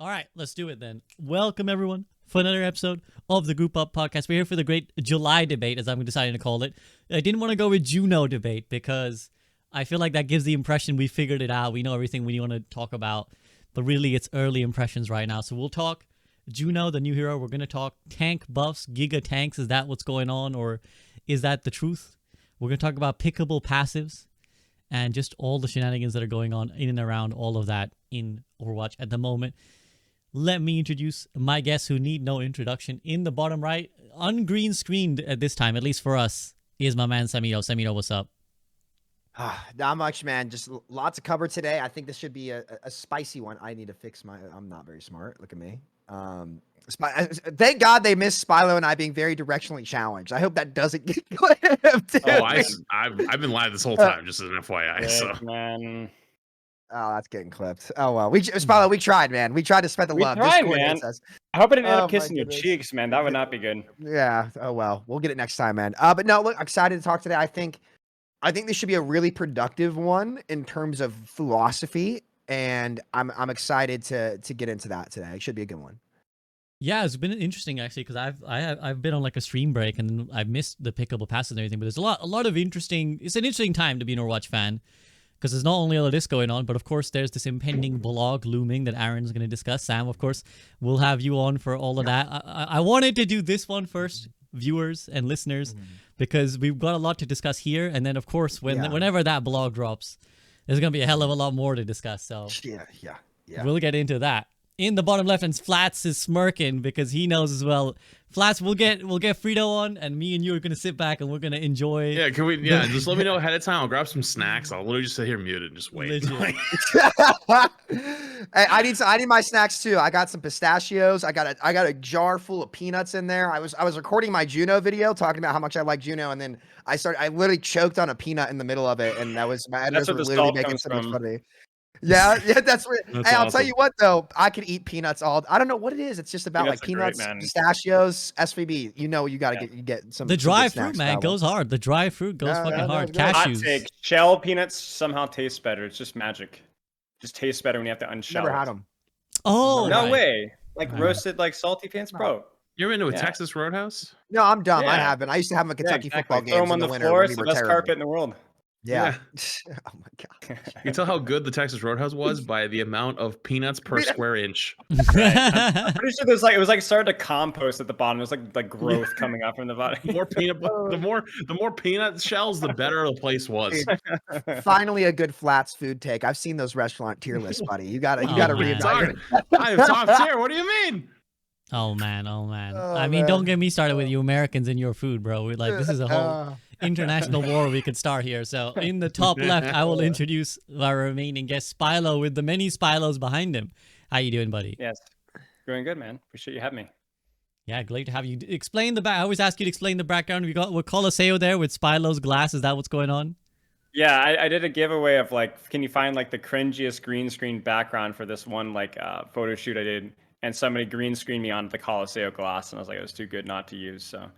All right, let's do it then. Welcome, everyone, for another episode of the Group Up Podcast. We're here for the great July debate, as I'm deciding to call it. I didn't want to go with Juno debate because I feel like that gives the impression we figured it out. We know everything we want to talk about, but really it's early impressions right now. So we'll talk Juno, the new hero. We're going to talk tank buffs, giga tanks. Is that what's going on, or is that the truth? We're going to talk about pickable passives and just all the shenanigans that are going on in and around all of that in Overwatch at the moment. Let me introduce my guests who need no introduction. In the bottom right, ungreen screened at this time, at least for us, is my man Samito. Samito, what's up? Not much, man. Just lots to cover today. I think this should be a spicy one. I need to fix my... I'm not very smart. Look at me. Thank God they missed Spilo and I being very directionally challenged. I hope that doesn't get clipped. I've been live this whole time, just as an FYI. So man. Oh, that's getting clipped. Oh well, Spilo, we tried, man. We tried to spread the love. Tried, man. I hope I didn't end up kissing your goodness. cheeks, man. That would not be good. Yeah. Oh well, we'll get it next time, man. But no, look, excited to talk today. I think this should be a really productive one in terms of philosophy, and I'm excited to get into that today. It should be a good one. Yeah, it's been interesting actually because I've been on like a stream break and I've missed the pickable passes and everything. But there's a lot of interesting. It's an interesting time to be an Overwatch fan because there's not only all of this going on, but of course there's this impending blog looming that Aaron's going to discuss. Sam, of course, we'll have you on for all of that. I wanted to do this one first, viewers and listeners, because we've got a lot to discuss here, and then of course whenever that blog drops, there's going to be a hell of a lot more to discuss. So yeah. We'll get into that. In the bottom left, and Flats is smirking because he knows as well. Flats, we'll get Frito on, and me and you are gonna sit back and we're gonna enjoy. Yeah, can we? Yeah, just let me know ahead of time. I'll grab some snacks. I'll literally just sit here muted and just wait. Hey, I need my snacks too. I got some pistachios. I got a jar full of peanuts in there. I was recording my Juno video talking about how much I like Juno, and then I literally choked on a peanut in the middle of it, and that was my editors were literally making so much fun of me. Yeah, that's what. Hey, I'll tell you what though, I could eat peanuts all. I don't know what it is. It's just about peanuts like peanuts, pistachios, SVB. You know, you gotta get some. The dry fruit, man, goes hard. The dry fruit goes fucking hard. Cashews. Hot take. Shell peanuts somehow taste better. It's just magic. Just tastes better when you have to unshell. Never had them. Oh no way! Like roasted, like salty pants, bro. You're into a Texas Roadhouse? No, I'm dumb. I haven't. I used to have them at Kentucky football games. Throw them on the floor. It's the best carpet in the world. Yeah. Oh my god. You can tell how good the Texas Roadhouse was by the amount of peanuts per square inch. Right. I'm pretty sure there's it was like started to compost at the bottom. It was like growth coming up from the bottom. The more peanut shells, the better the place was. Finally, a good Flats food take. I've seen those restaurant tier lists, buddy. You gotta reevaluate. I have top tier. What do you mean? Oh man. I mean, don't get me started with you Americans and your food, bro. This is a whole international war we could start here. So in the top left, I will introduce our remaining guest, Spilo, with the many Spilos behind him. How you doing, buddy? Yes, doing good, man. Appreciate you having me. Yeah, great to have you. Explain the back. I always ask you to explain the background. With Colosseo there with Spilo's glass. Is that what's going on? Yeah, I did a giveaway of can you find the cringiest green screen background for this one photo shoot I did, and somebody green screened me onto the Colosseo glass, and I was like, it was too good not to use. So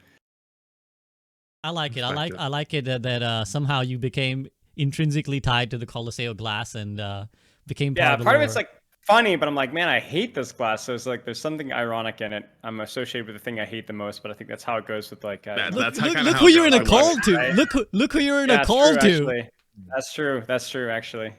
I like it. I like it that somehow you became intrinsically tied to the Colosseo glass and became part of part of it's funny, but I'm like, man, I hate this glass. So it's there's something ironic in it. I'm associated with the thing I hate the most, but I think that's how it goes with look who you're in a call to. Right? Look who you're in a call to. Actually. That's true. Actually.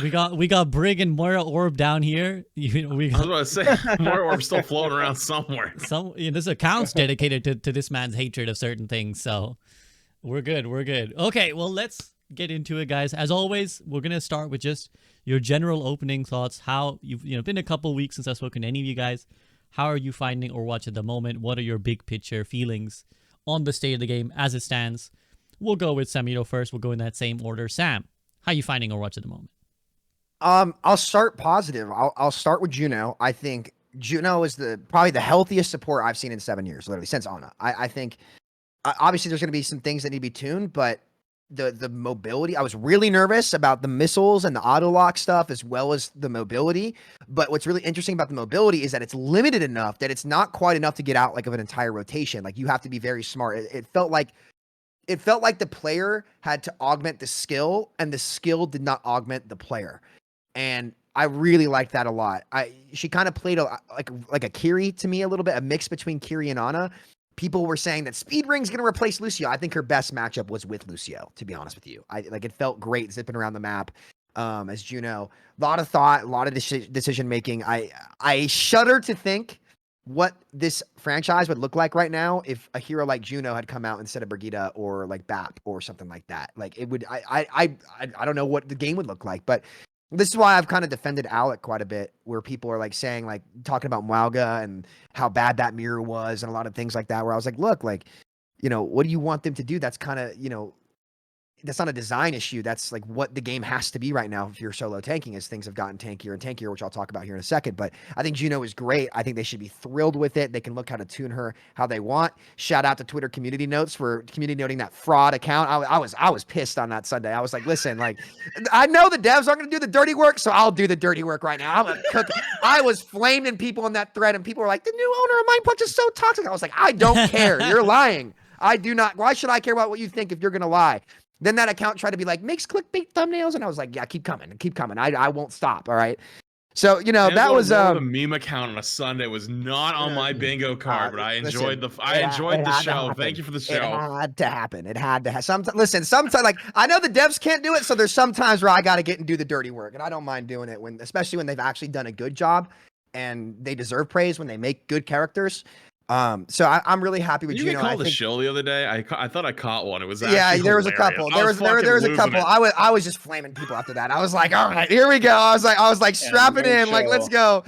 We got Brig and Moira Orb down here. I was about to say Moira Orb's still floating around somewhere. This account's dedicated to this man's hatred of certain things. So we're good. Okay, well let's get into it, guys. As always, we're gonna start with just your general opening thoughts. How you've been a couple weeks since I've spoken to any of you guys. How are you finding Overwatch at the moment? What are your big picture feelings on the state of the game as it stands? We'll go with Samito first. We'll go in that same order. Sam, how are you finding Overwatch at the moment? I'll start positive. I'll start with Juno. I think Juno is probably the healthiest support I've seen in 7 years, literally since Ana. I think obviously there's going to be some things that need to be tuned, but the mobility, I was really nervous about the missiles and the auto lock stuff as well as the mobility. But what's really interesting about the mobility is that it's limited enough that it's not quite enough to get out of an entire rotation. You have to be very smart. It felt like the player had to augment the skill, and the skill did not augment the player. And I really liked that a lot. She kind of played like a Kiri to me a little bit, a mix between Kiri and Ana. People were saying that Speedring's going to replace Lucio. I think her best matchup was with Lucio, to be honest with you. It felt great zipping around the map as Juno. A lot of thought, a lot of decision making. I shudder to think what this franchise would look like right now if a hero like Juno had come out instead of Brigitte or like BAP or something like that. Like it would, I don't know what the game would look like, but this is why I've kind of defended Alec quite a bit, where people are like saying, like talking about Mwalga and how bad that mirror was and a lot of things like that, where I was like, look, like, what do you want them to do? That's kind of, that's not a design issue. That's like what the game has to be right now if you're solo tanking, as things have gotten tankier and tankier, which I'll talk about here in a second. But I think Juno is great. I think they should be thrilled with it. They can look how to tune her how they want. Shout out to Twitter community notes for community noting that fraud account. I was pissed on that Sunday. I was like, listen, like I know the devs aren't going to do the dirty work, so I'll do the dirty work right now. I'm a cook. I was flaming people in that thread, and people were like, the new owner of Mind Punch is so toxic. I was like, I don't care. You're lying. I do not. Why should I care about what you think if you're going to lie? Then that account tried to be like, makes clickbait thumbnails. And I was like, yeah, keep coming. I won't stop. All right. So, that was the meme account on a Sunday was not on my bingo card, but I enjoyed the show. Thank you for the show. It had to happen. It had to have sometimes like I know the devs can't do it. So there's some times where I got to get and do the dirty work, and I don't mind doing it especially when they've actually done a good job and they deserve praise when they make good characters. So I'm really happy with Juno. You called the shill the other day. I thought I caught one. It was there was a couple. There was a couple. I was just flaming people after that. I was like, all right, here we go. I was like strapping in, like let's go.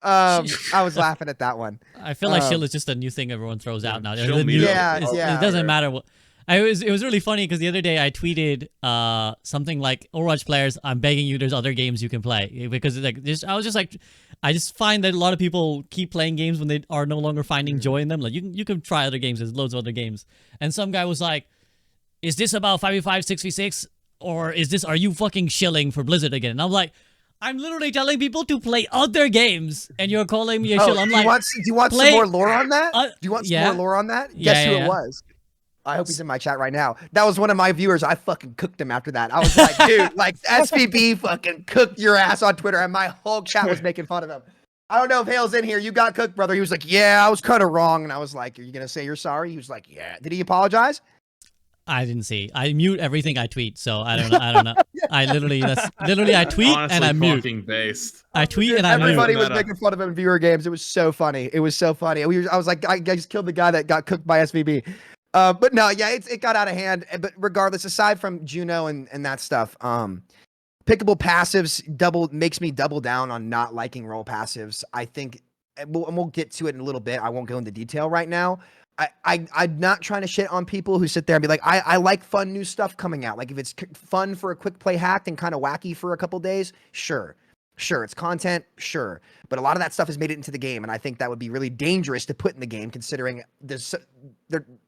I was laughing at that one. I feel like shill is just a new thing everyone throws out now. It doesn't matter what. It was really funny because the other day I tweeted something like, Overwatch players, I'm begging you, there's other games you can play, because I just find that a lot of people keep playing games when they are no longer finding joy in them. Like you can try other games. There's loads of other games. And some guy was like, is this about 5v5, 6v6, or are you fucking shilling for Blizzard again? And I'm like, I'm literally telling people to play other games, and you're calling me a shill. I'm like, do you want some more lore on that? Do you want some more lore on that? Guess who it was? I hope he's in my chat right now. That was one of my viewers. I fucking cooked him after that. I was like, dude, like SVB fucking cooked your ass on Twitter, and my whole chat was making fun of him. I don't know if Hale's in here. You got cooked, brother. He was like, yeah, I was kind of wrong. And I was like, are you going to say you're sorry? He was like, yeah. Did he apologize? I didn't see. I mute everything I tweet, so I don't know. I literally I tweet honestly, and I mute. Based. I tweet and I mute. Everybody was making fun of him in viewer games. It was so funny. I was like, I just killed the guy that got cooked by SVB. But no, yeah, it got out of hand. But regardless, aside from Juno and that stuff, Pickable Passives makes me double down on not liking role passives. I think, and we'll get to it in a little bit. I won't go into detail right now. I'm not trying to shit on people who sit there and be like, I like fun new stuff coming out. Like if it's fun for a quick play hack and kind of wacky for a couple days, sure, it's content, sure. But a lot of that stuff has made it into the game, and I think that would be really dangerous to put in the game, considering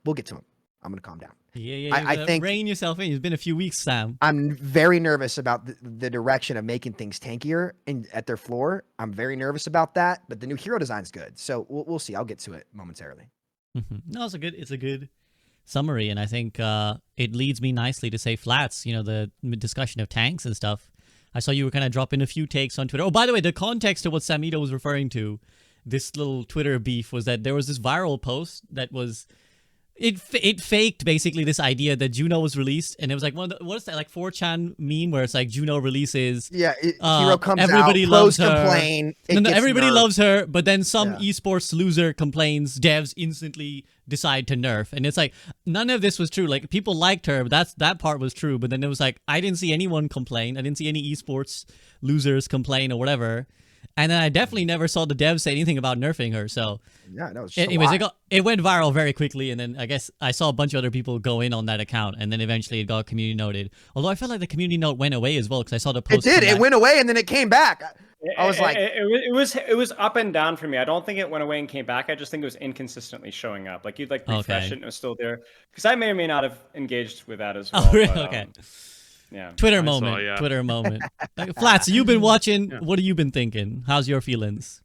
we'll get to them. I'm gonna calm down. Yeah. I think rein yourself in. It's been a few weeks, Sam. I'm very nervous about the direction of making things tankier at their floor. I'm very nervous about that. But the new hero design's good, so we'll see. I'll get to it momentarily. Mm-hmm. No, it's a good summary, and I think it leads me nicely to say Flats. The discussion of tanks and stuff. I saw you were kind of dropping a few takes on Twitter. Oh, by the way, the context of what Samito was referring to, this little Twitter beef, was that there was this viral post that was. It faked basically this idea that Juno was released, and it was like what's that, like 4chan meme where it's like Juno releases, hero comes everybody out, loves pros her. Complain, everybody loves her, but then some esports loser complains, devs instantly decide to nerf, and it's like none of this was true. Like people liked her, but that part was true, but then it was like I didn't see anyone complain, I didn't see any esports losers complain or whatever. And then I definitely never saw the devs say anything about nerfing her. So, yeah, no. Anyways, it went viral very quickly, and then I guess I saw a bunch of other people go in on that account, and then eventually it got community noted. Although I felt like the community note went away as well because I saw the post. It did. It went away, and then it came back. I was like, it was up and down for me. I don't think it went away and came back. I just think it was inconsistently showing up. Like you'd like refresh it, and it was still there. Because I may or may not have engaged with that as well. Oh, really? But, okay. Yeah. Twitter moment. Flats, you've been watching. Yeah. What have you been thinking? How's your feelings?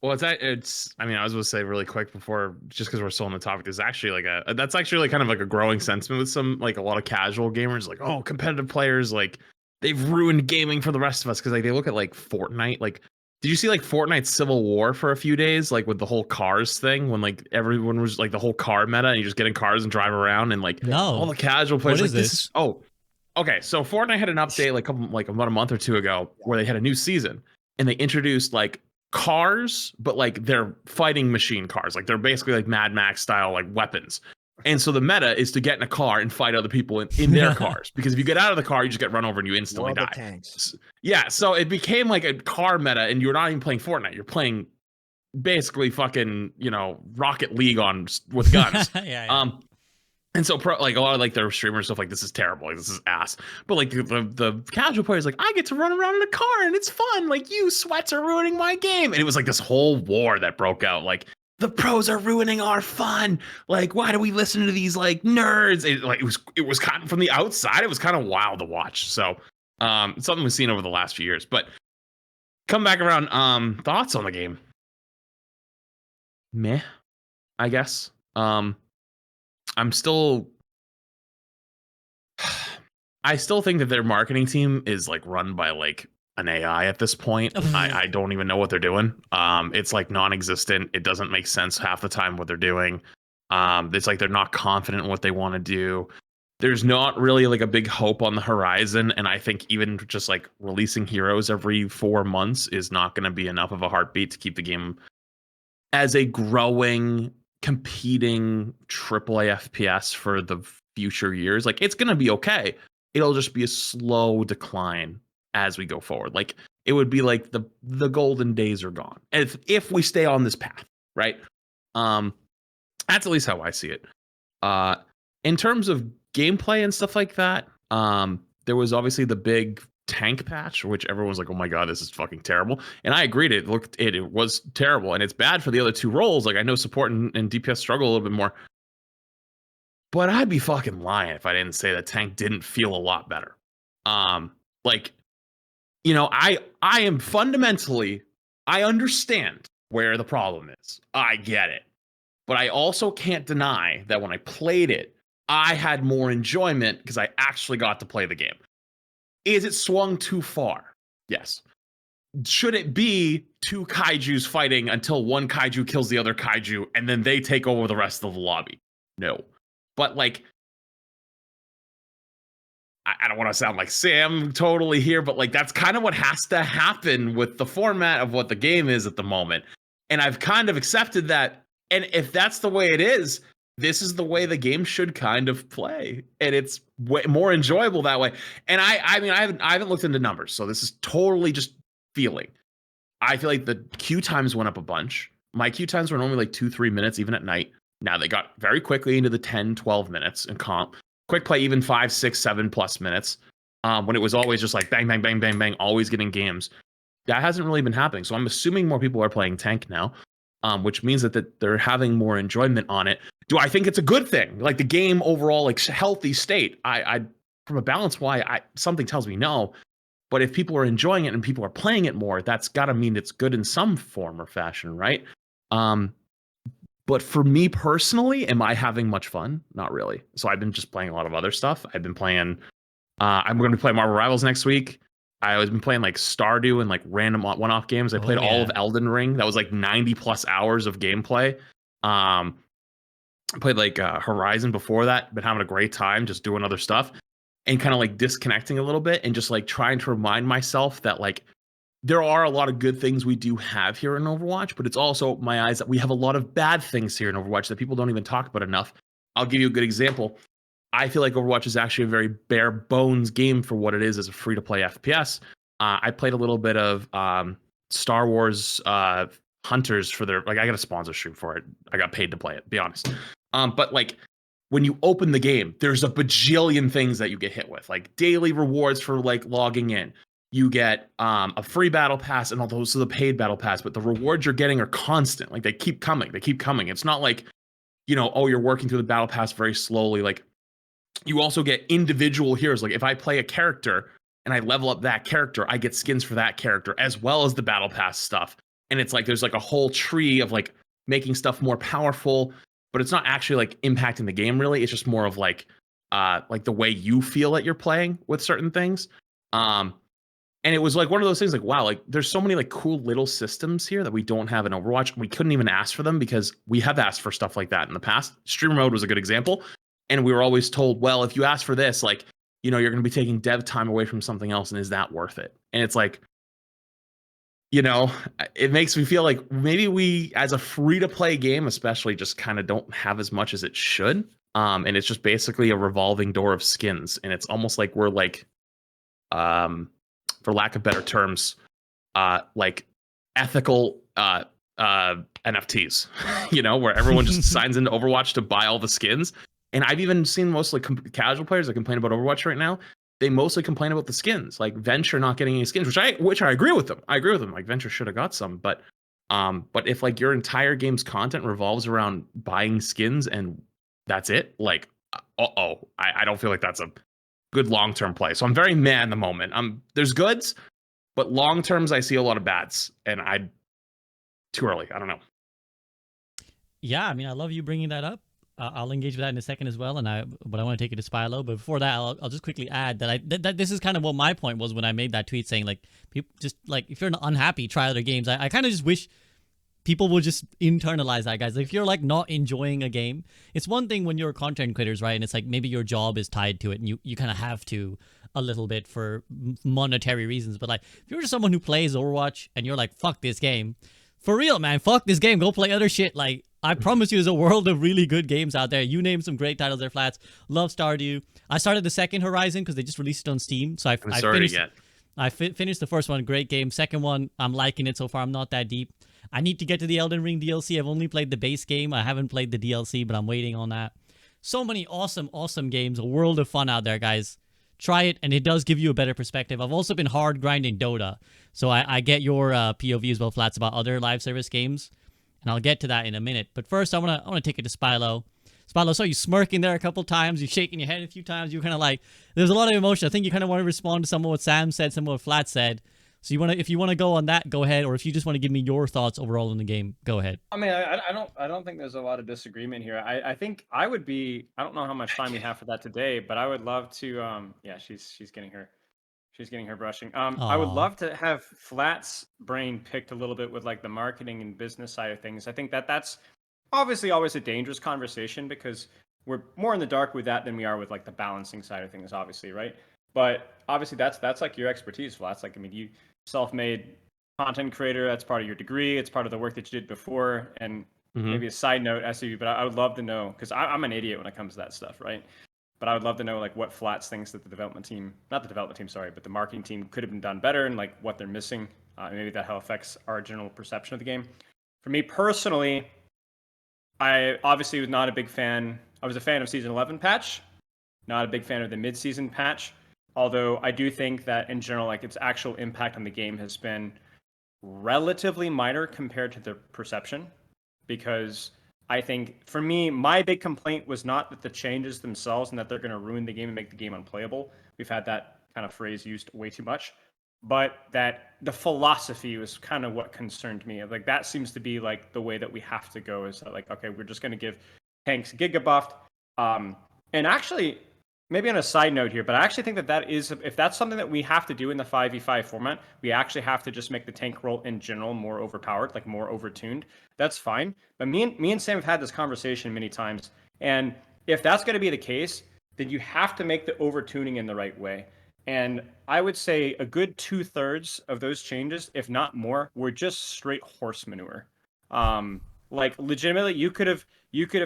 Well, it's. I mean, I was going to say really quick before, just because we're still on the topic. There's actually that's actually kind of like a growing sentiment with some, like a lot of casual gamers, like, oh, competitive players, like they've ruined gaming for the rest of us, because like they look at like Fortnite. Like, did you see like Fortnite Civil War for a few days, like with the whole cars thing, when like everyone was like the whole car meta and you just get in cars and drive around, and like all the casual players What like is this this? is okay, so Fortnite had an update like about a month or two ago where they had a new season, and they introduced like cars, but like they're fighting machine cars, like they're basically like Mad Max style like weapons. And so the meta is to get in a car and fight other people in their cars, because if you get out of the car, you just get run over and you instantly die. Tanks. Yeah, so it became like a car meta, and you're not even playing Fortnite. You're playing basically fucking, Rocket League with guns. Yeah. And so like a lot of like their streamers stuff like, this is terrible, like this is ass. But like the casual players like, I get to run around in a car and it's fun. Like, you sweats are ruining my game. And it was like this whole war that broke out. Like, the pros are ruining our fun. Like, why do we listen to these like nerds? It was kind of, from the outside, it was kind of wild to watch. So it's something we've seen over the last few years. But come back around, thoughts on the game? Meh, I guess. I still think that their marketing team is like run by like an AI at this point. I don't even know what they're doing. It's like non-existent. It doesn't make sense half the time what they're doing. It's like they're not confident in what they want to do. There's not really like a big hope on the horizon, and I think even just like releasing heroes every 4 months is not going to be enough of a heartbeat to keep the game as a growing, competing AAA FPS for the future years. Like, it's going to be okay. It'll just be a slow decline as we go forward. Like, it would be like the golden days are gone if we stay on this path, right? That's at least how I see it. In terms of gameplay and stuff like that, there was obviously the big tank patch, which everyone was like, oh my god, this is fucking terrible. And I agreed, it was terrible, and it's bad for the other two roles. Like, I know support and DPS struggle a little bit more, but I'd be fucking lying if I didn't say that tank didn't feel a lot better. Like, I am fundamentally, I understand where the problem is. I get it. But I also can't deny that when I played it, I had more enjoyment because I actually got to play the game. Is it swung too far? Yes. Should it be two kaijus fighting until one kaiju kills the other kaiju and then they take over the rest of the lobby? No. But like, I don't want to sound like Sam totally here, but like, that's kind of what has to happen with the format of what the game is at the moment. And I've kind of accepted that. And if that's the way it is, this is the way the game should kind of play, and it's way more enjoyable that way. And I mean, I haven't looked into numbers, so this is totally just feeling. I feel like the queue times went up a bunch. My queue times were normally like 2-3 minutes, even at night. Now they got very quickly into the 10-12 minutes in comp. Quick play, even 5, 6, 7+ minutes. When it was always just like bang, bang, bang, bang, bang, always getting games. That hasn't really been happening. So I'm assuming more people are playing tank now, which means that they're having more enjoyment on it. Do I think it's a good thing? Like, the game overall, like, healthy state? I from a balance, something tells me no. But if people are enjoying it and people are playing it more, that's got to mean it's good in some form or fashion, right? But for me personally, am I having much fun? Not really. So I've been just playing a lot of other stuff. I've been playing. I'm going to play Marvel Rivals next week. I've been playing like Stardew and like random one-off games. I played all of Elden Ring. That was like 90+ hours of gameplay. I played like Horizon before that. Been having a great time just doing other stuff and kind of like disconnecting a little bit and just like trying to remind myself that like there are a lot of good things we do have here in Overwatch, but it's also my eyes that we have a lot of bad things here in Overwatch that people don't even talk about enough. I'll give you a good example. I feel like Overwatch is actually a very bare bones game for what it is as a free to play FPS. I played a little bit of Star Wars Hunters for their, like, I got a sponsorship for it. I got paid to play it, be honest. But like, when you open the game, there's a bajillion things that you get hit with, like daily rewards for like logging in. You get a free battle pass, and all those are the paid battle pass, but the rewards you're getting are constant. Like, they keep coming. It's not like, oh, you're working through the battle pass very slowly. Like, you also get individual heroes. Like, if I play a character and I level up that character, I get skins for that character as well as the battle pass stuff. And it's like, there's like a whole tree of like making stuff more powerful, but it's not actually like impacting the game really. It's just more of like the way you feel that you're playing with certain things. And it was like one of those things like, wow, like there's so many like cool little systems here that we don't have in Overwatch. We couldn't even ask for them because we have asked for stuff like that in the past. Streamer mode was a good example. And we were always told, well, if you ask for this, like, you know, you're going to be taking dev time away from something else. And is that worth it? And it's like, you know, it makes me feel like maybe we, as a free to play game, especially, just kind of don't have as much as it should. And it's just basically a revolving door of skins. And it's almost like we're like, for lack of better terms, like ethical NFTs, you know, where everyone just signs into Overwatch to buy all the skins. And I've even seen mostly casual players that complain about Overwatch right now. They mostly complain about the skins, like Venture not getting any skins, which I agree with them. I agree with them. Like Venture should have got some, but if like your entire game's content revolves around buying skins and that's it, like, I don't feel like that's a good long-term play. So I'm very mad in the moment. There's goods, but long terms I see a lot of bads, and too early. I don't know. Yeah, I mean, I love you bringing that up. I'll engage with that in a second as well, but I want to take it to Spilo. But before that, I'll just quickly add that this is kind of what my point was when I made that tweet saying like, people just like, if you're unhappy, try other games. I kind of just wish people will just internalize that, guys. Like, if you're like not enjoying a game, it's one thing when you're content creators, right? And it's like maybe your job is tied to it, and you kind of have to a little bit for monetary reasons. But like, if you're just someone who plays Overwatch and you're like, fuck this game, for real, man, fuck this game, go play other shit. Like, I promise you, there's a world of really good games out there. You name some great titles there, Flats. Love Stardew. I started the second Horizon because they just released it on Steam. So I finished the first one. Great game. Second one, I'm liking it so far. I'm not that deep. I need to get to the Elden Ring DLC. I've only played the base game. I haven't played the DLC, but I'm waiting on that. So many awesome, awesome games. A world of fun out there, guys. Try it, and it does give you a better perspective. I've also been hard grinding Dota. So I get your POV as well, Flats, about other live service games. And I'll get to that in a minute. But first, I wanna take it to Spilo. Spilo, I saw you smirking there a couple times. You shaking your head a few times. You kind of like, there's a lot of emotion. I think you kind of want to respond to some of what Sam said, some of what Flat said. So if you want to go on that, go ahead. Or if you just want to give me your thoughts overall on the game, go ahead. I mean, I don't think there's a lot of disagreement here. I think I would be. I don't know how much time we have for that today, but I would love to. Yeah, she's getting her. She's getting her brushing. I would love to have Flat's brain picked a little bit with like the marketing and business side of things. I think that's obviously always a dangerous conversation because we're more in the dark with that than we are with like the balancing side of things, obviously, right? But obviously that's like your expertise, Flats. Like, I mean, you self-made content creator. That's part of your degree. It's part of the work that you did before. And maybe a side note, SUV, but I would love to know because I'm an idiot when it comes to that stuff, right? But I would love to know like what Flats thinks that not the development team, sorry, but the marketing team could have been done better and like what they're missing. Maybe that how affects our general perception of the game. For me personally, I obviously was not a big fan. I was a fan of Season 11 patch, not a big fan of the mid-season patch. Although I do think that in general, like its actual impact on the game has been relatively minor compared to the perception, because I think for me, my big complaint was not that the changes themselves and that they're going to ruin the game and make the game unplayable. We've had that kind of phrase used way too much, but that the philosophy was kind of what concerned me. Like that seems to be like the way that we have to go is that like, okay, we're just going to give tanks giga buffed. And actually, maybe on a side note here, but I actually think that is, if that's something that we have to do in the 5v5 format, we actually have to just make the tank role in general more overpowered, like more overtuned. That's fine. But me and Sam have had this conversation many times. And if that's going to be the case, then you have to make the overtuning in the right way. And I would say a good 2/3 of those changes, if not more, were just straight horse manure. Like legitimately, you could have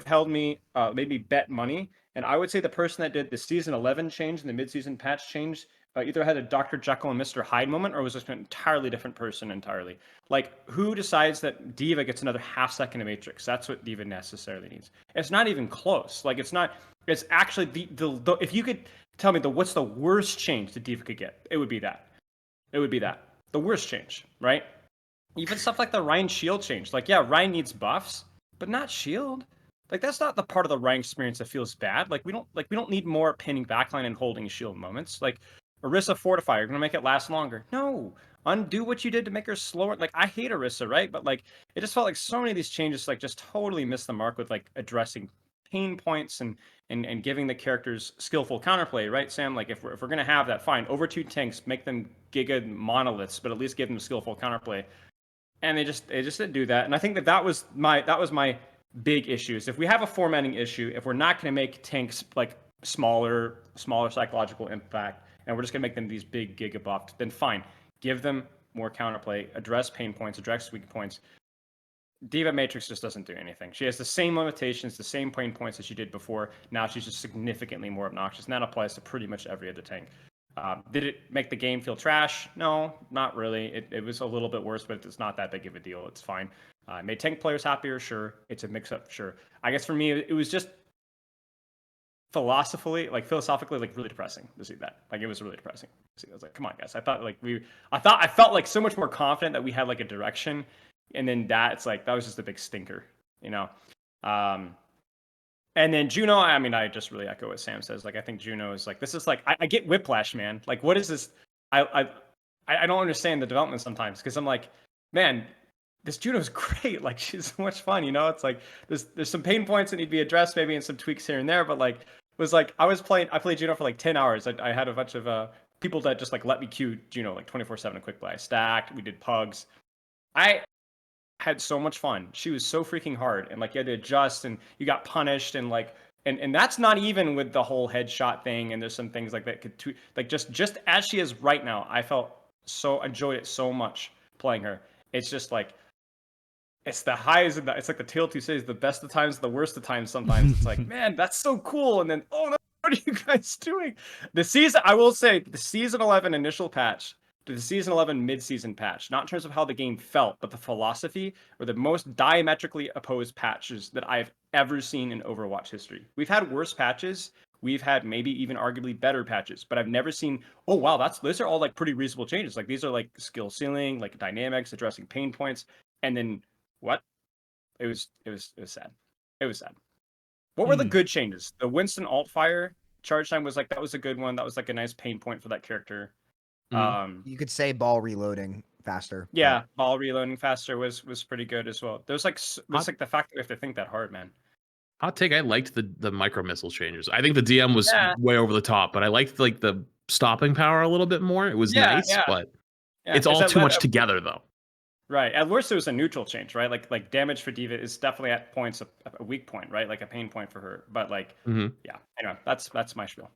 held me, maybe bet money. And I would say the person that did the Season 11 change and the mid-season patch change either had a Dr. Jekyll and Mr. Hyde moment or was just an entirely different person entirely. Like, who decides that D.Va gets another half second of Matrix? That's what D.Va necessarily needs. It's not even close. Like, it's actually, the if you could tell me what's the worst change that D.Va could get, it would be that. It would be that. The worst change, right? Even stuff like the Ryan shield change. Like, yeah, Ryan needs buffs, but not shield. Like that's not the part of the Ryan experience that feels bad. Like we don't need more pinning backline and holding shield moments. Like Orisa Fortify, you're gonna make it last longer. No, undo what you did to make her slower. Like I hate Orisa, right? But like it just felt like so many of these changes like just totally missed the mark with like addressing pain points and giving the characters skillful counterplay, right, Sam? Like if we're gonna have that, fine, overtuned tanks, make them giga monoliths, but at least give them skillful counterplay. And they just didn't do that. And I think that was my big issue. Is if we have a formatting issue, if we're not going to make tanks like smaller psychological impact, and we're just going to make them these big giga buffed, then fine, give them more counterplay, address pain points, address weak points. Diva Matrix just doesn't do anything. She has the same limitations, the same pain points as she did before. Now she's just significantly more obnoxious, and that applies to pretty much every other tank. Did it make the game feel trash? No, not really. It was a little bit worse, but it's not that big of a deal. It's fine. Made tank players happier, sure. It's a mix-up, sure. I guess for me, it was just philosophically, like really depressing to see that. Like it was really depressing. I was like, come on, guys. I felt like so much more confident that we had like a direction, and then it's like that was just a big stinker, you know. And then Juno, I mean, I just really echo what Sam says. Like, I think Juno is like, this is like, I get whiplash, man. Like, what is this? I don't understand the development sometimes because I'm like, man, this Juno's great. Like, she's so much fun, you know? It's like, there's some pain points that need to be addressed maybe and some tweaks here and there. But like, it was like, I played Juno for like 10 hours. I had a bunch of people that just like let me queue Juno like 24/7 quick play. I stacked, we did pugs. I had so much fun. She was so freaking hard, and like you had to adjust, and you got punished, and like, and that's not even with the whole headshot thing. And there's some things like that could like just as she is right now. I enjoyed it so much playing her. It's just like it's the highs and it's like the Tale 2 says, the best of times, the worst of times. Sometimes it's like, man, that's so cool, and then oh no, what are you guys doing? I will say, the season 11 initial patch to the season 11 mid-season patch, not in terms of how the game felt, but the philosophy, were the most diametrically opposed patches that I've ever seen in Overwatch history. We've had worse patches, we've had maybe even arguably better patches, but I've never seen, oh wow, those are all like pretty reasonable changes. Like these are like skill ceiling, like dynamics, addressing pain points, and then what? It was sad. It was sad. What were the good changes? The Winston alt fire charge time was like, that was a good one. That was like a nice pain point for that character. You could say ball reloading faster. Yeah, ball reloading faster was pretty good as well. There's like the fact that we have to think that hard, man. Hot take, I liked the micro missile changes. I think the DM was way over the top, but I liked like the stopping power a little bit more. It was nice, but it's all too much together though. Right. At worst, it was a neutral change, right? Like damage for Diva is definitely at points a weak point, right? Like a pain point for her. But like, yeah. Anyway, that's my spiel.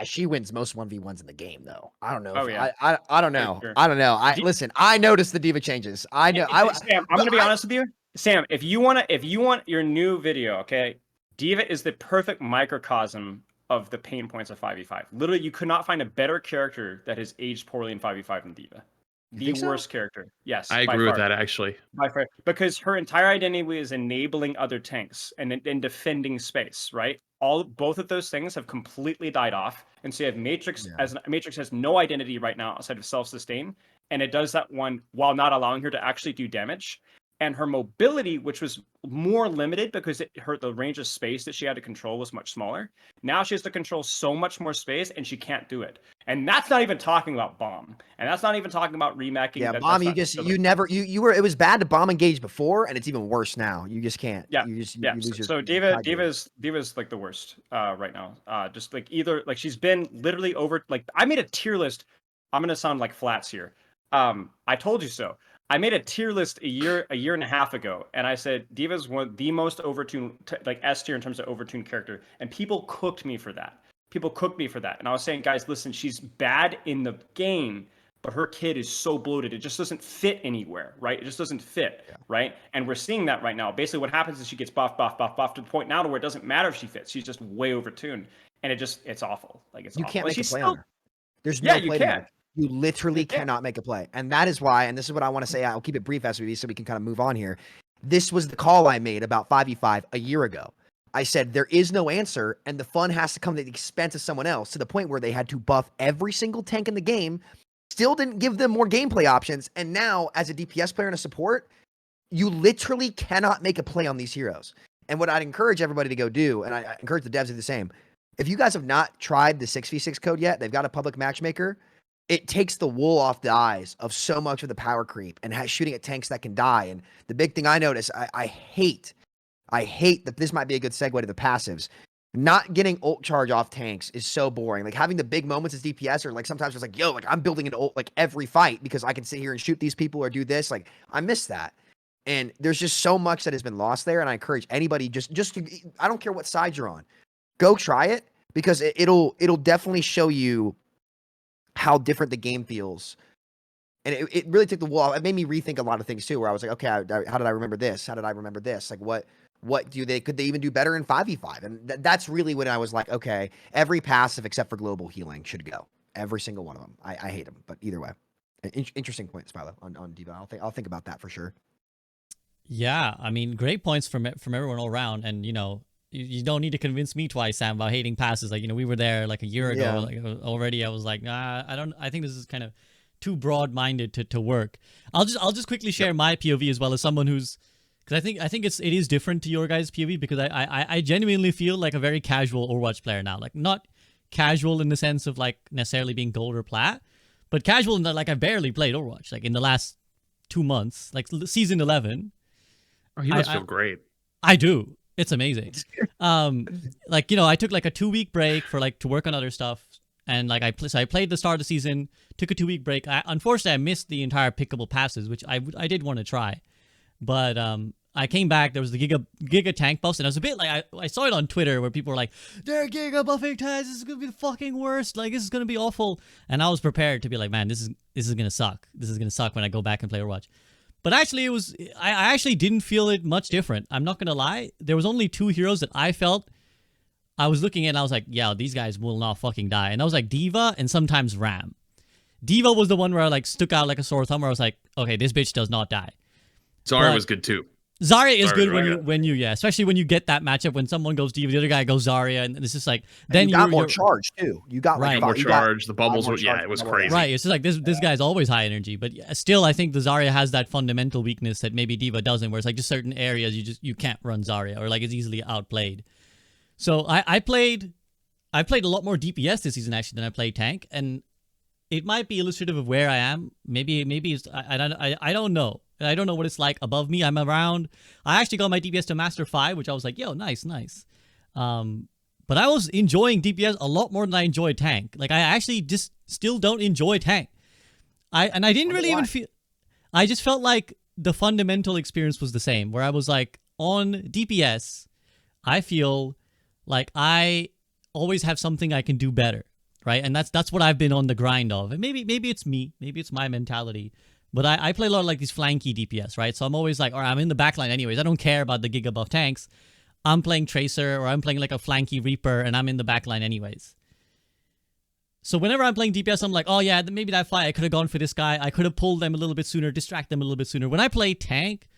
She wins most 1v1s in the game, though. I don't know. I don't know. Sure. I don't know. Listen. I noticed the Diva changes. I know. Sam, I'm gonna be honest with you, Sam. If you want your new video, okay, Diva is the perfect microcosm of the pain points of 5v5. Literally, you could not find a better character that has aged poorly in 5v5 than Diva. The worst character. Yes, I agree with that actually. By far, because her entire identity is enabling other tanks and defending space, right? Both of those things have completely died off, and so you have Matrix Matrix has no identity right now outside of self-sustain, and it does that one while not allowing her to actually do damage. And her mobility, which was more limited because the range of space that she had to control was much smaller. Now she has to control so much more space, and she can't do it. And that's not even talking about bomb, and that's not even talking about remacking. Yeah, bomb. It was bad to bomb engage before, and it's even worse now. You just can't. Yeah, you lose your, so Diva's like the worst right now. Just like either like she's been literally over. Like I made a tier list. I'm gonna sound like flats here. I told you so. I made a tier list a year and a half ago, and I said Diva's the most overtuned, like S tier in terms of overtuned character, and people cooked me for that. And I was saying, guys, listen, she's bad in the game, but her kit is so bloated, it just doesn't fit anywhere, right? It just doesn't fit, right? And we're seeing that right now. Basically, what happens is she gets buffed to the point now to where it doesn't matter if she fits. She's just way overtuned, and it's awful. Like it's you awful. Can't make a play still, on her. There's no play you can. You literally cannot make a play. And that is why, and this is what I want to say, I'll keep it brief as we so we can kind of move on here. This was the call I made about 5v5 a year ago. I said there is no answer, and the fun has to come at the expense of someone else, to the point where they had to buff every single tank in the game, still didn't give them more gameplay options, and now, as a DPS player and a support, you literally cannot make a play on these heroes. And what I'd encourage everybody to go do, and I encourage the devs to do the same, if you guys have not tried the 6v6 code yet, they've got a public matchmaker. It takes the wool off the eyes of so much of the power creep and shooting at tanks that can die. And the big thing I notice, I hate I hate that. This might be a good segue to the passives. Not getting ult charge off tanks is so boring. Like having the big moments as DPS, or like sometimes it's like, yo, like I'm building an ult like every fight because I can sit here and shoot these people or do this. Like I miss that. And there's just so much that has been lost there. And I encourage anybody just to, I don't care what side you're on, go try it because it'll definitely show you how different the game feels. And it really took the wall. It made me rethink a lot of things too, where I was like, okay, how did I remember this? How did I remember this? Like what could they even do better in 5v5? And that's really when I was like, okay, every passive except for global healing should go. Every single one of them. I hate them, but either way. Interesting point, Spilo, on D.Va. I'll think about that for sure. Yeah, I mean, great points from everyone all around, and you don't need to convince me twice, Sam, about hating passes. Like we were there like a year ago. Yeah. Like already, I was like, nah, I think this is kind of too broad-minded to work. I'll just quickly share my POV as well as someone who's, because I think it is different to your guys' POV, because I genuinely feel like a very casual Overwatch player now. Like not casual in the sense of like necessarily being gold or plat, but casual in that like I barely played Overwatch like in the last 2 months, like season 11. Oh, you must feel great. I do. It's amazing. Like I took like a 2-week break for like to work on other stuff, and like I played the start of the season, took a 2-week break. Unfortunately, I missed the entire Pickable Passives, which I did want to try, but I came back. There was the Giga tank buffs, and I was a bit like I saw it on Twitter where people were like, "They're Giga buffing tanks. This is gonna be the fucking worst. Like this is gonna be awful." And I was prepared to be like, "Man, this is gonna suck. This is gonna suck when I go back and play Overwatch." But actually, I actually didn't feel it much different. I'm not gonna lie. There was only 2 heroes that I felt I was looking at and I was like, yeah, these guys will not fucking die. And I was like D.Va and sometimes Ram. D.Va was the one where I like stuck out like a sore thumb, where I was like, okay, this bitch does not die. Zarya was good too. Zarya is good when you especially when you get that matchup when someone goes D.Va, the other guy goes Zarya, and it's just like then you got more charge too. You got right. more charge. The bubbles were it was crazy. Right, it's just like this guy's always high energy, but still I think the Zarya has that fundamental weakness that maybe D.Va doesn't, where it's like just certain areas you can't run Zarya, or like it's easily outplayed. So I played a lot more DPS this season actually than I played tank, and it might be illustrative of where I am. Maybe it's I don't know. I don't know what it's like above me. I'm around. I actually got my DPS to Master 5, which I was like, yo, nice. But I was enjoying DPS a lot more than I enjoyed tank. Like I actually just still don't enjoy tank. I didn't really even feel. I just felt like the fundamental experience was the same. Where I was like on DPS, I feel like I always have something I can do better, right? And that's what I've been on the grind of. And maybe it's me, maybe it's my mentality. But I play a lot of like these flanky DPS, right? So I'm always like, all right, I'm in the backline anyways. I don't care about the Giga buff tanks. I'm playing Tracer, or I'm playing like a flanky Reaper, and I'm in the backline anyways. So whenever I'm playing DPS, I'm like, oh yeah, maybe that fight I could have gone for this guy. I could have pulled them a little bit sooner, distract them a little bit sooner. When I play tank,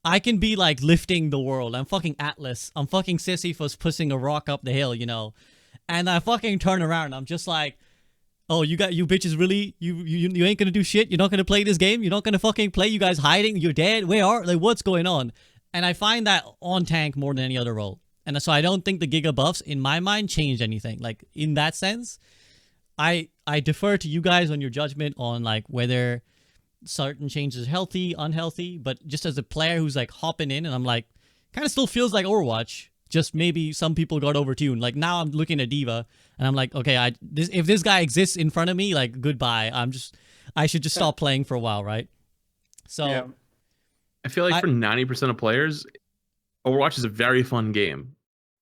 I can be like lifting the world. I'm fucking Atlas. I'm fucking Sisyphus pushing a rock up the hill, And I fucking turn around and I'm just like, oh, you bitches really, you ain't gonna do shit? You're not gonna play this game? You're not gonna fucking play? You guys hiding? You're dead? Like, what's going on? And I find that on tank more than any other role. And so I don't think the Giga buffs, in my mind, changed anything. Like, in that sense, I defer to you guys on your judgment on, like, whether certain changes are healthy, unhealthy. But just as a player who's, like, hopping in, and I'm like, kind of still feels like Overwatch. Just maybe some people got overtuned. Like now I'm looking at D.Va and I'm like, okay, if this guy exists in front of me, like goodbye. I should just stop playing for a while, right? So yeah. I feel like for 90% of players, Overwatch is a very fun game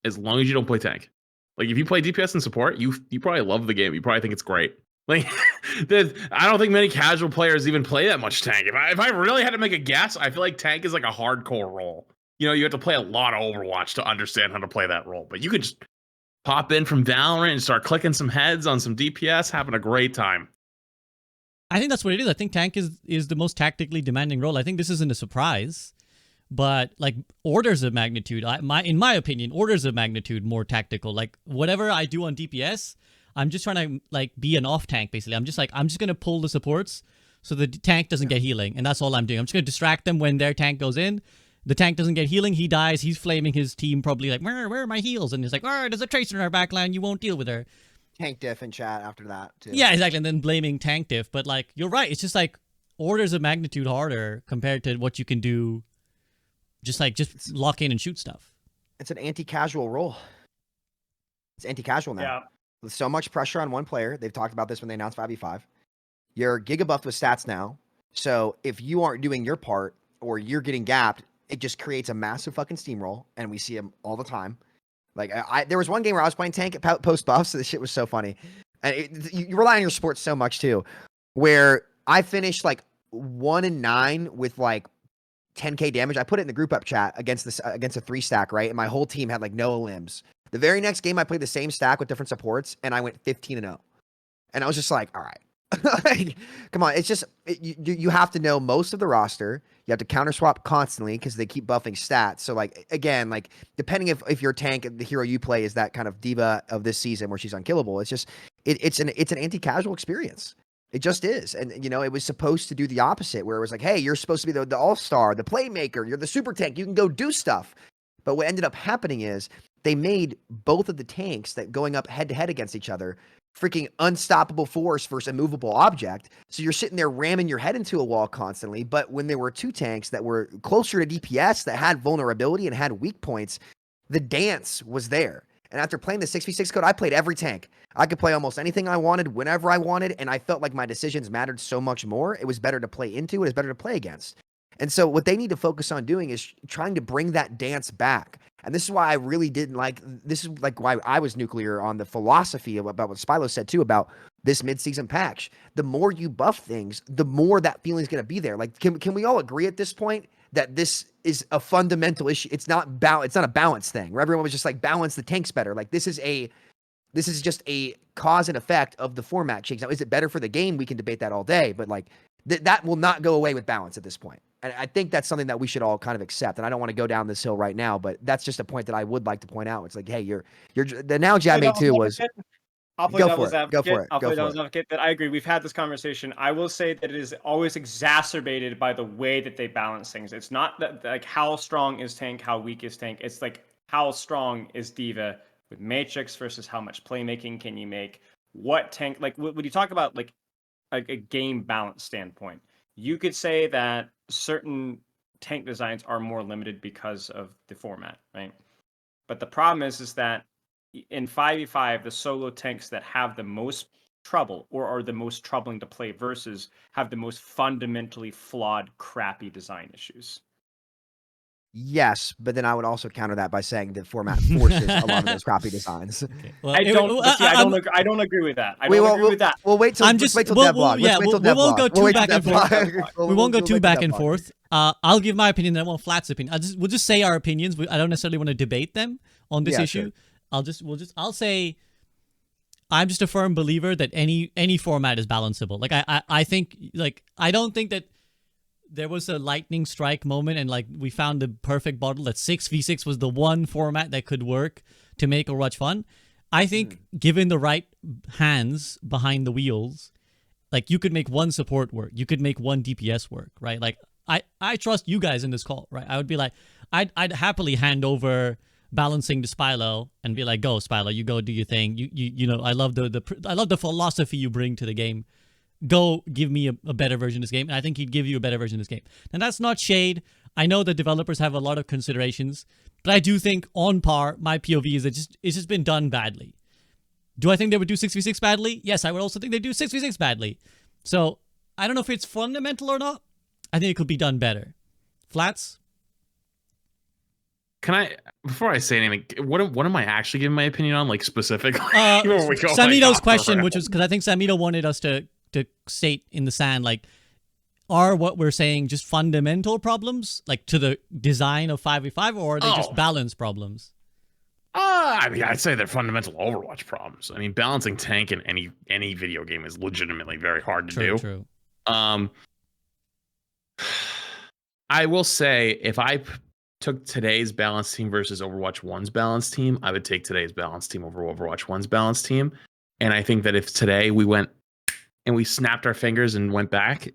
as long as you don't play tank. Like if you play DPS and support, you probably love the game. You probably think it's great. Like I don't think many casual players even play that much tank. If I really had to make a guess, I feel like tank is like a hardcore role. You have to play a lot of Overwatch to understand how to play that role. But you could just pop in from Valorant and start clicking some heads on some DPS, having a great time. I think that's what it is. I think tank is the most tactically demanding role. I think this isn't a surprise, but like orders of magnitude, in my opinion, orders of magnitude more tactical. Like whatever I do on DPS, I'm just trying to like be an off tank basically. I'm just gonna pull the supports so the tank doesn't get healing, and that's all I'm doing. I'm just gonna distract them when their tank goes in. The tank doesn't get healing, he dies, he's flaming his team probably like, where are my heals? And he's like, there's a Tracer in our backline, you won't deal with her. Tank diff in chat after that, too. Yeah, exactly, and then blaming tank diff. But, like, you're right, it's just, like, orders of magnitude harder compared to what you can do just lock in and shoot stuff. It's an anti-casual role. It's anti-casual now. Yeah. With so much pressure on one player, they've talked about this when they announced 5v5. You're gigabuffed with stats now. So if you aren't doing your part or you're getting gapped, it just creates a massive fucking steamroll. And we see them all the time. Like there was one game where I was playing tank at post buff, so this shit was so funny. And you rely on your sports so much too, where I finished like 1-9 with like 10k damage. I put it in the group up chat against a 3-stack, right? And my whole team had like no limbs. The very next game, I played the same stack with different supports, and I went 15-0. And I was just like, all right. Like, come on, it's just you have to know most of the roster. You have to counter swap constantly because they keep buffing stats. So like again, like depending if your tank, the hero you play is that kind of diva of this season where she's unkillable, it's just it's an anti-casual experience. It just is. And you know, it was supposed to do the opposite, where it was like, hey, you're supposed to be the all-star, the playmaker, you're the super tank, you can go do stuff. But what ended up happening is they made both of the tanks that going up head to head against each other freaking unstoppable force versus immovable object. So you're sitting there ramming your head into a wall constantly. But when there were two tanks that were closer to DPS, that had vulnerability and had weak points, the dance was there. And after playing the 6v6 code, I played every tank. I could play almost anything I wanted, whenever I wanted, and I felt like my decisions mattered so much more. It was better to play into, it was better to play against. And so what they need to focus on doing is trying to bring that dance back. And this is why I really didn't like, this is like why I was nuclear on the philosophy about what Spilo said too about this midseason patch. The more you buff things, the more that feeling is going to be there. Like, can we all agree at this point that this is a fundamental issue? It's not a balance thing where everyone was just like, balance the tanks better. Like this is just a cause and effect of the format change. Now, is it better for the game? We can debate that all day, but like that will not go away with balance at this point. And I think that's something that we should all kind of accept. And I don't want to go down this hill right now, but that's just a point that I would like to point out. It's like, hey, you're the analogy I made too was I'll play devil's advocate. Go for it. I'll play devil's advocate. That I agree. We've had this conversation. I will say that it is always exacerbated by the way that they balance things. It's not that like how strong is tank, how weak is tank. It's like how strong is diva with matrix versus how much playmaking can you make. What tank? Like when you talk about like a game balance standpoint, you could say that certain tank designs are more limited because of the format, right? But the problem is that in 5v5, the solo tanks that have the most trouble or are the most troubling to play versus have the most fundamentally flawed, crappy design issues. Yes, but then I would also counter that by saying the format forces a lot of those crappy designs. Okay. Well, I don't agree with that. I don't agree with that. We'll wait till devlog. We won't go too back and forth. We won't go too back and forth. I'll give my opinion, then I want Flat's opinion. We'll just say our opinions. I don't necessarily want to debate them on this issue. Sure. I'll say I'm just a firm believer that any format is balanceable. Like I think like I don't think that there was a lightning strike moment and like we found the perfect bottle that 6v6 was the one format that could work to make Overwatch fun. I think given the right hands behind the wheels, like you could make one support work, you could make one DPS work, right? Like I trust you guys in this call, right? I would be like, I'd happily hand over balancing to Spilo and be like, go Spilo, you go do your thing. You know, I love the philosophy you bring to the game. Go give me a better version of this game. And I think he'd give you a better version of this game. And that's not shade. I know that developers have a lot of considerations, but I do think on par, my POV is that it's just been done badly. Do I think they would do 6v6 badly? Yes, I would also think they'd do 6v6 badly. So I don't know if it's fundamental or not. I think it could be done better. Flats? Can I, before I say anything, what am I actually giving my opinion on, like specifically? Samito's question, which was because I think Samito wanted us to state in the sand, like, are what we're saying just fundamental problems, like to the design of 5v5, or are they just balance problems? I mean, I'd say they're fundamental Overwatch problems. I mean, balancing tank in any video game is legitimately very hard to do. True. I will say, if I took today's balance team versus Overwatch 1's balance team, I would take today's balance team over Overwatch 1's balance team. And I think that if today we went and we snapped our fingers and went back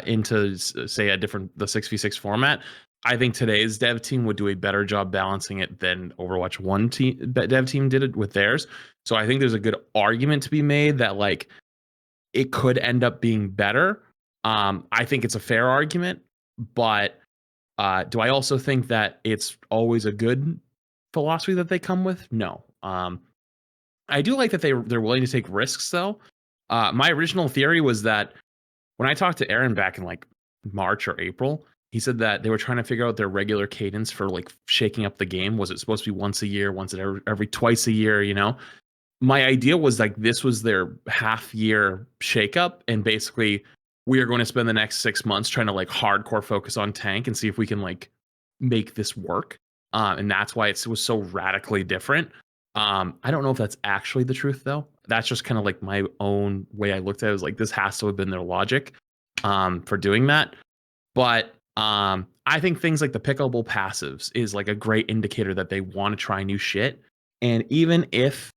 into, say, the 6v6 format, I think today's dev team would do a better job balancing it than Overwatch 1 dev team did it with theirs. So I think there's a good argument to be made that like it could end up being better. I think it's a fair argument, but Do I also think that it's always a good philosophy that they come with? No. I do like that they're willing to take risks though. My original theory was that when I talked to Aaron back in like March or April, he said that they were trying to figure out their regular cadence for like shaking up the game. Was it supposed to be once a year, every twice a year, you know? My idea was like this was their half year shakeup, and basically we are going to spend the next 6 months trying to like hardcore focus on tank and see if we can like make this work. And that's why it was so radically different. I don't know if that's actually the truth though. That's just kind of like my own way I looked at it. Was like this has to have been their logic for doing that. But I think things like the pickable passives is like a great indicator that they want to try new shit. And even if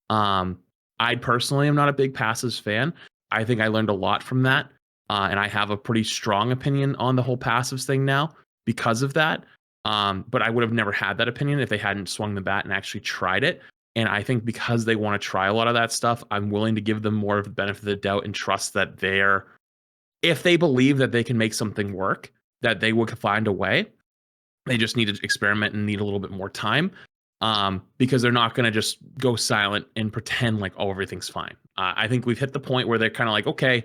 I personally am not a big passives fan, I think I learned a lot from that. And I have a pretty strong opinion on the whole passives thing now because of that. But I would have never had that opinion if they hadn't swung the bat and actually tried it. And I think because they want to try a lot of that stuff, I'm willing to give them more of the benefit of the doubt and trust that if they believe that they can make something work, that they would find a way. They just need to experiment and need a little bit more time, because they're not going to just go silent and pretend like, oh, everything's fine. I think we've hit the point where they're kind of like, okay,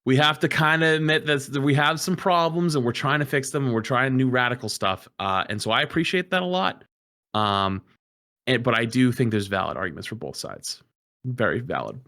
we have to kind of admit that we have some problems and we're trying to fix them and we're trying new radical stuff. And so I appreciate that a lot. But I do think there's valid arguments for both sides. Very valid.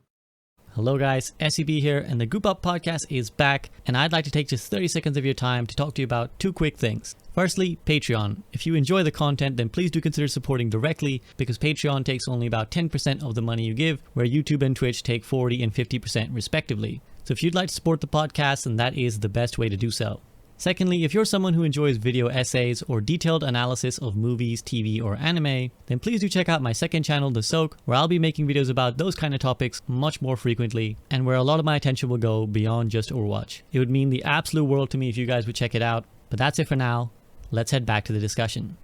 Hello guys, SEB here, and the Group Up podcast is back, and I'd like to take just 30 seconds of your time to talk to you about two quick things. Firstly, Patreon. If you enjoy the content, then please do consider supporting directly, because Patreon takes only about 10% of the money you give, where YouTube and Twitch take 40 and 50% respectively. So if you'd like to support the podcast, then that is the best way to do so. Secondly, if you're someone who enjoys video essays or detailed analysis of movies, TV, or anime, then please do check out my second channel, The Soak, where I'll be making videos about those kind of topics much more frequently, and where a lot of my attention will go beyond just Overwatch. It would mean the absolute world to me if you guys would check it out, but that's it for now. Let's head back to the discussion.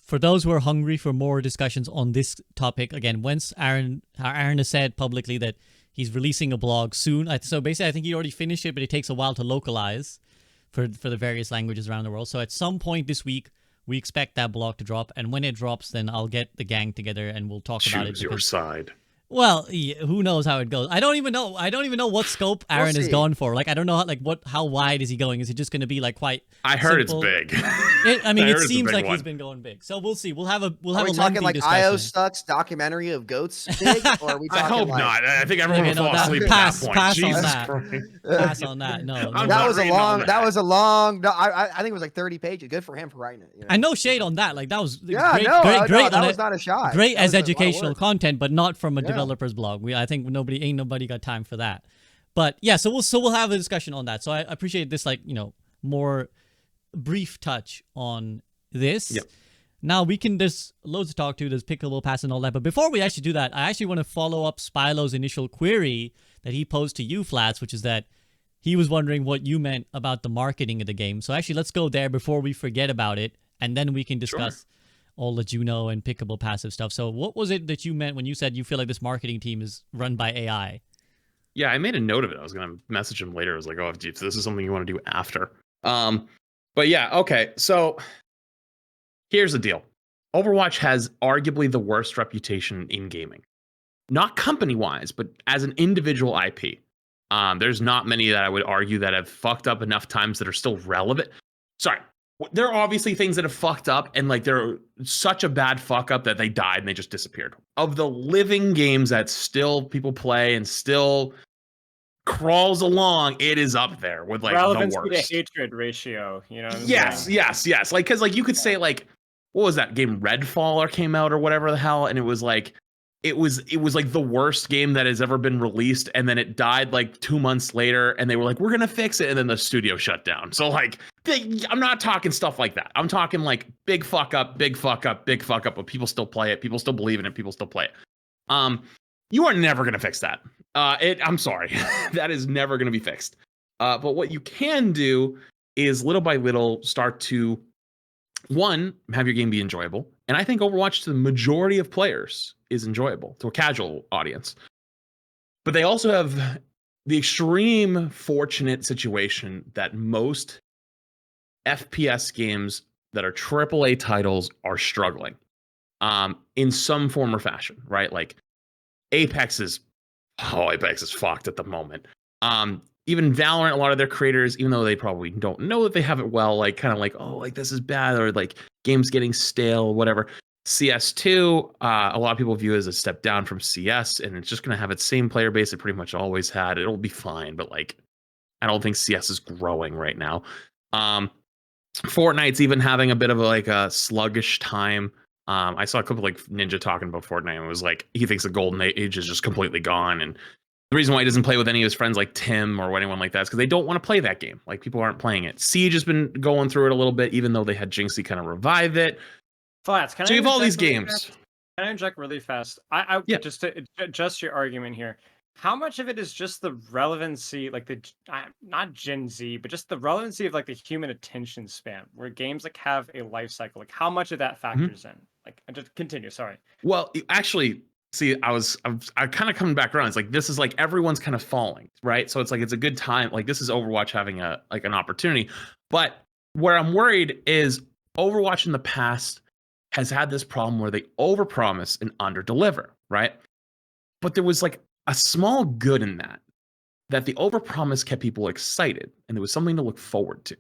For those who are hungry for more discussions on this topic, again, once Aaron has said publicly that he's releasing a blog soon, so basically I think he already finished it, but it takes a while to localize for the various languages around the world. So at some point this week, we expect that blog to drop. And when it drops, then I'll get the gang together and we'll talk about it. Choose your side. Well, yeah, who knows how it goes? I don't even know what scope Aaron is going for. Like, I don't know how wide is he going? Is it just going to be like quite? I heard simple? It's big. It seems like he's been going big. So we'll see. We'll have a talking like discussion. IO Stuck's documentary of goats big, or are we talking I hope like... not. I think everyone will fall asleep pass, at that point. pass Jesus on that. Christ. Pass on that. No. That was a long. That was a long. No, I think it was like 30 pages. Good for him for writing it. You know? I know shade on that. Like that was great. That was not a shot. Great as educational content, but not from a developer's blog. I think nobody got time for that. But yeah, so we'll have a discussion on that. So I appreciate this, like, more brief touch on this. Yep. Now there's loads to talk to. There's Pickable Pass and all that. But before we actually do that, I actually want to follow up Spilo's initial query that he posed to you, Flats, which is that he was wondering what you meant about the marketing of the game. So actually, let's go there before we forget about it, and then we can discuss all the Juno and Pickable Passive stuff. So what was it that you meant when you said you feel like this marketing team is run by AI? Yeah, I made a note of it. I was going to message him later. I was like, oh, if this is something you want to do after. But yeah, okay. So here's the deal. Overwatch has arguably the worst reputation in gaming. Not company-wise, but as an individual IP. There's not many that I would argue that have fucked up enough times that are still relevant. Sorry. There are obviously things that have fucked up, and like they're such a bad fuck up that they died and they just disappeared. Of the living games that still people play and still crawls along, it is up there with like relevance the worst. To hatred ratio, Yes. Like, because like you could say like, what was that game, Redfall or came out or whatever the hell, and it was like it was like the worst game that has ever been released, and then it died like 2 months later, and they were like, we're gonna fix it, and then the studio shut down. So like, I'm not talking stuff like that. I'm talking like big fuck up, but people still play it, people still believe in it, people still play it. You are never gonna fix that. I'm sorry, that is never gonna be fixed. But what you can do is little by little start to, one, have your game be enjoyable. And I think Overwatch to the majority of players is enjoyable to a casual audience. But they also have the extreme fortunate situation that most FPS games that are AAA titles are struggling in some form or fashion, right? Like Apex is fucked at the moment. Even Valorant, a lot of their creators, even though they probably don't know that they have it well, like kind of like, oh, like this is bad, or like games getting stale, whatever. CS2, a lot of people view as a step down from CS, and it's just going to have its same player base it pretty much always had. It'll be fine, but like, I don't think CS is growing right now. Fortnite's even having a bit of a sluggish time. I saw a couple like Ninja talking about Fortnite, and it was like he thinks the golden age is just completely gone, and the reason why he doesn't play with any of his friends like Tim or anyone like that is because they don't want to play that game. Like people aren't playing it. Siege has been going through it a little bit, even though they had Jinxie kind of revive it. Flats, so you have all these games. Can I inject really fast? Yeah. Just to adjust your argument here. How much of it is just the relevancy, like the not Gen Z, but just the relevancy of like the human attention span, where games like have a life cycle? Like how much of that factors in? Like, just continue. Sorry. Well, actually, see, I kind of coming back around. It's like this is like everyone's kind of falling, right? So it's like it's a good time. Like this is Overwatch having an opportunity. But where I'm worried is Overwatch in the past has had this problem where they overpromise and underdeliver, right? But there was like a small good in that the overpromise kept people excited and there was something to look forward to.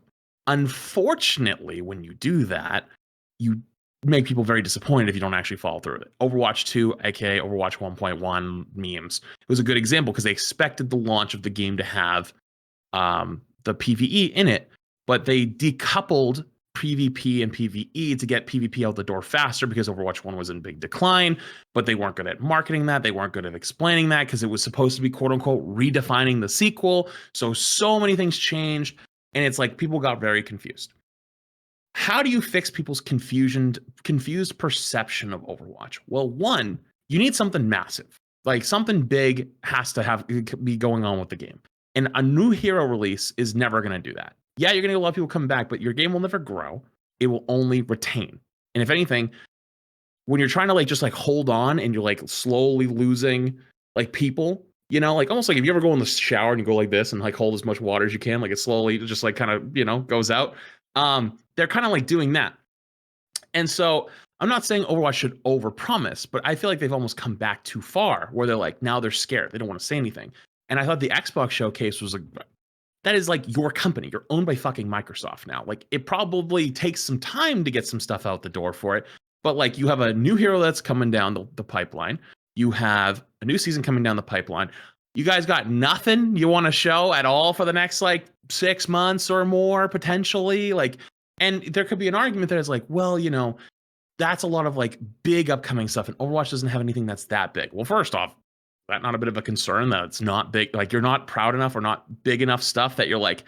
Unfortunately, when you do that, you make people very disappointed if you don't actually follow through with it. Overwatch 2, aka Overwatch 1.1 memes, it was a good example because they expected the launch of the game to have the PvE in it, but they decoupled PvP and PvE to get PvP out the door faster because Overwatch 1 was in big decline, but they weren't good at marketing that. They weren't good at explaining that because it was supposed to be quote unquote redefining the sequel. So many things changed and it's like people got very confused. How do you fix people's confused perception of Overwatch? Well, one, you need something massive. Like something big has to be going on with the game. And a new hero release is never going to do that. Yeah, you're going to get a lot of people come back, but your game will never grow. It will only retain. And if anything, when you're trying to like just like hold on and you're like slowly losing like people, you know, like almost like if you ever go in the shower and you go like this and like hold as much water as you can, like it slowly just like kind of, you know, goes out. They're kind of like doing that. And so I'm not saying Overwatch should overpromise, but I feel like they've almost come back too far where they're like, now they're scared. They don't want to say anything. And I thought the Xbox showcase was like, that is like your company. You're owned by fucking Microsoft now. Like it probably takes some time to get some stuff out the door for it. But like you have a new hero that's coming down the pipeline. You have a new season coming down the pipeline. You guys got nothing you want to show at all for the next like 6 months or more potentially. Like, and there could be an argument that is like, well, you know, that's a lot of like big upcoming stuff and Overwatch doesn't have anything that's that big. Well, first off, that not a bit of a concern that it's not big, like you're not proud enough or not big enough stuff that you're like,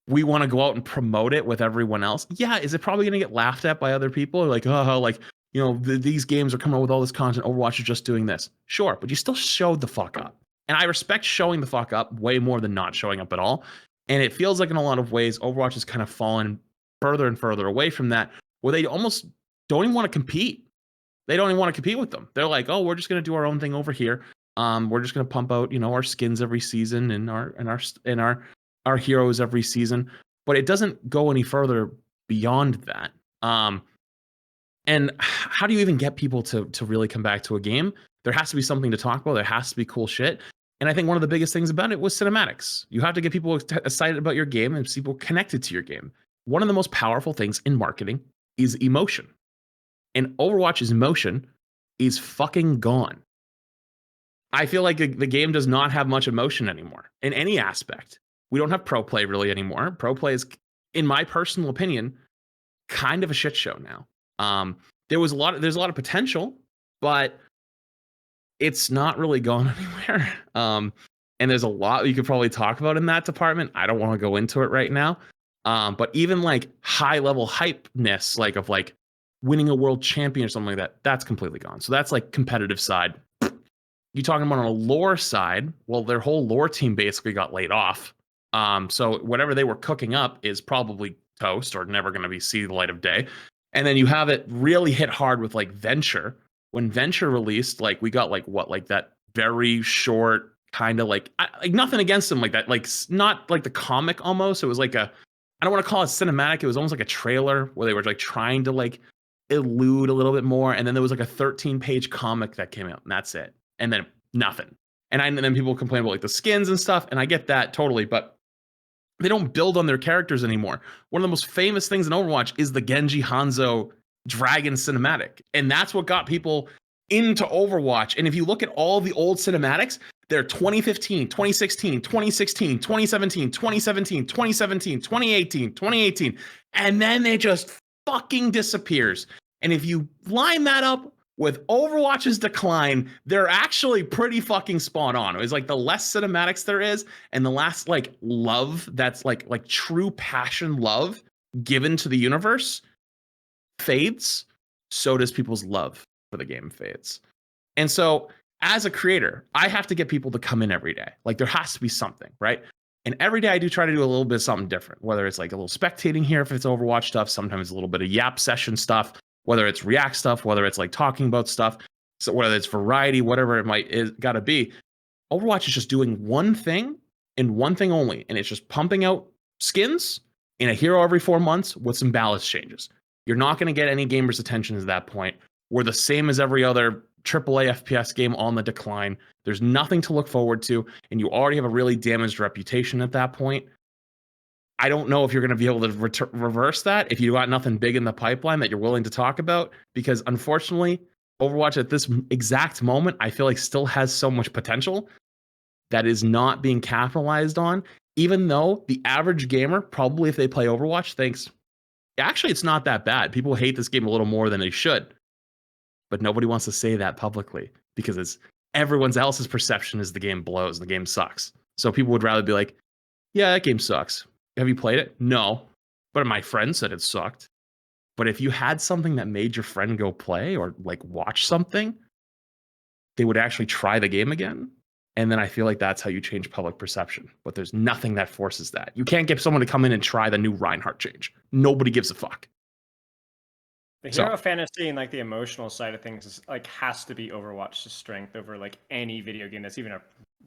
we want to go out and promote it with everyone else. Yeah, is it probably going to get laughed at by other people? Like, oh, like, you know, these games are coming out with all this content. Overwatch is just doing this. Sure, but you still showed the fuck up. And I respect showing the fuck up way more than not showing up at all. And it feels like in a lot of ways, Overwatch has kind of fallen further and further away from that, where they almost don't even want to compete. They don't even want to compete with them. They're like, oh, we're just going to do our own thing over here. We're just going to pump out, you know, our skins every season and our heroes every season, but it doesn't go any further beyond that. And how do you even get people to really come back to a game? There has to be something to talk about. There has to be cool shit. And I think one of the biggest things about it was cinematics. You have to get people excited about your game and people connected to your game. One of the most powerful things in marketing is emotion. And Overwatch's emotion is fucking gone. I feel like the game does not have much emotion anymore in any aspect. We don't have pro play really anymore. Pro play is, in my personal opinion, kind of a shit show now. There's a lot of potential, but it's not really gone anywhere. And there's a lot you could probably talk about in that department. I don't want to go into it right now. But even like high level hypeness, like of like winning a world champion or something like that, that's completely gone. So that's like competitive side. You talking about on a lore side, well, their whole lore team basically got laid off. So whatever they were cooking up is probably toast or never going to see the light of day. And then you have it really hit hard with like Venture. When Venture released, like we got like what, like that very short kind of like nothing against them like that, like not like the comic almost. It was like a I don't want to call it cinematic. It was almost like a trailer where they were like trying to like elude a little bit more. And then there was like a 13-page comic that came out, and that's it. And then nothing. And then people complain about like the skins and stuff. And I get that totally, but they don't build on their characters anymore. One of the most famous things in Overwatch is the Genji Hanzo Dragon cinematic. And that's what got people into Overwatch. And if you look at all the old cinematics, they're 2015, 2016, 2016, 2017, 2017, 2017, 2018, 2018. And then they just fucking disappears. And if you line that up with Overwatch's decline, they're actually pretty fucking spot on. It's like the less cinematics there is, and the last like love that's like true passion love given to the universe fades, so does people's love for the game fades. And so as a creator, I have to get people to come in every day. Like there has to be something, right? And every day I do try to do a little bit of something different, whether it's like a little spectating here if it's Overwatch stuff, sometimes a little bit of Yap session stuff, whether it's React stuff, whether it's like talking about stuff, so whether it's variety, whatever it might gotta be. Overwatch is just doing one thing and one thing only, and it's just pumping out skins in a hero every 4 months with some balance changes. You're not going to get any gamers' attention at that point. We're the same as every other AAA FPS game on the decline. There's nothing to look forward to, and you already have a really damaged reputation at that point. I don't know if you're going to be able to reverse that if you got nothing big in the pipeline that you're willing to talk about, because unfortunately, Overwatch at this exact moment, I feel like still has so much potential that is not being capitalized on, even though the average gamer, probably if they play Overwatch, thinks, actually, it's not that bad. People hate this game a little more than they should. But nobody wants to say that publicly because it's everyone else's perception is the game blows, the game sucks. So people would rather be like, yeah, that game sucks. Have you played it? No. But my friend said it sucked. But if you had something that made your friend go play or like watch something, they would actually try the game again. And then I feel like that's how you change public perception. But there's nothing that forces that. You can't get someone to come in and try the new Reinhardt change. Nobody gives a fuck. The hero fantasy and like the emotional side of things is like has to be Overwatch's strength over like any video game that's even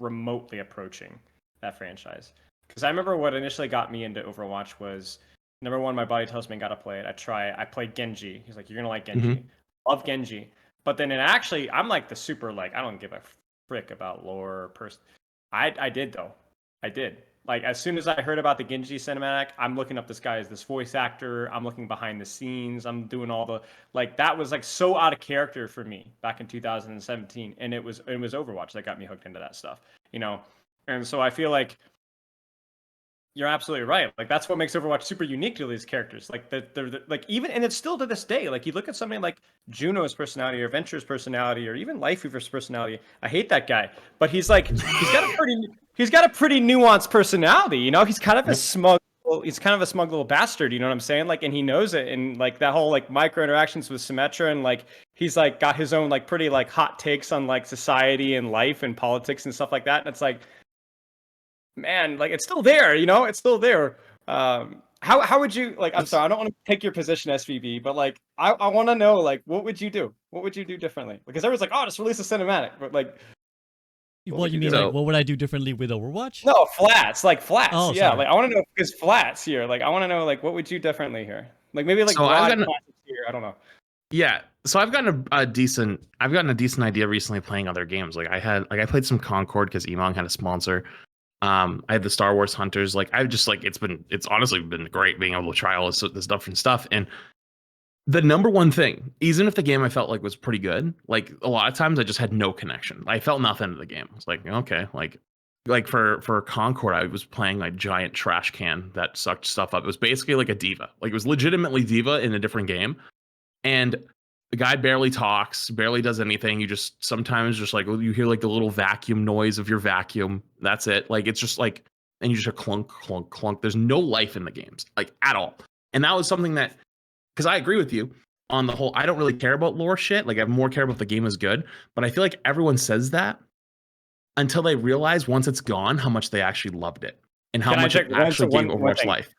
remotely approaching that franchise. Because I remember what initially got me into Overwatch was number one, my body tells me I gotta play it. I played Genji. He's like, you're gonna like Genji. Mm-hmm. Love Genji. But then I'm like the super like I don't give a frick about lore or I did though. I did. Like as soon as I heard about the Genji cinematic, I'm looking up this guy as this voice actor. I'm looking behind the scenes. I'm doing all the like that was like so out of character for me back in 2017, and it was Overwatch that got me hooked into that stuff, you know. And so I feel like you're absolutely right. Like that's what makes Overwatch super unique to these characters. Like they're like even, and it's still to this day. Like you look at somebody like Juno's personality or Venture's personality or even Lifeweaver's personality. I hate that guy, but he's got a pretty nuanced personality. You know, he's kind of a smug little bastard. You know what I'm saying? Like, and he knows it. And like that whole like micro interactions with Symmetra, and like he's like got his own like pretty like hot takes on like society and life and politics and stuff like that. And it's like, man, like it's still there, you know, it's still there. How would you like? I'm sorry, I don't want to take your position, SVB, but like I want to know like what would you do? What would you do differently? Because everyone's like, oh, just release a cinematic, but like, what you mean? Like, what would I do differently with Overwatch? No, flats. Oh, yeah, sorry. like I want to know because flats here. Like I want to know like what would you differently here? Like maybe like here. I don't know. Yeah, so I've gotten a decent idea recently playing other games. Like I played some Concord because Emong had a sponsor. I had the Star Wars Hunters. Like I've just like it's honestly been great being able to try all this different stuff. And the number one thing, even if the game I felt like was pretty good, like a lot of times I just had no connection. I felt nothing to the game. I was like, okay, like for Concord, I was playing like giant trash can that sucked stuff up. It was basically like a diva. Like it was legitimately diva in a different game. And the guy barely talks, barely does anything. You just sometimes just like you hear like the little vacuum noise of your vacuum. That's it. Like it's just like, and you just hear clunk, clunk, clunk. There's no life in the games, like at all. And that was something that, because I agree with you on the whole, I don't really care about lore shit. Like I more care about the game is good. But I feel like everyone says that until they realize once it's gone how much they actually loved it and how much it actually gave Overwatch life.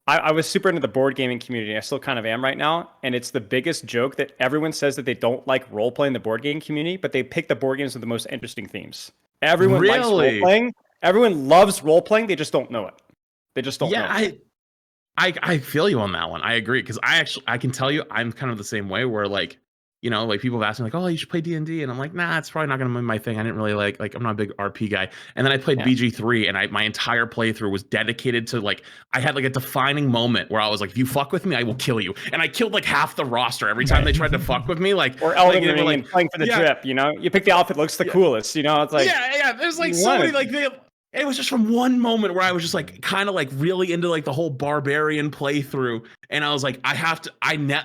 I was super into the board gaming community. I still kind of am right now. And it's the biggest joke that everyone says that they don't like role playing the board game community, but they pick the board games with the most interesting themes. Everyone likes role playing. Everyone loves role playing. They just don't know it. They just don't know it. I feel you on that one. I agree because I can tell you I'm kind of the same way where like like people have asked me like, oh, you should play D&D, and I'm like, nah, it's probably not gonna be my thing. I didn't really like I'm not a big RP guy. And then I played BG3, and my entire playthrough was dedicated to like I had like a defining moment where I was like, if you fuck with me, I will kill you. And I killed like half the roster every time they tried to fuck with me. Like or Elden like, Ring like, and playing for the drip. You pick the outfit looks the coolest. It's like yeah. There's like so many like it was just from one moment where I was just like kind of like really into like the whole barbarian playthrough, and I was like,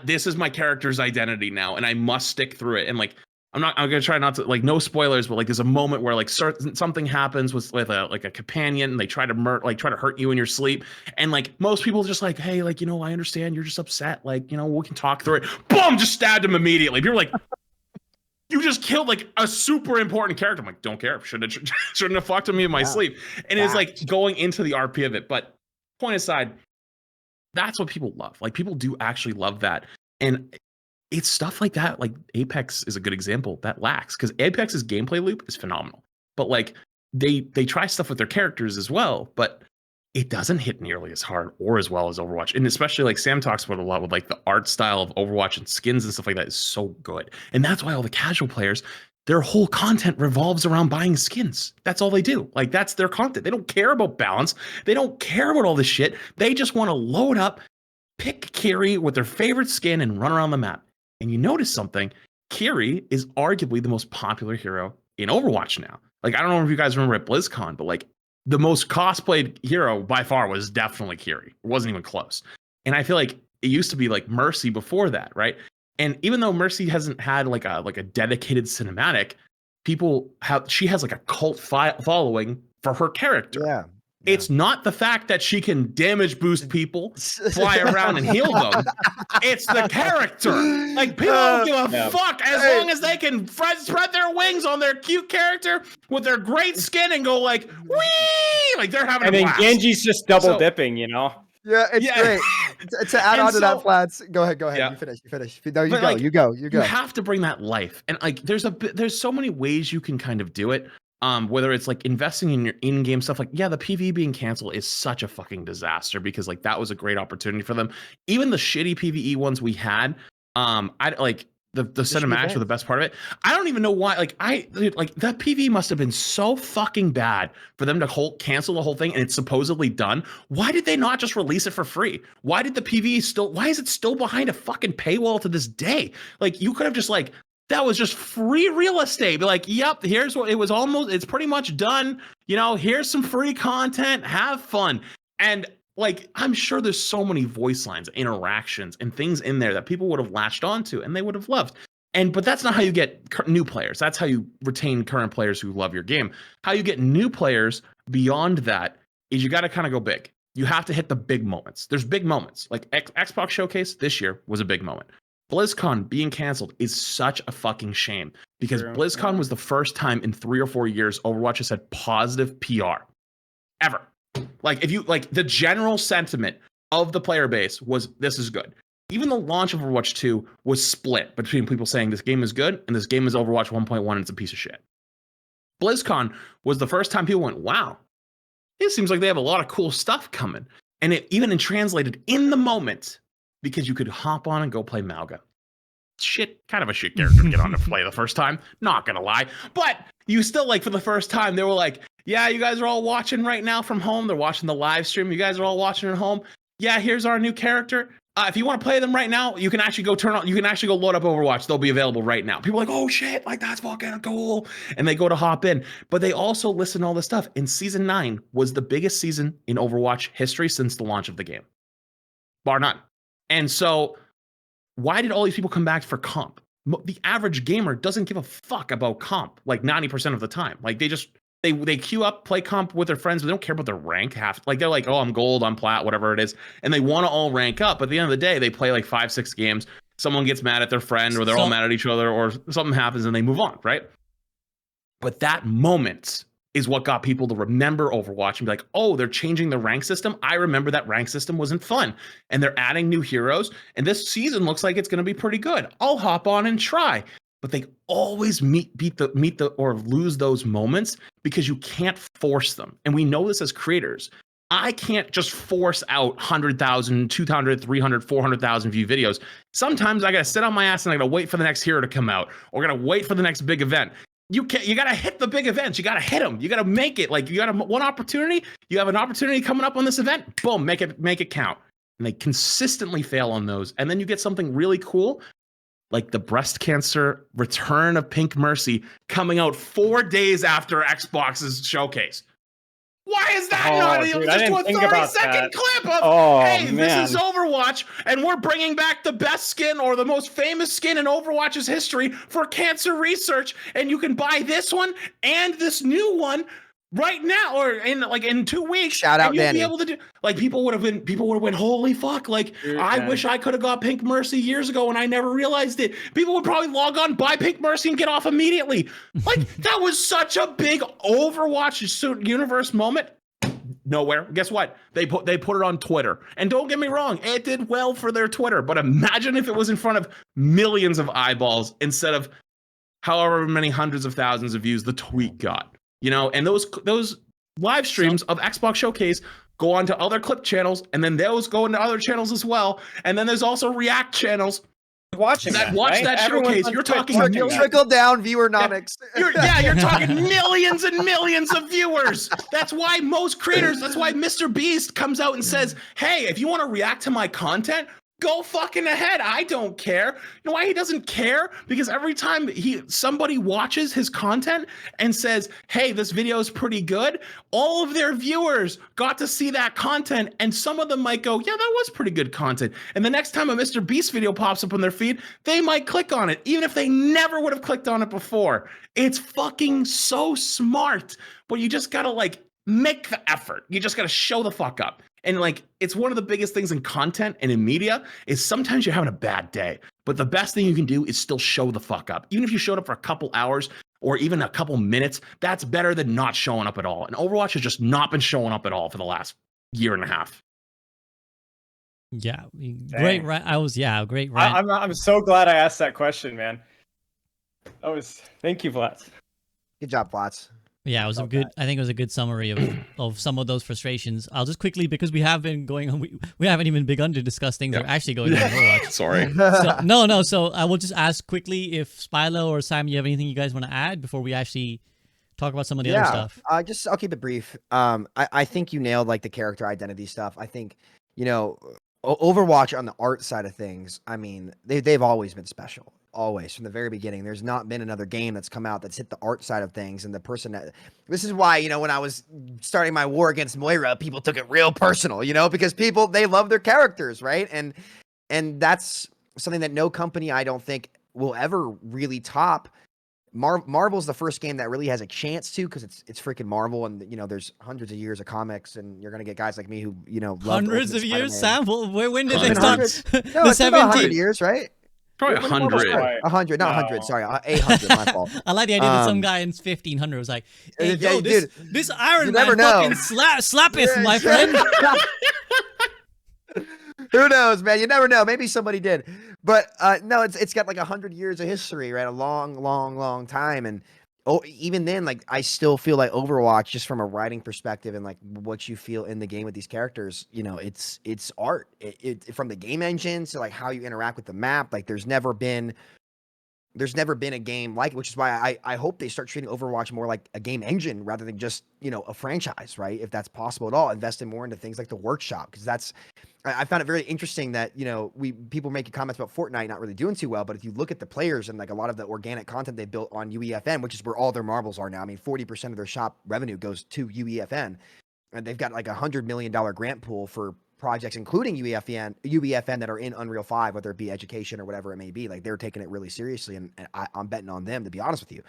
this is my character's identity now, and I must stick through it. And like I'm gonna try not to like no spoilers, but like there's a moment where like something happens with a companion, and they try to hurt you in your sleep, and like most people just like, hey, like I understand you're just upset, like we can talk through it. Boom, just stabbed him immediately. People were like, you just killed like a super important character. I'm like, don't care. Shouldn't have fucked with me in my sleep. And it's like going into the RP of it. But point aside, that's what people love. Like people do actually love that. And it's stuff like that. Like Apex is a good example that lacks because Apex's gameplay loop is phenomenal. But like they try stuff with their characters as well, but it doesn't hit nearly as hard or as well as Overwatch. And especially like Sam talks about a lot with like the art style of Overwatch and skins and stuff like that is so good. And that's why all the casual players, their whole content revolves around buying skins. That's all they do. Like that's their content. They don't care about balance. They don't care about all this shit. They just want to load up, pick Kiri with their favorite skin and run around the map. And you notice something, Kiri is arguably the most popular hero in Overwatch now. Like, I don't know if you guys remember at BlizzCon, but like the most cosplayed hero by far was definitely Kiri. It wasn't even close. And I feel like it used to be like Mercy before that, right? And even though Mercy hasn't had like a dedicated cinematic, she has like a cult following for her character. Yeah. It's not the fact that she can damage boost people, fly around and heal them. It's the character. Like people don't give a fuck as long as they can spread their wings on their cute character with their great skin and go like wee, like they're having. And a then blast. Genji's just double dipping, Yeah, it's great. To add on to that, Flats. Go ahead. Yeah. You finish. No, you go. You have to bring that life, and like there's so many ways you can kind of do it. Whether it's like investing in your in-game stuff, like the PvE being canceled is such a fucking disaster because like that was a great opportunity for them. Even the shitty PvE ones we had, I like the cinematics were the best part of it. I don't even know why. Like that PvE must have been so fucking bad for them to cancel the whole thing, and it's supposedly done. Why did they not just release it for free? Why did the PvE why is it still behind a fucking paywall to this day? Like you could have just like. That was just free real estate. Be like, yep, here's what it was it's pretty much done. Here's some free content. Have fun. And like, I'm sure there's so many voice lines, interactions, and things in there that people would have latched onto and they would have loved. But that's not how you get new players. That's how you retain current players who love your game. How you get new players beyond that is you got to kind of go big. You have to hit the big moments. There's big moments. Like Xbox Showcase this year was a big moment. BlizzCon being canceled is such a fucking shame because BlizzCon was the first time in 3 or 4 years Overwatch has had positive PR ever. Like if you like the general sentiment of the player base was this is good. Even the launch of Overwatch 2 was split between people saying this game is good and this game is Overwatch 1.1 and it's a piece of shit. BlizzCon was the first time people went, wow, it seems like they have a lot of cool stuff coming. And it even translated in the moment. Because you could hop on and go play Malga. Kind of a shit character to get on to play the first time. Not gonna lie. But you still, like, for the first time, they were like, yeah, you guys are all watching right now from home. They're watching the live stream. You guys are all watching at home. Yeah, here's our new character. If you want to play them right now, you can actually go load up Overwatch. They'll be available right now. People are like, oh shit, like that's fucking cool. And they go to hop in. But they also listen to all this stuff. And Season 9 was the biggest season in Overwatch history since the launch of the game. Bar none. And so, why did all these people come back for comp? The average gamer doesn't give a fuck about comp like 90% of the time. Like they queue up, play comp with their friends, but they don't care about their rank half. Like they're like, oh, I'm gold, I'm plat, whatever it is, and they want to all rank up. But at the end of the day, they play like 5-6 games. Someone gets mad at their friend, or they're all mad at each other, or something happens, and they move on, right? But that moment is what got people to remember Overwatch and be like, oh, they're changing the rank system. I remember that rank system wasn't fun. And they're adding new heroes. And this season looks like it's going to be pretty good. I'll hop on and try. But they always meet or lose those moments because you can't force them. And we know this as creators. I can't just force out 100,000, 200, 300, 400,000 view videos. Sometimes I got to sit on my ass and I got to wait for the next hero to come out, or got to wait for the next big event. You got to hit the big events. You got to hit them. You got to make it. Like, you got one opportunity. You have an opportunity coming up on this event. Boom, make it count. And they consistently fail on those. And then you get something really cool, like the breast cancer return of Pink Mercy coming out 4 days after Xbox's showcase. Why is that not dude, just to a 30-second clip of, hey, man. this is Overwatch, and we're bringing back the best skin or the most famous skin in Overwatch's history for cancer research, and you can buy this one and this new one right now, or in 2 weeks. Shout out, and you'll Danny. be able to do, like, people would have went, holy fuck, like, Dude, I man. wish I could have got Pink Mercy years ago and I never realized it. People would probably log on, buy Pink Mercy, and get off immediately. Like, that was such a big Overwatch universe moment. Nowhere. Guess what? They put it on Twitter. And don't get me wrong, it did well for their Twitter, but imagine if it was in front of millions of eyeballs instead of however many hundreds of thousands of views the tweet got. You know, and those live streams of Xbox Showcase go on to other clip channels, and then those go into other channels as well. And then there's also React channels Watching that, watch right? that Everyone's showcase. on You're Twitch talking watching millions. that. Trickle down viewernomics. You're talking millions and millions of viewers. That's why most creators, that's why Mr. Beast comes out and says, hey, if you want to react to my content, go fucking ahead. I don't care. You know why he doesn't care? Because every time somebody watches his content and says, hey, this video is pretty good, all of their viewers got to see that content, and some of them might go, yeah, that was pretty good content. And the next time a Mr. Beast video pops up on their feed, they might click on it, even if they never would have clicked on it before. It's fucking so smart, but you just gotta, like, make the effort. You just gotta show the fuck up. And, like, it's one of the biggest things in content and in media is sometimes you're having a bad day, but the best thing you can do is still show the fuck up. Even if you showed up for a couple hours or even a couple minutes, that's better than not showing up at all. And Overwatch has just not been showing up at all for the last year and a half. Yeah, great. Right, great. Rant. I'm so glad I asked that question, man. Thank you, Vlad. Good job, Flats. Yeah, it was I think it was a good summary of some of those frustrations. I'll just quickly, because we have been going on, we haven't even begun to discuss things that are actually going on in Overwatch. Sorry. So I will just ask quickly if Spilo or Sam, you have anything you guys want to add before we actually talk about some of the other stuff. I'll keep it brief. I think you nailed, like, the character identity stuff. I think, you know, Overwatch on the art side of things, I mean, they've always been special. Always, from the very beginning. There's not been another game that's come out that's hit the art side of things, and the person that, this is why, you know, when I was starting my war against Moira, people took it real personal, you know, because they love their characters, right? And that's something that no company, I don't think, will ever really top. Marvel's the first game that really has a chance to, because it's freaking Marvel, and, you know, there's hundreds of years of comics, and you're gonna get guys like me who, you know, love Hundreds of years, Spider-Man. Sam. When did they Hundreds. start? No, it's about 100 years, right? Probably When did Marvel 100. start? 100, not 100. Sorry, 800. My fault. I like the idea that some guy in 1500 was like, "Hey, Yeah, yo, dude, this Iron you Man never know. fucking slappeth, my friend." Who knows, man? You never know. Maybe somebody did, but no, it's got like 100 years of history, right? A long time, and even then, like, I still feel like Overwatch, just from a writing perspective and like what you feel in the game with these characters, you know, it's art. It from the game engine to like how you interact with the map. Like, there's never been a game like it, which is why I hope they start treating Overwatch more like a game engine rather than just, you know, a franchise, right? If that's possible at all, investing more into things like the workshop, because I found it very interesting that, you know, people making comments about Fortnite not really doing too well, but if you look at the players and like a lot of the organic content they built on UEFN, which is where all their marbles are now. I mean, 40% of their shop revenue goes to UEFN, and they've got like $100 million grant pool for projects, including UEFN that are in Unreal 5, whether it be education or whatever it may be. Like, they're taking it really seriously, and I'm betting on them, to be honest with you.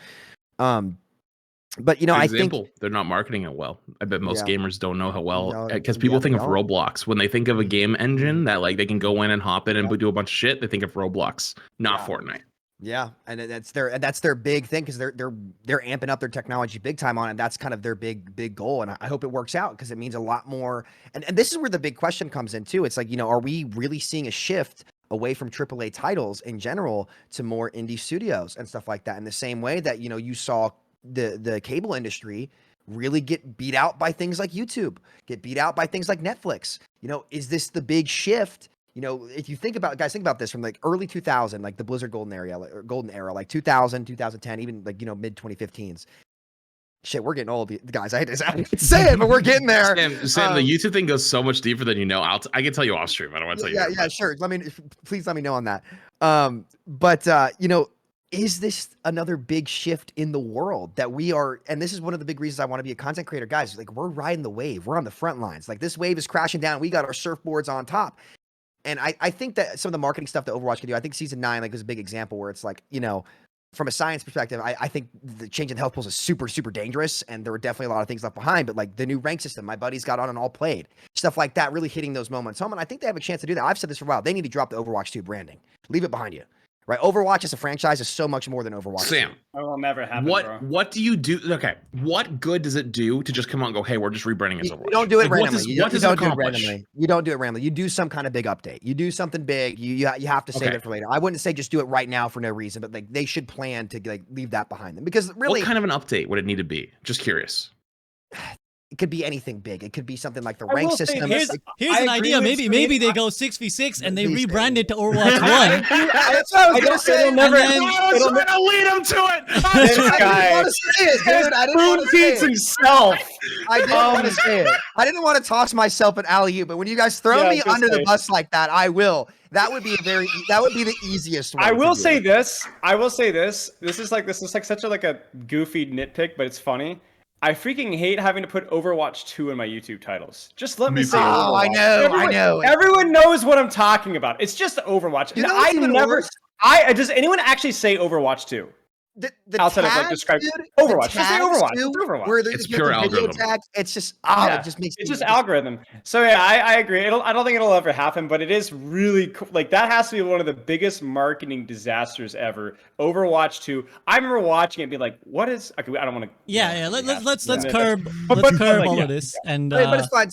But, you know, I think they're not marketing it well. I bet most gamers don't know how well, No, because people think of don't. Roblox when they think of a game engine that, like, they can go in and hop in and do a bunch of shit. They think of Roblox, not Fortnite. Yeah, and that's their big thing, because they're amping up their technology big time on it. That's kind of their big goal, and I hope it works out, because it means a lot more. And this is where the big question comes in too. It's like, you know, are we really seeing a shift away from AAA titles in general to more indie studios and stuff like that? In the same way that, you know, you saw the cable industry really get beat out by things like YouTube, get beat out by things like Netflix. Is this the big shift? If you think about this from like early 2000, like the Blizzard golden era, like 2000, 2010, even like, mid 2015s. Shit, we're getting old, guys. I hate to say it, but we're getting there. Sam, the YouTube thing goes so much deeper than you know. I can tell you off stream. I don't want to tell you. Yeah, sure. Please let me know on that. Is this another big shift in the world that we are? And this is one of the big reasons I want to be a content creator, guys. Like, we're riding the wave. We're on the front lines. Like, this wave is crashing down. We got our surfboards on top. And I think that some of the marketing stuff that Overwatch can do, I think season 9 like was a big example where it's like, from a science perspective, I think the change in health pools is super, super dangerous, and there were definitely a lot of things left behind. But like the new rank system, my buddies got on and all played stuff like that, really hitting those moments home. And I think they have a chance to do that. I've said this for a while. They need to drop the Overwatch 2 branding, leave it behind you. Right, Overwatch as a franchise is so much more than Overwatch. Sam, that will never happen. What do you do? Okay, what good does it do to just come out and go, hey, we're just rebranding as Overwatch? You don't do it randomly. You don't do it randomly. You don't do it randomly. You do some kind of big update. You do something big. You have to save it for later. I wouldn't say just do it right now for no reason, but like they should plan to like leave that behind them, because really, what kind of an update would it need to be? Just curious. It could be anything big. It could be something like the rank system. Here's an idea. Maybe they go 6v6 and they rebrand it to Overwatch 1. That's what I was gonna say. It'll lead them to it. This guy. I didn't want to say it, dude. I didn't want to say it. himself. I didn't want to say it. I didn't want to toss myself at alley-oop, but when you guys throw me under the bus like that, I will. That would be the easiest one. I will say this. This is like such a goofy nitpick, but it's funny. I freaking hate having to put Overwatch 2 in my YouTube titles. Just let me say Overwatch. Oh, I know. Everyone knows what I'm talking about. It's just Overwatch. Does anyone actually say Overwatch 2? The outside tags, of like describe dude, Overwatch. Just say Overwatch. Too, Overwatch. Where it's pure algorithm. Tags, it's just it just makes it's just algorithm. So yeah, I agree. I don't think it'll ever happen, but it is really cool. Like that has to be one of the biggest marketing disasters ever. Overwatch 2. I remember watching it and be like, what is okay, I don't want to let's curb all of this and but it's fine.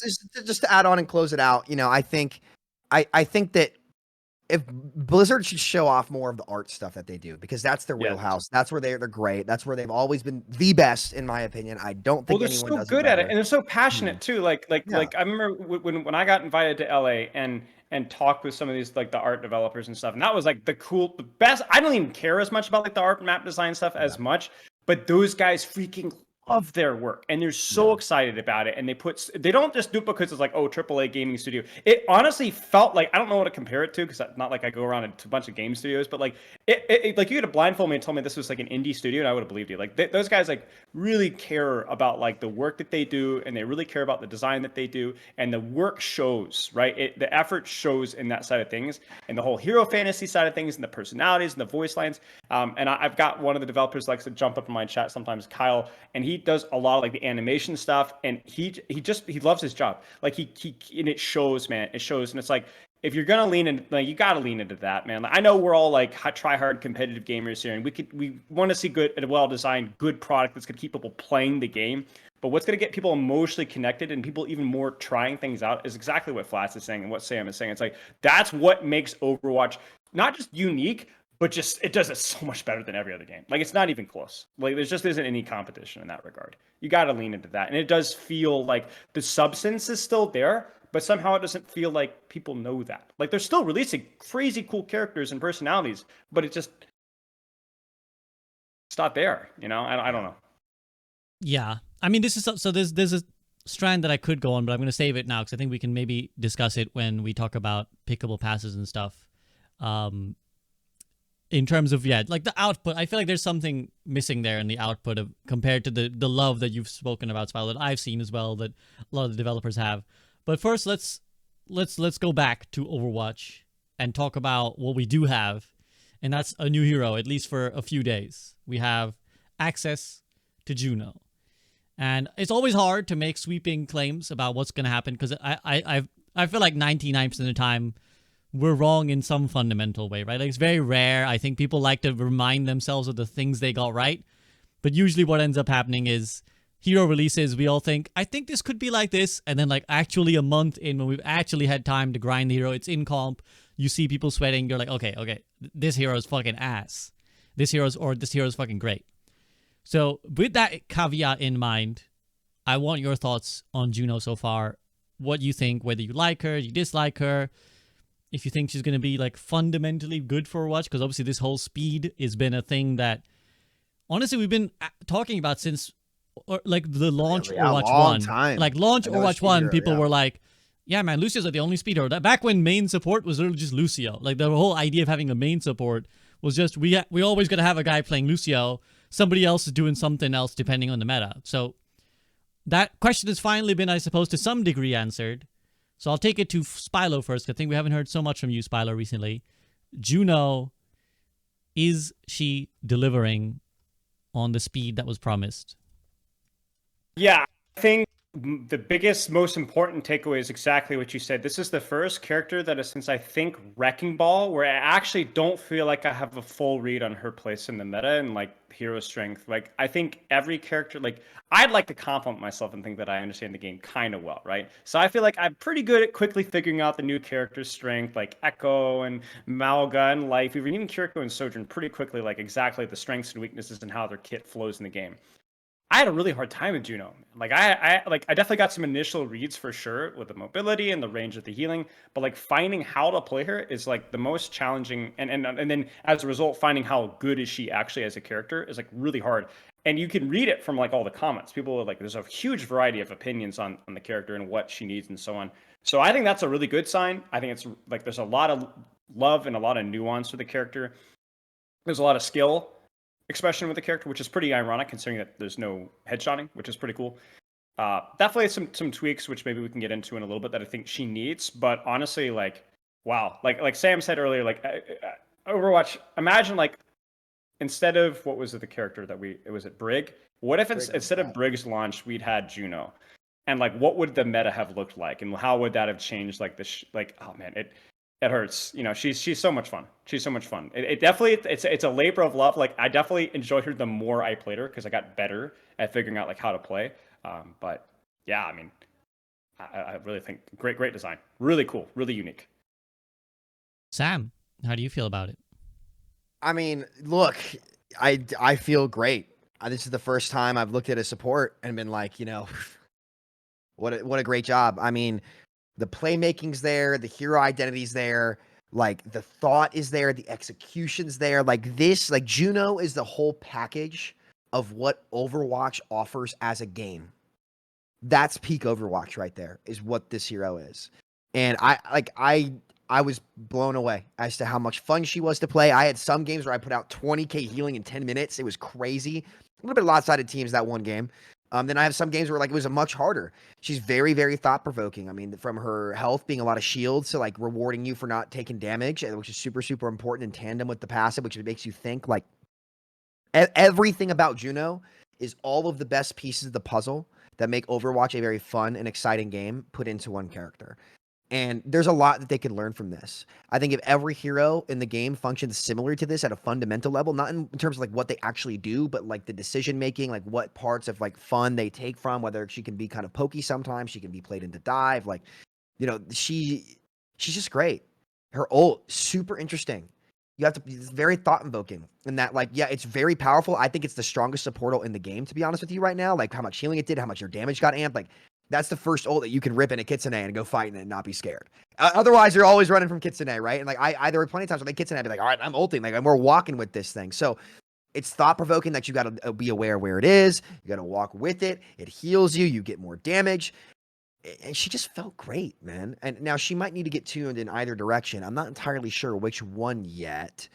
Just to add on and close it out, I think that if Blizzard should show off more of the art stuff that they do, because that's their wheelhouse. That's where they're great. That's where they've always been the best, in my opinion. I don't think they're anyone so does good it at it, and they're so passionate too. Like I remember when I got invited to LA and talked with some of these like the art developers and stuff, and that was like the best. I don't even care as much about like the art map design stuff as much, but those guys freaking love their work and they're so excited about it, and they don't just do it because it's like, oh, AAA gaming studio. It honestly felt like, I don't know what to compare it to, because it's not like I go around to a bunch of game studios, but like it like you could have blindfolded me and told me this was like an indie studio and I would have believed you. Like those guys like really care about like the work that they do, and they really care about the design that they do, and the work shows, right? The effort shows in that side of things, and the whole hero fantasy side of things, and the personalities and the voice lines. And I've got one of the developers likes to jump up in my chat sometimes, Kyle, and he does a lot of like the animation stuff, and he loves his job. Like he and it shows, man. It shows, and it's like, if you're gonna lean in, like, you gotta lean into that, man. Like, I know we're all like try hard competitive gamers here, and we want to see good and well designed, good product that's gonna keep people playing the game. But what's gonna get people emotionally connected and people even more trying things out is exactly what Flats is saying and what Sam is saying. It's like that's what makes Overwatch not just unique, but just it does it so much better than every other game. Like, it's not even close. Like, there just isn't any competition in that regard. You got to lean into that. And it does feel like the substance is still there, but somehow it doesn't feel like people know that. Like, they're still releasing crazy cool characters and personalities, but it's not there, you know? I don't know. Yeah. I mean, this is so there's a strand that I could go on, but I'm going to save it now because I think we can maybe discuss it when we talk about pickable passes and stuff. In terms of, like the output, I feel like there's something missing there in the output of compared to the love that you've spoken about, Spilo, that I've seen as well, that a lot of the developers have. But first, let's go back to Overwatch and talk about what we do have, and that's a new hero, at least for a few days. We have access to Juno, and it's always hard to make sweeping claims about what's going to happen because I feel like 99% of the time we're wrong in some fundamental way, right? Like, it's very rare. I think people like to remind themselves of the things they got right. But usually what ends up happening is hero releases, we all think, I think this could be like this. And then like actually a month in, when we've actually had time to grind the hero, it's in comp, you see people sweating, you're like, okay, this hero is fucking ass. This hero is fucking great. So with that caveat in mind, I want your thoughts on Juno so far. What you think, whether you like her, you dislike her, if you think she's going to be like fundamentally good for Overwatch, because obviously this whole speed has been a thing that honestly we've been talking about since like the launch Yeah, Overwatch long 1. time. Like launch I know a Overwatch speed 1, hero, people yeah. were like, yeah, man, Lucio's like the only speed hero. That back when main support was literally just Lucio. Like the whole idea of having a main support was just we always gonna have a guy playing Lucio. Somebody else is doing something else depending on the meta. So that question has finally been, I suppose, to some degree answered. So I'll take it to Spilo first. I think we haven't heard so much from you, Spilo, recently. Juno, is she delivering on the speed that was promised? Yeah, I think the biggest, most important takeaway is exactly what you said. This is the first character that is since I think Wrecking Ball, where I actually don't feel like I have a full read on her place in the meta and like hero strength. Like I think every character, like I'd like to compliment myself and think that I understand the game kind of well, right? So I feel like I'm pretty good at quickly figuring out the new character's strength, like Echo and Malga and Life, even Kiriko and Sojourn, pretty quickly, like exactly the strengths and weaknesses and how their kit flows in the game. I had a really hard time with Juno. Like I definitely got some initial reads for sure with the mobility and the range of the healing, but like finding how to play her is like the most challenging, and then as a result, finding how good is she actually as a character is like really hard. And you can read it from like all the comments. People are like, there's a huge variety of opinions on the character and what she needs and so on. So I think that's a really good sign. I think it's like there's a lot of love and a lot of nuance to the character. There's a lot of skill expression with the character, which is pretty ironic considering that there's no headshotting, which is pretty cool. Definitely some tweaks, which maybe we can get into in a little bit, that I think she needs. But honestly, like, wow, like Sam said earlier, like Overwatch. Imagine like instead of what was it the character that it was at Brig? What if instead of Brig's launch, we'd had Juno, and like what would the meta have looked like, and how would that have changed? Like like oh man, it hurts. You know, she's so much fun. She's so much fun. It definitely it's a labor of love. Like I definitely enjoyed her the more I played her because I got better at figuring out like how to play. But yeah, I mean, I really think great design, really cool, really unique. Sam, how do you feel about it? I mean, look, I feel great. This is the first time I've looked at a support and been like, you know, what a great job. I mean, the playmaking's there, the hero identity's there, like the thought is there, the execution's there. Like this, like Juno is the whole package of what Overwatch offers as a game. That's peak Overwatch right there, is what this hero is. And I was blown away as to how much fun she was to play. I had some games where I put out 20k healing in 10 minutes. It was crazy. A little bit of lopsided teams that one game. Then I have some games where like it was much harder. She's very, very thought provoking. I mean, from her health being a lot of shields to like rewarding you for not taking damage, which is super, super important in tandem with the passive, which makes you think. Like everything about Juno is all of the best pieces of the puzzle that make Overwatch a very fun and exciting game put into one character. And there's a lot that they can learn from this. I think if every hero in the game functions similar to this at a fundamental level, not in terms of like what they actually do, but like the decision making, like what parts of like fun they take from, whether she can be kind of pokey sometimes, she can be played into dive, like, you know, she's just great. Her ult, super interesting. You have to be very thought invoking in that, like, yeah, it's very powerful. I think it's the strongest support ult in the game, to be honest with you right now. Like how much healing it did, how much your damage got amped, like that's the first ult that you can rip in a Kitsune and go fight in it and not be scared. Otherwise, you're always running from Kitsune, right? And like there were plenty of times when I Kitsune, I'd be like, all right, I'm ulting, like we're walking with this thing. So it's thought provoking that you got to be aware where it is. You got to walk with it. It heals you. You get more damage. And she just felt great, man. And now she might need to get tuned in either direction. I'm not entirely sure which one yet.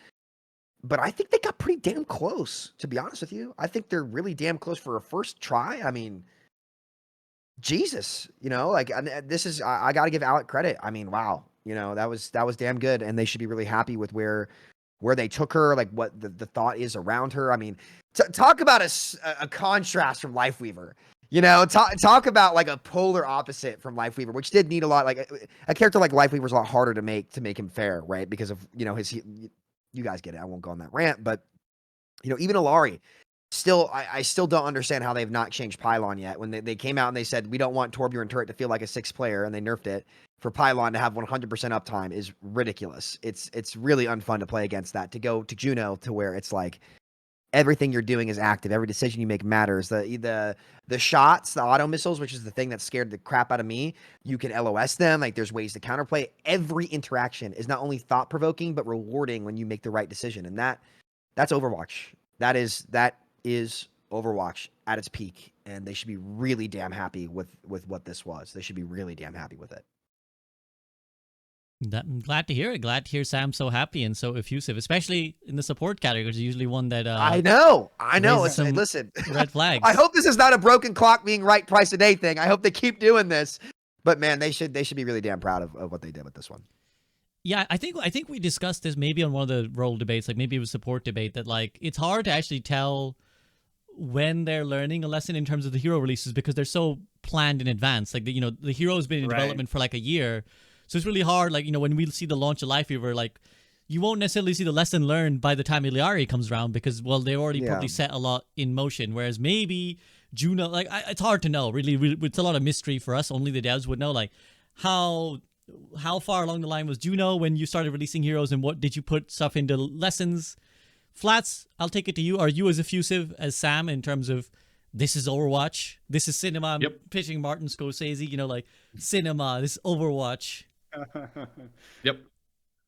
But I think they got pretty damn close, to be honest with you. I think they're really damn close for a first try. I mean, Jesus, you know, like this is, I got to give Alec credit. I mean, wow, you know, that was damn good. And they should be really happy with where they took her, like what the thought is around her. I mean, talk about a contrast from Lifeweaver, you know, talk about like a polar opposite from Lifeweaver, which did need a lot, like a character like Lifeweaver is a lot harder to make him fair, right? Because of, you know, you guys get it. I won't go on that rant, but you know, even Alari, still, I still don't understand how they've not changed Pylon yet. When they came out and they said, we don't want Torbjorn Turret to feel like a 6th player, and they nerfed it, for Pylon to have 100% uptime is ridiculous. It's really unfun to play against that. To go to Juno to where it's like, everything you're doing is active. Every decision you make matters. The shots, the auto missiles, which is the thing that scared the crap out of me. You can LOS them. Like there's ways to counterplay. Every interaction is not only thought provoking but rewarding when you make the right decision, and that's Overwatch. That is Overwatch at its peak, and they should be really damn happy with what this was. They should be really damn happy with it. I'm glad to hear it. Glad to hear Sam so happy and so effusive, especially in the support category, which is usually one that I know. raises some Listen, red flags. I hope this is not a broken clock being right twice a day thing. I hope they keep doing this. But man, they should be really damn proud of what they did with this one. Yeah, I think we discussed this maybe on one of the role debates, like maybe it was support debate, that like it's hard to actually tell when they're learning a lesson in terms of the hero releases because they're so planned in advance. Like the hero's been in development for like a year. So it's really hard, like, when we see the launch of Life Fever, like, you won't necessarily see the lesson learned by the time Iliari comes around because, well, they already probably set a lot in motion. Whereas maybe Juno, like, it's hard to know, really, it's a lot of mystery for us. Only the devs would know, like, how far along the line was Juno when you started releasing heroes and what did you put stuff into lessons? Flats, I'll take it to you. Are you as effusive as Sam in terms of this is Overwatch, this is cinema? I'm pitching Martin Scorsese, like, cinema, this is Overwatch. Yep.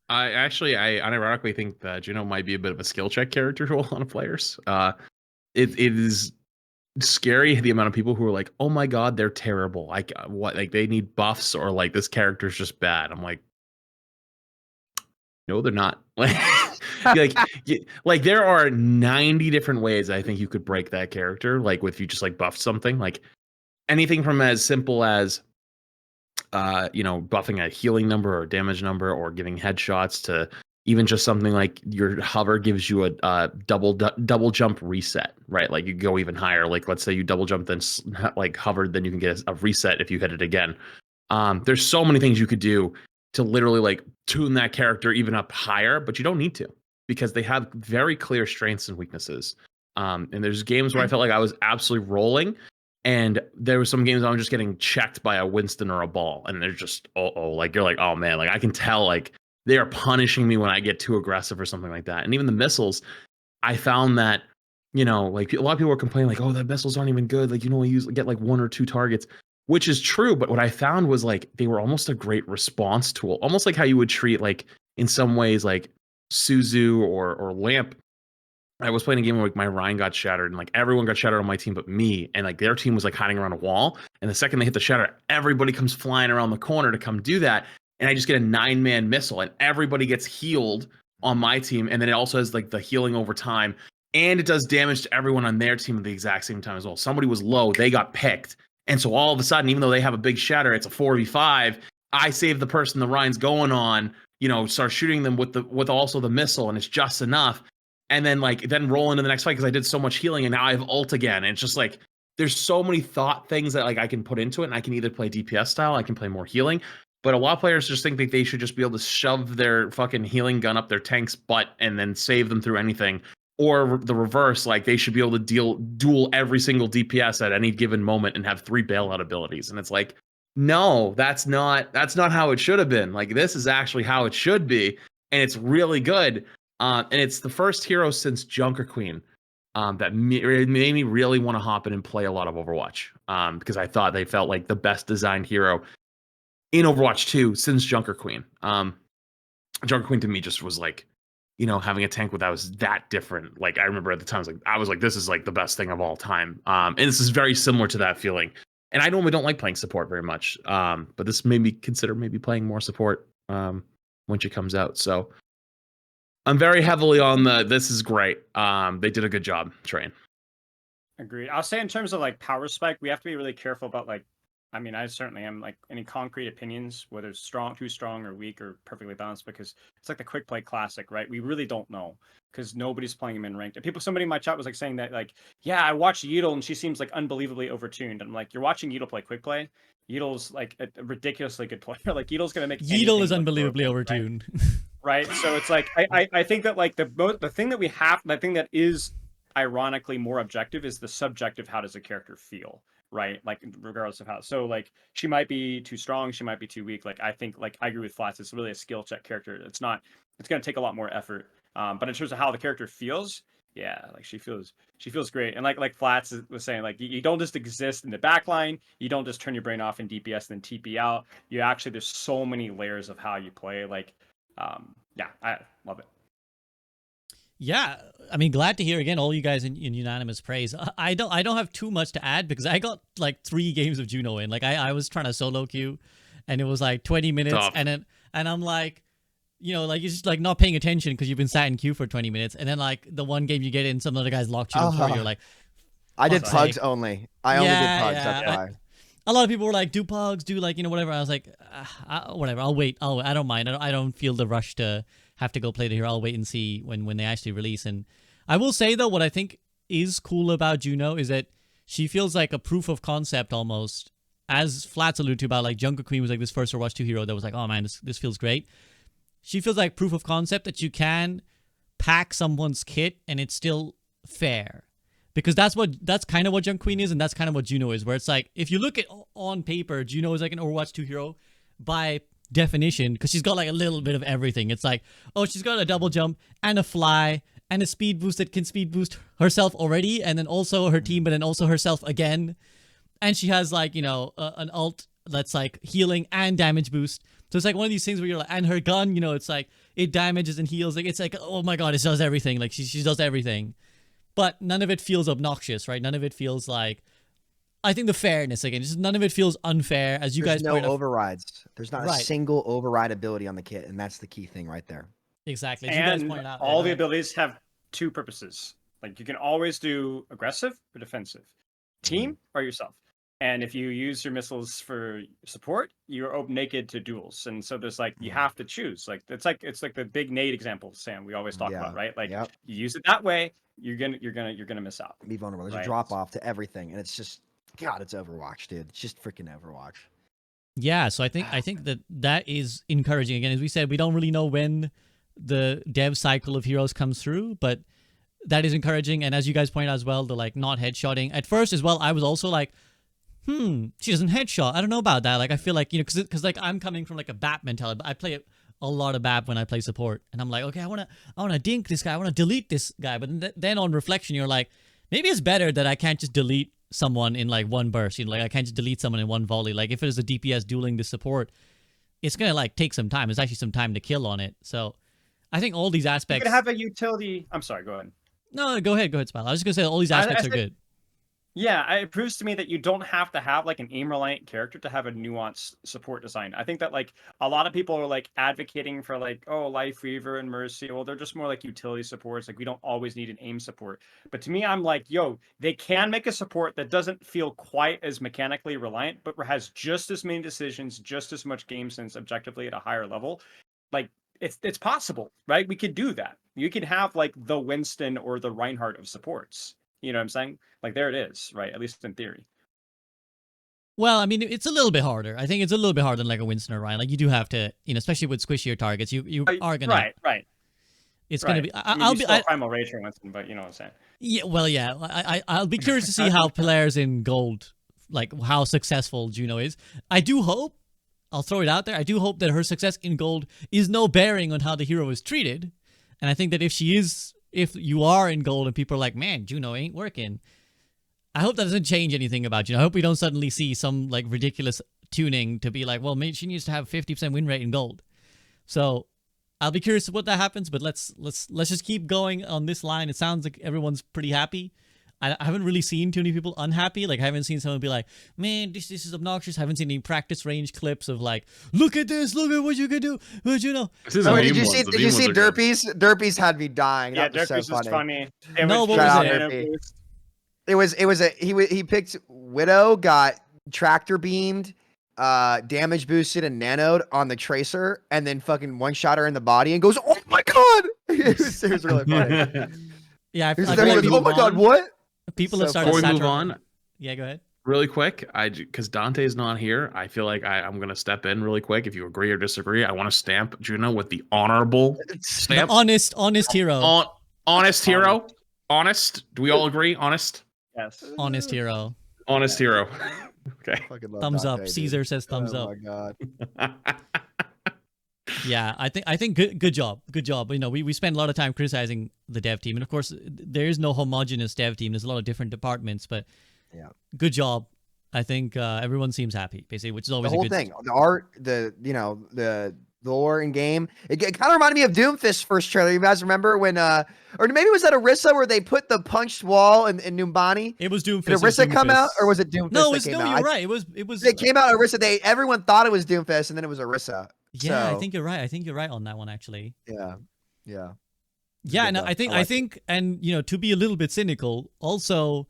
I unironically think that Juno might be a bit of a skill check character to a lot of players. It is scary the amount of people who are like, oh my god, they're terrible. Like they need buffs or like this character's just bad. I'm like, no, they're not. Like there are 90 different ways I think you could break that character. Like if you just like buffed something, like anything from as simple as buffing a healing number or damage number or giving headshots to even just something like your hover gives you a double jump reset, right? Like you go even higher. Like let's say you double jump, then like hovered, then you can get a reset if you hit it again. There's so many things you could do to literally like tune that character even up higher, but you don't need to because they have very clear strengths and weaknesses. And there's games where I felt like I was absolutely rolling. And there were some games I'm just getting checked by a Winston or a ball, and they're just like you're like, oh man, like I can tell like they are punishing me when I get too aggressive or something like that. And even the missiles, I found that like a lot of people were complaining like, oh, the missiles aren't even good, like you only get like 1 or 2 targets, which is true. But what I found was like they were almost a great response tool, almost like how you would treat like in some ways like Suzu or Lamp. I was playing a game where like my Rhine got shattered and like everyone got shattered on my team but me, and like their team was like hiding around a wall, and the second they hit the shatter, everybody comes flying around the corner to come do that, and I just get a 9-man missile and everybody gets healed on my team, and then it also has like the healing over time and it does damage to everyone on their team at the exact same time as well. Somebody was low, they got picked, and so all of a sudden, even though they have a big shatter, it's a 4v5. I save the person the Rhine's going on, start shooting them with also the missile, and it's just enough. And then roll into the next fight because I did so much healing and now I have ult again. And it's just like there's so many thought things that like I can put into it, and I can either play DPS style, I can play more healing. But a lot of players just think that they should just be able to shove their fucking healing gun up their tank's butt and then save them through anything. Or the reverse, like they should be able to duel every single DPS at any given moment and have 3 bailout abilities. And it's like, no, that's not how it should have been. Like this is actually how it should be, and it's really good. And it's the first hero since Junker Queen that made me really want to hop in and play a lot of Overwatch because I thought they felt like the best designed hero in Overwatch 2 since Junker Queen. Junker Queen to me just was like, having a tank that was that different. Like I remember at the time, I was like, this is like the best thing of all time. And this is very similar to that feeling. And I normally don't like playing support very much, but this made me consider maybe playing more support when she comes out. So I'm very heavily on this is great. They did a good job, Train. Agreed. I'll say in terms of like power spike, we have to be really careful about like, I mean, I certainly am like any concrete opinions, whether it's too strong or weak or perfectly balanced, because it's like the quick play classic, right? We really don't know because nobody's playing him in ranked. And somebody in my chat was like saying that like, yeah, I watched Yeatle and she seems like unbelievably overtuned. I'm like, you're watching Yeatle play quick play. Yeatle's like a ridiculously good player. Like Yeatle's gonna make Yeatle is unbelievably overtuned. Right? So it's like I think that like the thing that we have, the thing that is ironically more objective is the subjective. How does a character feel? Right? Like regardless of how. So like she might be too strong, she might be too weak. Like I think like I agree with Flats. It's really a skill check character. It's going to take a lot more effort. But in terms of how the character feels, Yeah, like she feels great. And like Flats was saying, like you don't just exist in the back line. You don't just turn your brain off in DPS and then TP out. You actually, there's so many layers of how you play. Like, yeah, I love it. Yeah, I mean, glad to hear again all you guys in unanimous praise. I don't have too much to add because I got like 3 games of Juno in. Like I was trying to solo queue, and it was like 20 minutes, Tough. and I'm like, you know, like you're just like not paying attention because you've been sat in queue for 20 minutes, and then like the one game you get in, some other guys locked you before. You're like, I did fuck's pugs sake. only. I only did pugs. Yeah, That's why. a lot of people were like, do pugs, do like, you know, whatever. I was like, whatever, I'll wait. I don't mind. I don't feel the rush to have to go play the hero. I'll wait and see when they actually release. And I will say though, what I think is cool about Juno is that she feels like a proof of concept almost, as Flats alluded to about like Jungle Queen was like this first Overwatch 2 hero that was like, oh man, this feels great. She feels like proof of concept that you can pack someone's kit and it's still fair. Because that's kind of what Jungle Queen is, and that's kind of what Juno is, where it's like, if you look at on paper, Juno is like an Overwatch 2 hero by definition, because she's got like a little bit of everything. It's like, oh, she's got a double jump and a fly and a speed boost that can speed boost herself already, and then also her team, but then also herself again. And she has like, you know, an ult that's like healing and damage boost. So it's like one of these things where you're like, and her gun, you know, it's like it damages and heals. Like it's like, oh my god, it does everything. Like she does everything. But none of it feels obnoxious, right? None of it feels like, I think the fairness again, just none of it feels unfair, as you There's guys no point out. overrides. There's not a Right. single override ability on the kit, and that's the key thing right there. Exactly. As you guys And pointed out, all the right? abilities have 2 purposes. Like you can always do aggressive or defensive, team or yourself. And if you use your missiles for support, you're open naked to duels. And so there's like, you have to choose. Like it's like the big nade example, Sam, we always talk about, right? Like Yep. you use it that way, you're gonna miss out. Be vulnerable. There's Right. a drop off to everything, and it's just, God, it's Overwatch, dude. It's just freaking Overwatch. Yeah, so I think that is encouraging. Again, as we said, we don't really know when the dev cycle of heroes comes through, but that is encouraging. And as you guys pointed out as well, the like not headshotting. At first as well, I was also like, she doesn't headshot. I don't know about that. Like I feel like, you know, because like I'm coming from like a BAP mentality, but I play a lot of BAP when I play support, and I'm like, okay, I wanna dink this guy, I wanna delete this guy. But then on reflection, you're like, maybe it's better that I can't just delete someone in like one burst. You know, like I can't just delete someone in one volley. Like if it is a DPS dueling the support, it's gonna like take some time. There's actually some time to kill on it. So I think all these You aspects. could have a utility. I'm sorry, go ahead. No, go ahead, Smile. I was just gonna say all these aspects are good. Yeah, it proves to me that you don't have to have like an aim reliant character to have a nuanced support design. I think that like a lot of people are like advocating for like, oh, Life Weaver and Mercy. Well, they're just more like utility supports. Like we don't always need an aim support. But to me, I'm like, yo, they can make a support that doesn't feel quite as mechanically reliant, but has just as many decisions, just as much game sense objectively at a higher level. Like it's possible, right? We could do that. You could have like the Winston or the Reinhardt of supports. You know what I'm saying? Like there it is, right? At least in theory. Well, I mean, it's a little bit harder. I think it's a little bit harder than like a Winston or Ryan. Like you do have to, you know, especially with squishier targets, you are gonna. Right. It's gonna be. I'll be primal rage for Winston, but you know what I'm saying. Yeah, well, yeah. I'll be curious to see how players in gold, like how successful Juno is. I do hope. I'll throw it out there. I do hope that her success in gold is no bearing on how the hero is treated, and I think that if you are in gold and people are like, man, Juno ain't working, I hope that doesn't change anything about you. I hope we don't suddenly see some like ridiculous tuning to be like, well, maybe she needs to have 50% win rate in gold. So I'll be curious what that happens, but let's just keep going on this line. It sounds like everyone's pretty happy. I haven't really seen too many people unhappy. Like I haven't seen someone be like, man, this is obnoxious. I haven't seen any practice range clips of like, look at this, look at what you can do. But you know, Did you see Derpies? Derpies had me dying. Yeah, that was Derpies so funny. was funny. No, what was it? He picked Widow, got tractor beamed, damage boosted and nanoed on the tracer, and then fucking one shot her in the body and goes, oh my god. It was really funny. Yeah, I feel He like goes, oh my god, what? People So have started. Before we move on, yeah, go ahead. really quick, because Dante's not here, I feel like I'm gonna step in really quick. If you agree or disagree, I want to stamp Juno with the honorable stamp. The honest hero. Honest hero. Honest. Do we all agree? Honest. Yes. Honest hero. Honest hero. Okay. Fucking love Thumbs Dante, up. dude. Caesar says thumbs Oh up. my god. Yeah, I think good job. You know, we spend a lot of time criticizing the dev team, and of course, there is no homogenous dev team. There's a lot of different departments, but Yeah. good job. I think everyone seems happy, basically, which is The always whole a good thing, the art, the lore in game. It kind of reminded me of Doomfist's first trailer. You guys remember when, or maybe was that Orisa where they put the punched wall in Numbani? It was Doomfist. Did Orisa come out, or was it Doomfist No, that came out? you're right. It was. It came out Orisa. Everyone thought it was Doomfist, and then it was Orisa. Yeah, I So, think you're right. I think you're right on that one, actually. yeah, yeah. Yeah, and though. I think, and you know, to be a little bit cynical, also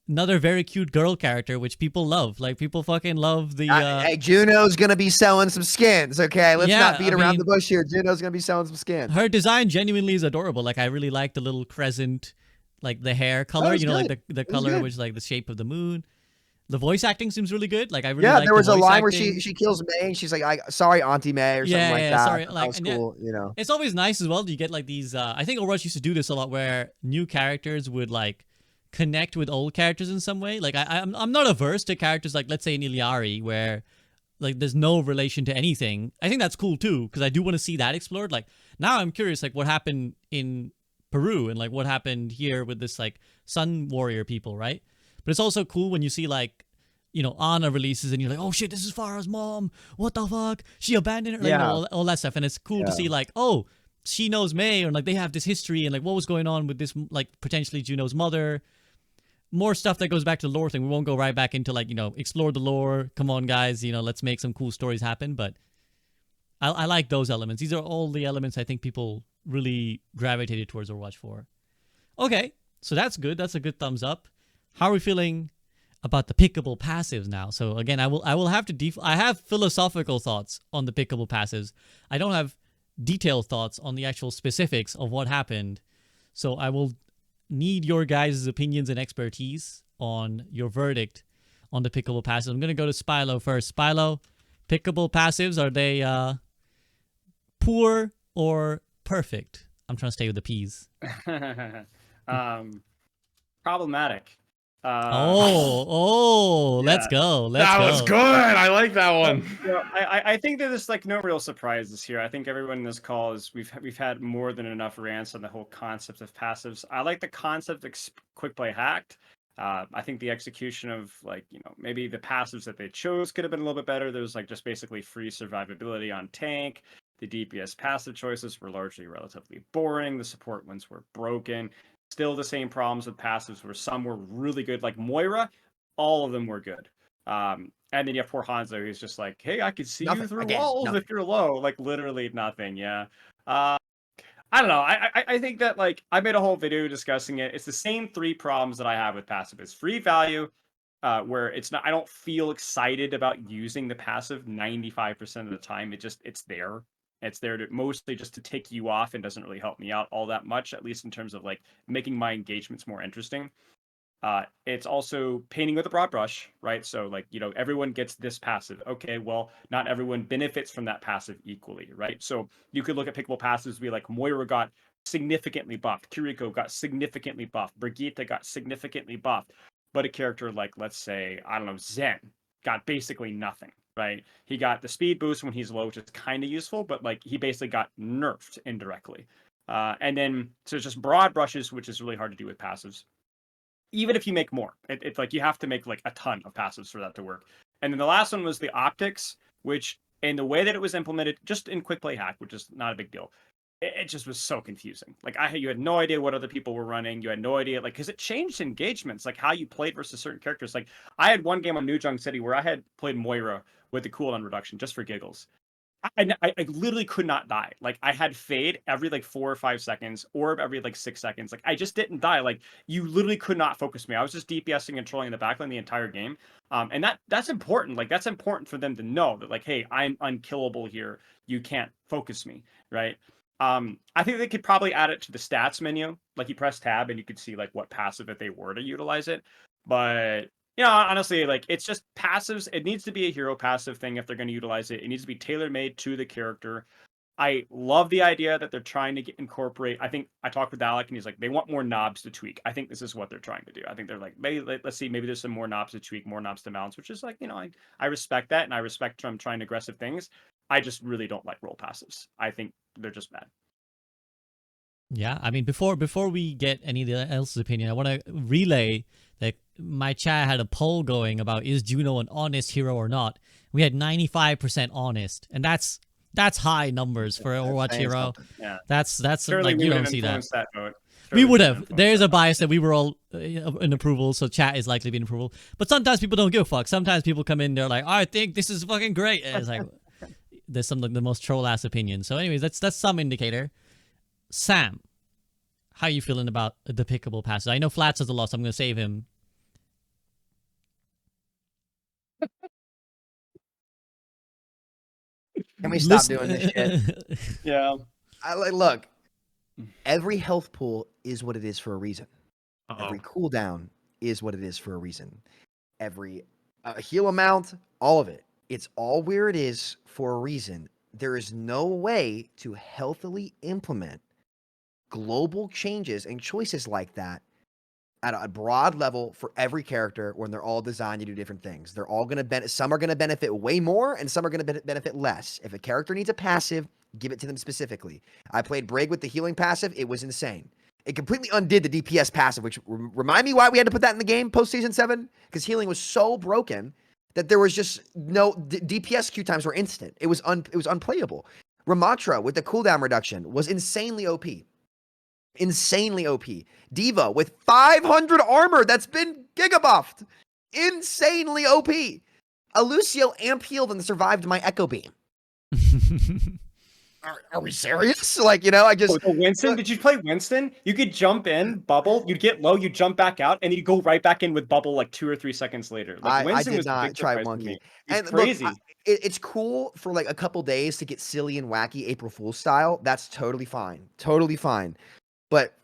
another very cute girl character, which people love. Like people fucking love the. Hey, Juno's gonna be selling some skins. Okay, let's Yeah, not beat I around mean- the bush here. Juno's gonna be selling some skins. Her design genuinely is adorable. Like I really like the little crescent, like the hair color. was You know, like good. the It was color, good. which is like the shape of the moon. The voice acting seems really good. Like I really Yeah, like there was the a voice line where acting. she kills May, and she's like, "Sorry, Auntie May," or something like that. Sorry, That like was and yeah, cool. You know. it's always nice as well. You get like these. I think Overwatch used to do this a lot, where new characters would like connect with old characters in some way. Like I'm not averse to characters like, let's say, in Iliari, where like there's no relation to anything. I think that's cool too, because I do want to see that explored. Like now I'm curious, like what happened in Peru and like what happened here with this like Sun Warrior people, right? But it's also cool when you see like, you know, Ana releases and you're like, oh shit, this is Farah's mom. What the fuck? She abandoned her. Like, you know, all that stuff. And it's cool to see like, oh, she knows May, or like they have this history, and like what was going on with this, like potentially Juno's mother. More stuff that goes back to the lore thing. We won't go right back into like, you know, explore the lore. Come on, guys, you know, let's make some cool stories happen. But I like those elements. These are all the elements I think people really gravitated towards Overwatch 4. Okay, so that's good. That's a good thumbs up. How are we feeling about the pickable passives now? So again, I will have to I have philosophical thoughts on the pickable passives. I don't have detailed thoughts on the actual specifics of what happened. So I will need your guys' opinions and expertise on your verdict on the pickable passives. I'm going to go to Spilo first. Spilo, pickable passives, are they poor or perfect? I'm trying to stay with the P's. Problematic. Let's go. That was good. I like that one. You know, I think that there's like no real surprises here. I think everyone in this call is we've had more than enough rants on the whole concept of passives. I like the concept of quick play hacked. I think the execution of like, you know, maybe the passives that they chose could have been a little bit better. There was like just basically free survivability on tank. The DPS passive choices were largely relatively boring. The support ones were broken. Still the same problems with passives where some were really good. Like Moira, all of them were good. And then you have poor Hanzo, who's just like, hey, I can see you through walls if you're low. Like literally nothing, yeah. I don't know. I think that like I made a whole video discussing it. It's the same three problems that I have with passive. It's free value, where it's not. I don't feel excited about using the passive 95% of the time. It's there. It's there to mostly just to tick you off and doesn't really help me out all that much, at least in terms of like making my engagements more interesting. It's also painting with a broad brush, right? So like, you know, everyone gets this passive. Okay, well, not everyone benefits from that passive equally, right? So you could look at pickable passives, be like Moira got significantly buffed, Kiriko got significantly buffed, Brigitte got significantly buffed, but a character like, let's say, I don't know, Zen got basically nothing. Right, he got the speed boost when he's low, which is kind of useful, but like he basically got nerfed indirectly. And then so it's just broad brushes, which is really hard to do with passives. Even if you make more, it's like you have to make like a ton of passives for that to work. And then the last one was the optics, which in the way that it was implemented, just in quick play hack, which is not a big deal. It just was so confusing. Like you had no idea what other people were running. You had no idea, like, because it changed engagements, like how you played versus certain characters. Like I had one game on New Jung City where I had played Moira with the cooldown reduction just for giggles. I literally could not die. Like I had fade every like 4 or 5 seconds, orb every like 6 seconds. Like I just didn't die. Like you literally could not focus me. I was just DPSing and trolling in the backline the entire game. And that's important. Like that's important for them to know that like, hey, I'm unkillable here. You can't focus me, right? I think they could probably add it to the stats menu. Like you press tab and you could see like what passive if they were to utilize it. But you know, honestly, like it's just passives. It needs to be a hero passive thing if they're going to utilize it. It needs to be tailor-made to the character. I love the idea that they're trying to incorporate. I think I talked with Alec and he's like, they want more knobs to tweak. I think this is what they're trying to do. I think they're like, maybe let's see, maybe there's some more knobs to tweak, more knobs to balance, which is like, I respect that and I respect them trying aggressive things. I just really don't like role passives. I think they're just bad. Yeah, I mean, before we get any else's opinion, I want to relay that my chat had a poll going about is Juno an honest hero or not. We had 95% honest, and that's high numbers for an Overwatch hero. Yeah, that's surely like we you would don't see that. influence that vote. We would have. There's a bias that we were all in approval, so chat is likely to be in approval. But sometimes people don't give a fuck. Sometimes people come in, they're like, I think this is fucking great. And it's like, there's some like the most troll ass opinions. So, anyways, that's some indicator. Sam, how you feeling about the pickable passes? I know Flats has a lot, so I'm going to save him. Can we stop doing this shit? Yeah. Look, every health pool is what it is for a reason. Uh-oh. Every cooldown is what it is for a reason. Every heal amount, all of it. It's all where it is for a reason. There is no way to healthily implement global changes and choices like that at a broad level for every character when they're all designed to do different things. They're all going to benefit. Some are going to benefit way more and some are going to benefit less. If a character needs a passive, give it to them specifically. I played Brig with the healing passive. It was insane. It completely undid the DPS passive, which remind me why we had to put that in the game post season 7, because healing was so broken that there was just no DPS queue times were instant. It was unplayable. Ramatra with the cooldown reduction was insanely OP. Insanely OP. Diva with 500 armor that's been gigabuffed. Insanely OP. Lucio amp healed and survived my Echo Beam. Are we serious? Like, I just... Winston, did you play Winston? You could jump in, bubble, you'd get low, you'd jump back out, and you'd go right back in with bubble like 2 or 3 seconds later. Like, Winston I did was not a big try surprise to me. Monkey. It's crazy. Look, it's cool for like a couple days to get silly and wacky April Fool's style. That's totally fine. Totally fine. But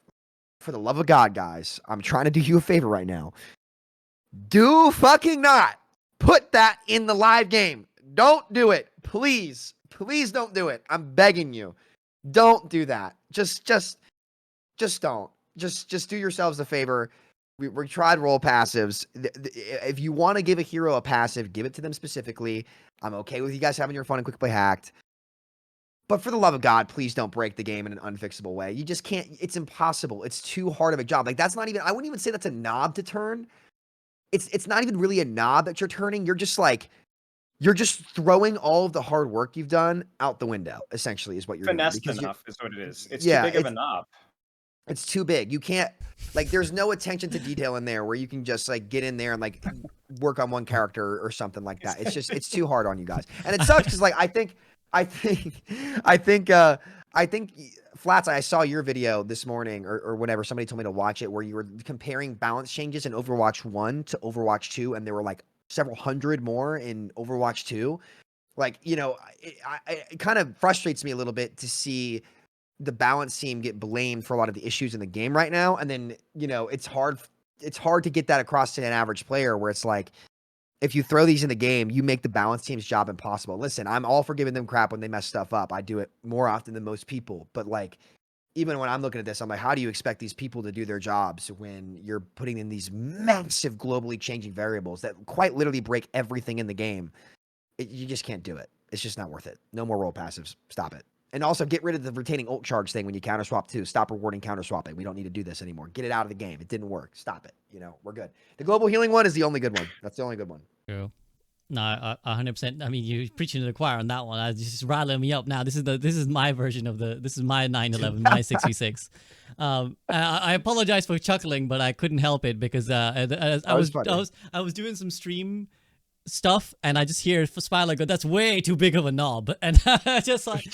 for the love of God, guys, I'm trying to do you a favor right now. Do fucking not put that in the live game. Don't do it. Please. Please don't do it. I'm begging you. Don't do that. Just don't. Just do yourselves a favor. We tried role passives. If you want to give a hero a passive, give it to them specifically. I'm okay with you guys having your fun and quick play hacked. But for the love of God, please don't break the game in an unfixable way. You just can't. It's impossible. It's too hard of a job. Like, that's not even, I wouldn't even say that's a knob to turn. It's not even really a knob that you're turning. You're just throwing all of the hard work you've done out the window, essentially, is what you're Finessed doing. enough is what it is. It's too big of a knob. It's too big. You can't, like, there's no attention to detail in there where you can just, like, get in there and, like, work on one character or something like that. It's too hard on you guys. And it sucks because, like, I think Flats, I saw your video this morning or whenever somebody told me to watch it where you were comparing balance changes in Overwatch 1 to Overwatch 2, and there were, like, several hundred more in Overwatch 2. Like, it kind of frustrates me a little bit to see the balance team get blamed for a lot of the issues in the game right now. And then, it's hard to get that across to an average player where it's like, if you throw these in the game, you make the balance team's job impossible. Listen, I'm all for giving them crap when they mess stuff up. I do it more often than most people. But, like, even when I'm looking at this, I'm like, how do you expect these people to do their jobs when you're putting in these massive globally changing variables that quite literally break everything in the game? You just can't do it. It's just not worth it. No more role passives. Stop it. And also get rid of the retaining ult charge thing when you counter swap too. Stop rewarding counter swapping. We don't need to do this anymore. Get it out of the game. It didn't work. Stop it. We're good. The global healing one is the only good one. That's the only good one. True. No, 100%. I mean, you're preaching to the choir on that one. I just rattling me up now. This is my version of this is my 9/11, my 66. I apologize for chuckling, but I couldn't help it because I was doing some stream stuff and I just hear Spilo go, "That's way too big of a knob," and I just like,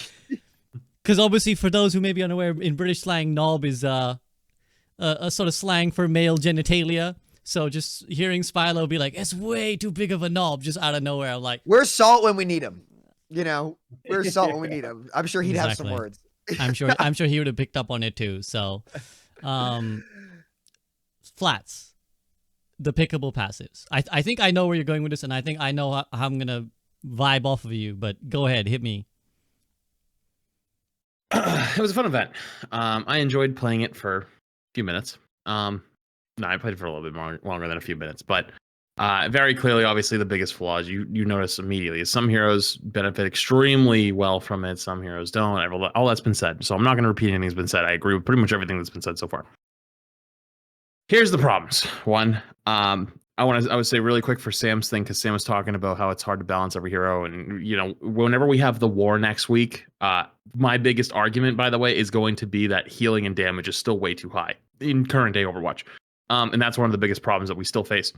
because obviously for those who may be unaware, in British slang, knob is a sort of slang for male genitalia. So just hearing Spilo be like, "It's way too big of a knob," just out of nowhere, I'm like, we're salt when we need him. We're salt when we need him. I'm sure he'd have some words. I'm sure he would have picked up on it too. So, Flats, the pickable passives. I think I know where you're going with this, and I think I know how I'm gonna vibe off of you. But go ahead, hit me. It was a fun event. I enjoyed playing it for a few minutes. No, I played for a little bit more longer than a few minutes, but very clearly, obviously, the biggest flaws you notice immediately is some heroes benefit extremely well from it, some heroes don't. All that's been said, so I'm not going to repeat anything that's been said. I agree with pretty much everything that's been said so far. Here's the problems. One, I would say really quick for Sam's thing, because Sam was talking about how it's hard to balance every hero, and whenever we have the war next week, my biggest argument, by the way, is going to be that healing and damage is still way too high in current day Overwatch, and that's one of the biggest problems that we still face.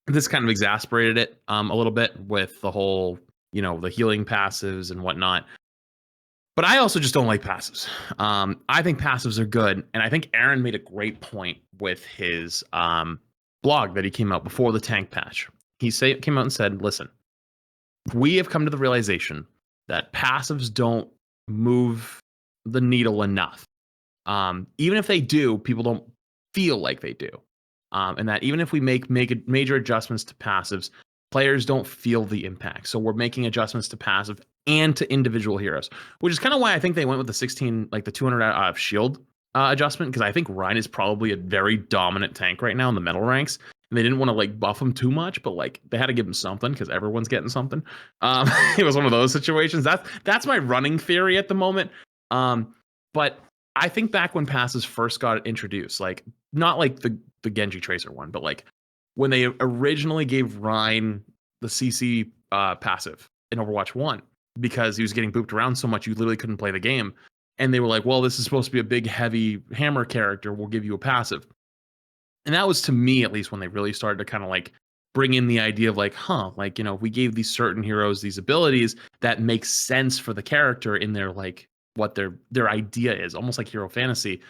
This kind of exasperated it a little bit with the whole, the healing passives and whatnot. But I also just don't like passives. I think passives are good, and I think Aaron made a great point with his blog that he came out before the tank patch. He came out and said, listen, we have come to the realization that passives don't move the needle enough. Even if they do, people don't feel like they do. And that even if we make major adjustments to passives, players don't feel the impact. So we're making adjustments to passive and to individual heroes, which is kind of why I think they went with the 16, like the 200 shield adjustment, because I think Ryan is probably a very dominant tank right now in the metal ranks, and they didn't want to like buff him too much, but like they had to give him something because everyone's getting something. It was one of those situations. That's my running theory at the moment. But I think back when passives first got introduced, like not like the Genji Tracer one, but like when they originally gave Ryan the CC passive in Overwatch 1, because he was getting booped around so much you literally couldn't play the game. And they were like, well, this is supposed to be a big, heavy hammer character. We'll give you a passive. And that was, to me, at least, when they really started to kind of like bring in the idea of like, like, if we gave these certain heroes these abilities that make sense for the character in their like what their idea is, almost like hero fantasy,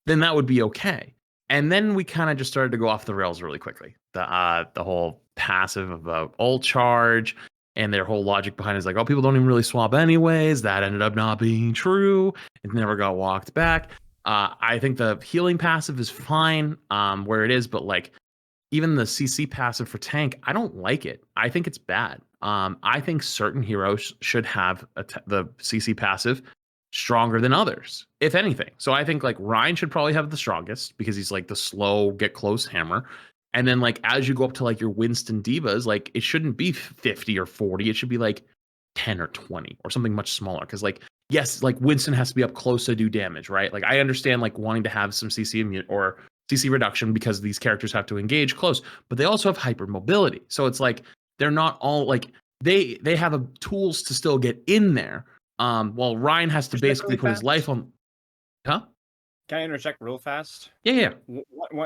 then that would be okay. And then we kind of just started to go off the rails really quickly. The whole passive of ult charge, and their whole logic behind it is like, oh, people don't even really swap anyways. That ended up not being true. It never got walked back. I think the healing passive is fine where it is, but like even the CC passive for tank, I don't like it. I think it's bad. I think certain heroes should have the CC passive stronger than others, if anything. So I think like Ryan should probably have the strongest because he's like the slow get close hammer. And then like as you go up to like your Winston divas, like it shouldn't be 50 or 40. It should be like 10 or 20 or something much smaller. Because like, yes, like Winston has to be up close to do damage, right? Like I understand like wanting to have some CC immune or CC reduction because these characters have to engage close, but they also have hyper mobility. So it's like they're not all like they have tools to still get in there. While Ryan has to basically put his life on. Huh? Can I interject real fast? Yeah.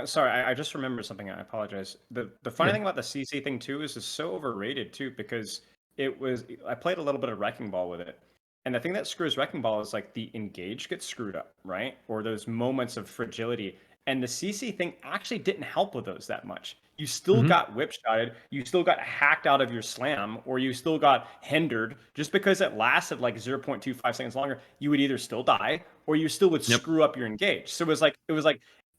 Sorry, I just remembered something. I apologize. The funny thing about the CC thing too is it's so overrated too, because I played a little bit of Wrecking Ball with it. And the thing that screws Wrecking Ball is like the engage gets screwed up, right? Or those moments of fragility. And the CC thing actually didn't help with those that much. You still got whip-shotted, you still got hacked out of your slam, or you still got hindered. Just because it lasted like 0.25 seconds longer, you would either still die or you still would screw up your engage. So it was like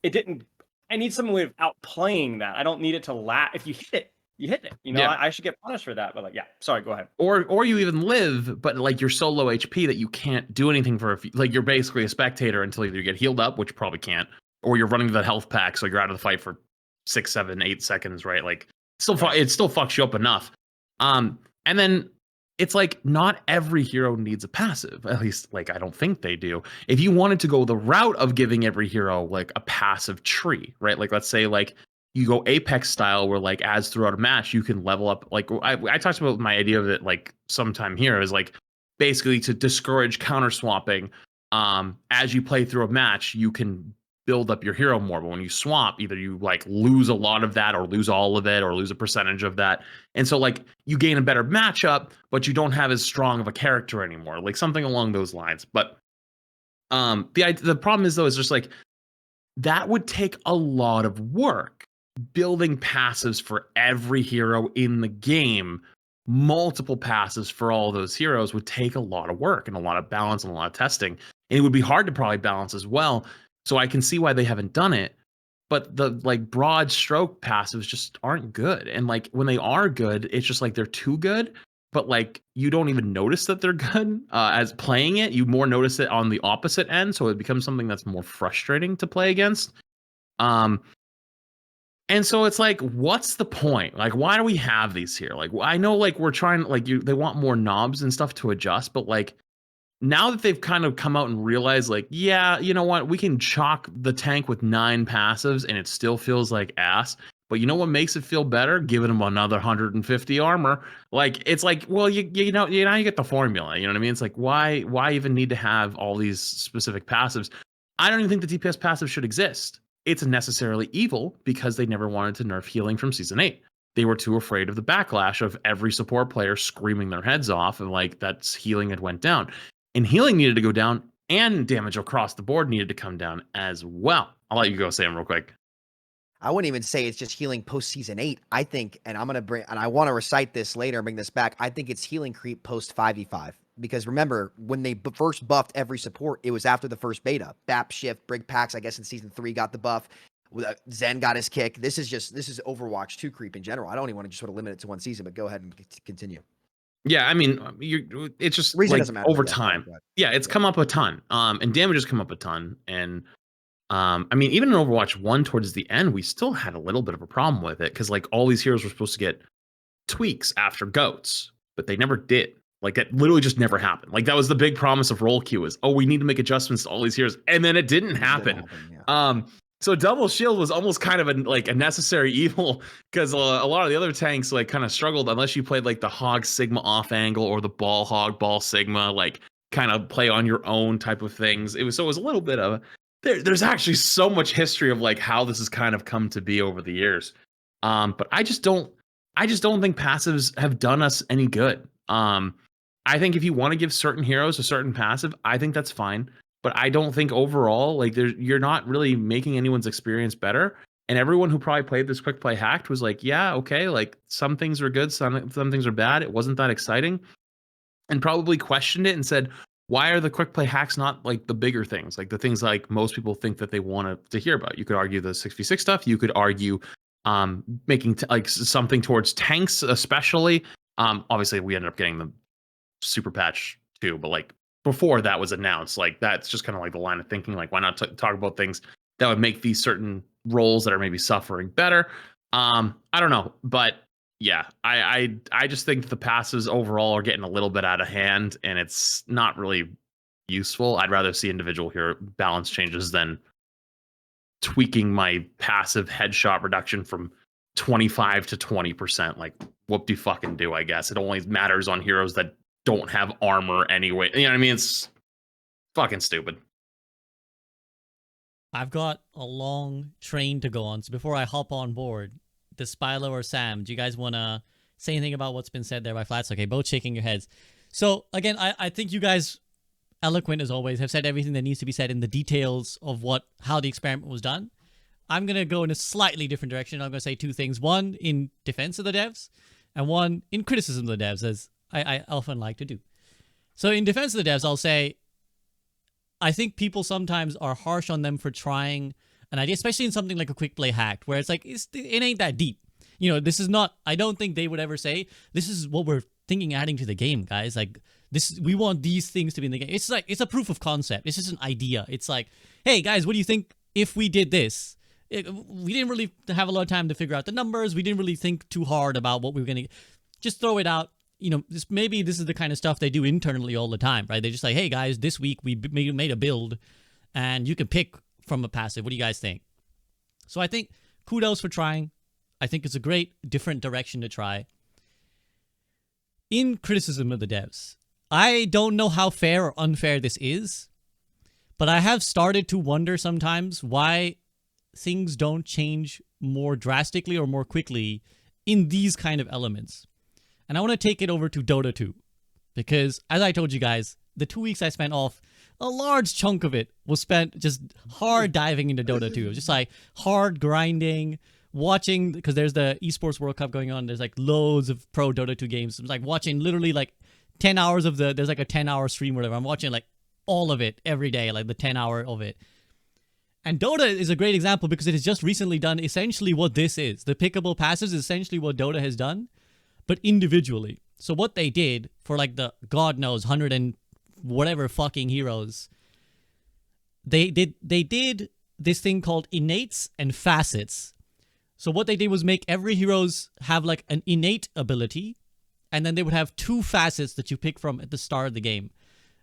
it didn't. I need some way of outplaying that. I don't need it to if you hit it, you hit it. I should get punished for that. But like, yeah, sorry, go ahead. Or you even live, but like you're so low HP that you can't do anything for like you're basically a spectator until either you get healed up, which you probably can't, or you're running the health pack, so you're out of the fight for 6, 7, 8 seconds, right? Like it still fucks you up enough. And then it's like not every hero needs a passive. At least like I don't think they do. If you wanted to go the route of giving every hero like a passive tree, right? Like let's say like you go Apex style where like as throughout a match you can level up. Like I talked about my idea of it like sometime here is like basically to discourage counter swapping. As you play through a match, you can build up your hero more, but when you swap, either you like lose a lot of that or lose all of it or lose a percentage of that, and so like you gain a better matchup but you don't have as strong of a character anymore, like something along those lines. But the problem is though is just like that would take a lot of work. Building passives for every hero in the game, multiple passives for all those heroes, would take a lot of work and a lot of balance and a lot of testing, and it would be hard to probably balance as well. So I can see why they haven't done it, but the like broad stroke passives just aren't good. And like when they are good, it's just like they're too good. but like you don't even notice that they're good as playing it. You more notice it on the opposite end, so it becomes something that's more frustrating to play against. And so it's like, what's the point? Like, why do we have these here? Like, I know, like, we're trying, like, they want more knobs and stuff to adjust, but like, now that they've kind of come out and realized, like, yeah, you know what, we can chalk the tank with 9 passives and it still feels like ass. But you know what makes it feel better? Giving them another 150 armor. Like, it's like, well, you know, now you get the formula. You know what I mean? It's like, why even need to have all these specific passives? I don't even think the DPS passive should exist. It's necessarily evil because they never wanted to nerf healing from Season 8. They were too afraid of the backlash of every support player screaming their heads off, and like that's healing had went down. And healing needed to go down, and damage across the board needed to come down as well. I'll let you go, Sam, real quick. I wouldn't even say it's just healing post Season 8. I think, and I'm going to bring, and I want to recite this later and bring this back. I think it's healing creep post 5v5. Because remember, when they first buffed every support, it was after the first beta. BAP shift, Brig Packs, I guess in Season 3 got the buff. Zen got his kick. This is Overwatch 2 creep in general. I don't even want to just sort of limit it to one season, but go ahead and continue. Yeah, I mean, it's just Reason like doesn't matter, over yeah, time. Yeah, it's come up a ton. And damage has come up a ton. And I mean, even in Overwatch 1 towards the end, we still had a little bit of a problem with it because like all these heroes were supposed to get tweaks after goats, but they never did. Like that literally just never happened. Like that was the big promise of role queue is, oh, we need to make adjustments to all these heroes, and then it didn't happen. So double shield was almost kind of a necessary evil because a lot of the other tanks like kind of struggled unless you played like the hog sigma off angle or the ball hog ball sigma, like kind of play on your own type of things. It was a little bit of there's actually so much history of like how this has kind of come to be over the years. But I just don't think passives have done us any good. I think if you want to give certain heroes a certain passive, I think that's fine. But I don't think overall, like, you're not really making anyone's experience better. And everyone who probably played this quick play hacked was like, yeah, okay, like some things are good, some things are bad. It wasn't that exciting, and probably questioned it and said, why are the quick play hacks not like the bigger things, like the things like most people think that they want to hear about? You could argue the 6v6 stuff. You could argue making like something towards tanks, especially. Obviously, we ended up getting the super patch too, but like before that was announced, like that's just kind of like the line of thinking, like why not talk about things that would make these certain roles that are maybe suffering better. I don't know, but yeah, I just think the passives overall are getting a little bit out of hand, and it's not really useful. I'd rather see individual hero balance changes than tweaking my passive headshot reduction from 25 to 20%. Like, whoop de fucking do, I guess. It only matters on heroes that don't have armor anyway. You know what I mean? It's fucking stupid. I've got a long train to go on, so before I hop on board, the Spilo or Sam, do you guys want to say anything about what's been said there by Flats? Okay, both shaking your heads. So, again, I think you guys, eloquent as always, have said everything that needs to be said in the details of how the experiment was done. I'm going to go in a slightly different direction. I'm going to say two things. One, in defense of the devs, and one, in criticism of the devs, as I often like to do. So in defense of the devs, I'll say, I think people sometimes are harsh on them for trying an idea, especially in something like a quick play hack, where it's like, it ain't that deep. You know, this is not, I don't think they would ever say, this is what we're thinking adding to the game, guys. Like, this, we want these things to be in the game. It's like, it's a proof of concept. It's just an idea. It's like, hey, guys, what do you think if we did this? We didn't really have a lot of time to figure out the numbers. We didn't really think too hard about what we were going to just throw it out. You know, maybe this is the kind of stuff they do internally all the time, right? They're just like, hey, guys, this week we made a build and you can pick from a passive. What do you guys think? So I think kudos for trying. I think it's a great different direction to try. In criticism of the devs, I don't know how fair or unfair this is, but I have started to wonder sometimes why things don't change more drastically or more quickly in these kind of elements. And I want to take it over to Dota 2, because as I told you guys, the 2 weeks I spent off, a large chunk of it was spent just hard diving into Dota 2. It was just like hard grinding, watching, because there's the Esports World Cup going on. There's like loads of pro Dota 2 games. I'm like watching literally like 10 hours of there's like a 10-hour stream or whatever. I'm watching like all of it every day, like the 10-hour of it. And Dota is a great example because it has just recently done essentially what this is. The Pickable Passives is essentially what Dota has done, but individually. So what they did for like the God knows 100 and whatever fucking heroes, they did this thing called innates and facets. So what they did was make every heroes have like an innate ability, and then they would have 2 facets that you pick from at the start of the game.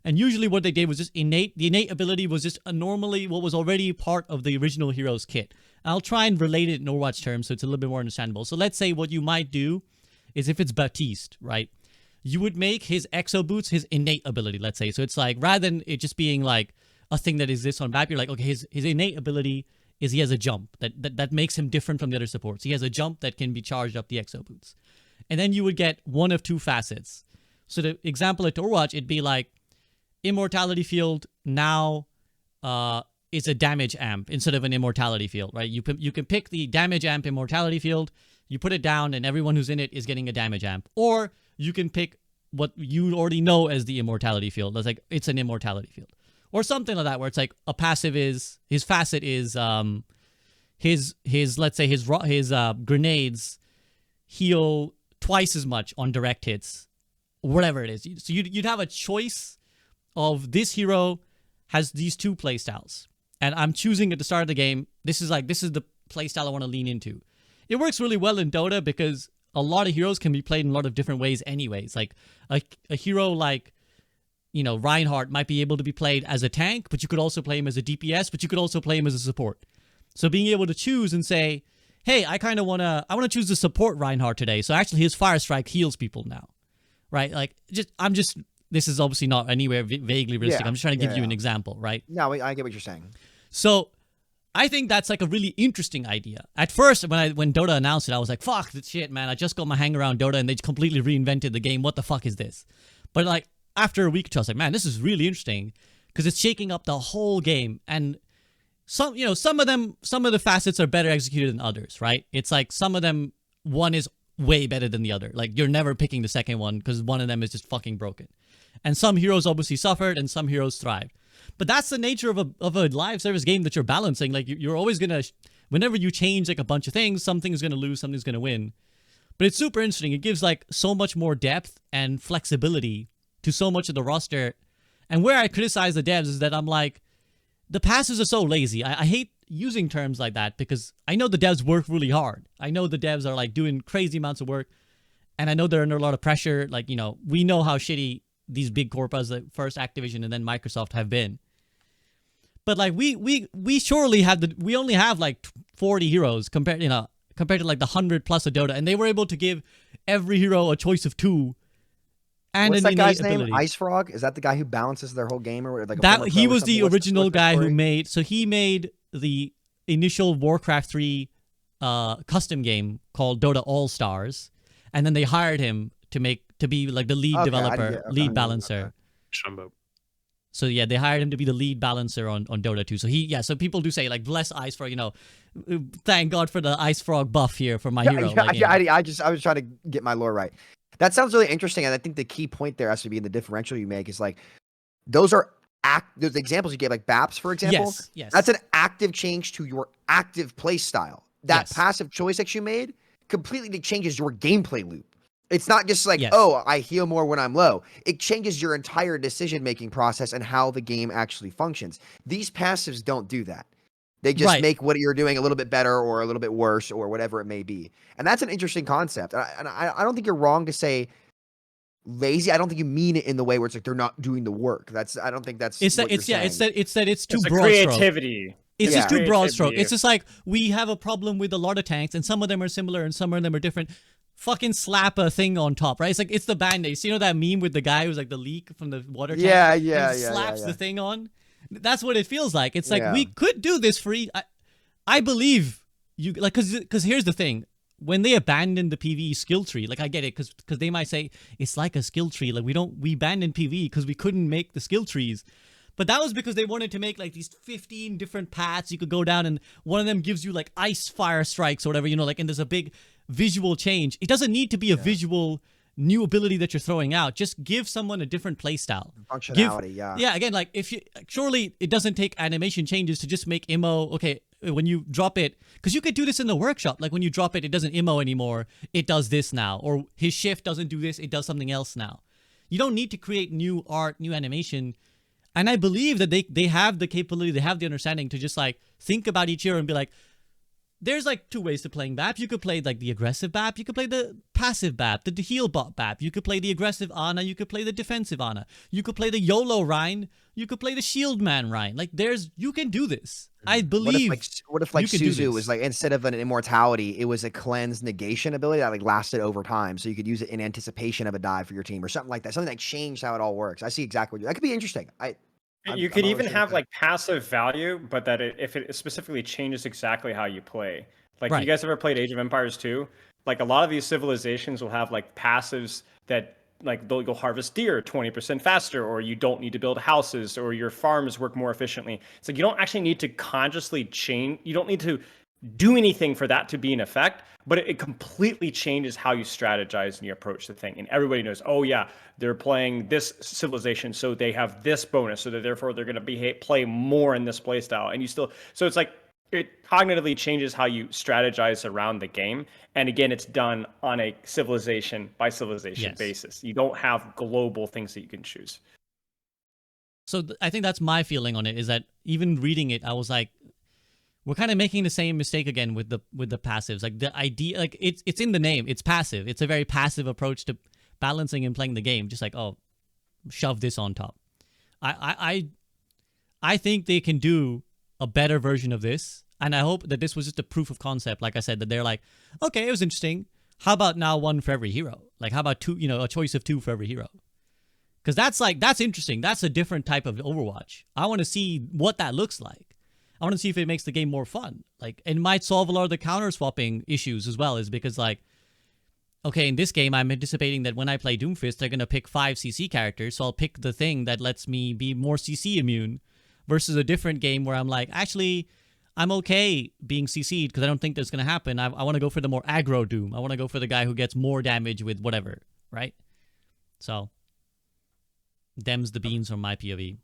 And usually what they did was just innate. The innate ability was just normally what was already part of the original hero's kit. I'll try and relate it in Overwatch terms so it's a little bit more understandable. So let's say what you might do is if it's Baptiste, right? You would make his exo boots his innate ability, let's say. So it's like, rather than it just being like a thing that exists on map, you're like, okay, his innate ability is he has a jump that makes him different from the other supports. He has a jump that can be charged up the exo boots. And then you would get one of 2 facets. So the example at Overwatch, it'd be like, immortality field now is a damage amp instead of an immortality field, right? You can pick the damage amp immortality field, you put it down, and everyone who's in it is getting a damage amp. Or you can pick what you already know as the immortality field. That's like, it's an immortality field. Or something like that, where it's like a passive is, his facet is let's say his grenades heal twice as much on direct hits, whatever it is. So you'd have a choice of this hero has these 2 playstyles, and I'm choosing at the start of the game, this is the playstyle I want to lean into. It works really well in Dota because a lot of heroes can be played in a lot of different ways anyways. Like a hero like, you know, Reinhardt might be able to be played as a tank, but you could also play him as a DPS, but you could also play him as a support. So being able to choose and say, hey, I want to choose the support Reinhardt today. So actually his Fire Strike heals people now, right? Like this is obviously not anywhere vaguely realistic. Yeah, I'm just trying to give you an example, right? No, I get what you're saying. So I think that's like a really interesting idea. At first, when Dota announced it, I was like, fuck this shit, man. I just got my hang around Dota and they completely reinvented the game. What the fuck is this? But like after a week or two, I was like, man, this is really interesting because it's shaking up the whole game. And some of the facets are better executed than others, right? It's like some of them, one is way better than the other. Like you're never picking the second one because one of them is just fucking broken. And some heroes obviously suffered and some heroes thrived. But that's the nature of a live service game that you're balancing. Like you're always going to, whenever you change like a bunch of things, something's going to lose, something's going to win. But it's super interesting. It gives like so much more depth and flexibility to so much of the roster. And where I criticize the devs is that I'm like, the passives are so lazy. I hate using terms like that because I know the devs work really hard. I know the devs are like doing crazy amounts of work. And I know they're under a lot of pressure. Like, you know, we know how shitty these big corporations like first Activision and then Microsoft have been. But like we surely have we only have like 40 heroes compared to like the 100 plus of Dota, and they were able to give every hero a choice of 2. And what's that guy's name? ability. Ice Frog? Is that the guy who balances their whole game or like that he was the original guy who made the initial Warcraft 3 custom game called Dota All Stars, and then they hired him to be like the lead developer, lead balancer. Shumbo. So yeah, they hired him to be the lead balancer on Dota 2. So so people do say like bless Ice Frog, you know, thank God for the Ice Frog buff here for my hero. I was trying to get my lore right. That sounds really interesting, and I think the key point there has to be in the differential you make is like those examples you gave, like Baps, for example. Yes. That's an active change to your active play style. That passive choice that you made completely changes your gameplay loop. It's not just like, oh, I heal more when I'm low. It changes your entire decision-making process and how the game actually functions. These passives don't do that. They just make what you're doing a little bit better or a little bit worse or whatever it may be. And that's an interesting concept. And I don't think you're wrong to say lazy. I don't think you mean it in the way where it's like they're not doing the work. I don't think that's it's too broad creativity. It's just too broad stroke. It's just like we have a problem with a lot of tanks and some of them are similar and some of them are different. Fucking slap a thing on top, right? It's like it's the band-aids. You know that meme with the guy who's like the leak from the water tank? Yeah. Slaps the thing on. That's what it feels like. It's like we could do this free. I believe you, like, because here's the thing: when they abandoned the PvE skill tree, like I get it, because they might say it's like a skill tree. Like we abandoned PvE because we couldn't make the skill trees. But that was because they wanted to make like these 15 different paths you could go down, and one of them gives you like ice fire strikes or whatever, you know, like, and there's a big visual change. It doesn't need to be a visual new ability that you're throwing out. Just give someone a different playstyle. Functionality, Yeah, again, like if you surely it doesn't take animation changes to just make Immo. Okay, when you drop it, because you could do this in the workshop. Like when you drop it, it doesn't immo anymore. It does this now. Or his shift doesn't do this. It does something else now. You don't need to create new art, new animation. And I believe that they have the capability, they have the understanding to just like think about each hero and be like, there's like two ways to playing BAP. You could play like the aggressive BAP. You could play the passive BAP, the heal bot BAP. You could play the aggressive Ana. You could play the defensive Ana. You could play the YOLO Rhine. You could play the shield man Rhine. Like you can do this. I believe. What if Suzu was like, instead of an immortality, it was a cleanse negation ability that like lasted over time, so you could use it in anticipation of a dive for your team or something like that. Something that changed how it all works. I see exactly what that could be interesting. You could even have like passive value, but that if it specifically changes exactly how you play. Like, you guys ever played Age of Empires 2? Like a lot of these civilizations will have like passives that like they'll go harvest deer 20% faster, or you don't need to build houses, or your farms work more efficiently. It's like you don't actually need to consciously change. You don't need to do anything for that to be in effect, but it completely changes how you strategize and you approach the thing. And everybody knows, oh yeah, they're playing this civilization, so they have this bonus, so that therefore they're going to play more in this play style. And you still, so it's like it cognitively changes how you strategize around the game. And again, it's done on a civilization by civilization basis. You don't have global things that you can choose. So I think that's my feeling on it, is that even reading it, I was like, we're kind of making the same mistake again with the passives. Like the idea, like it's in the name. It's passive. It's a very passive approach to balancing and playing the game. Just like, oh, shove this on top. I think they can do a better version of this, and I hope that this was just a proof of concept. Like I said, that they're like, okay, it was interesting. How about now one for every hero? Like how about two? A choice of two for every hero. Because that's interesting. That's a different type of Overwatch. I want to see what that looks like. I want to see if it makes the game more fun. Like, it might solve a lot of the counter swapping issues as well, is because like, okay, in this game, I'm anticipating that when I play Doomfist, they're going to pick 5 CC characters. So I'll pick the thing that lets me be more CC immune, versus a different game where I'm like, actually, I'm okay being CC'd because I don't think that's going to happen. I want to go for the more aggro Doom. I want to go for the guy who gets more damage with whatever, right? So, them's the beans from my POV.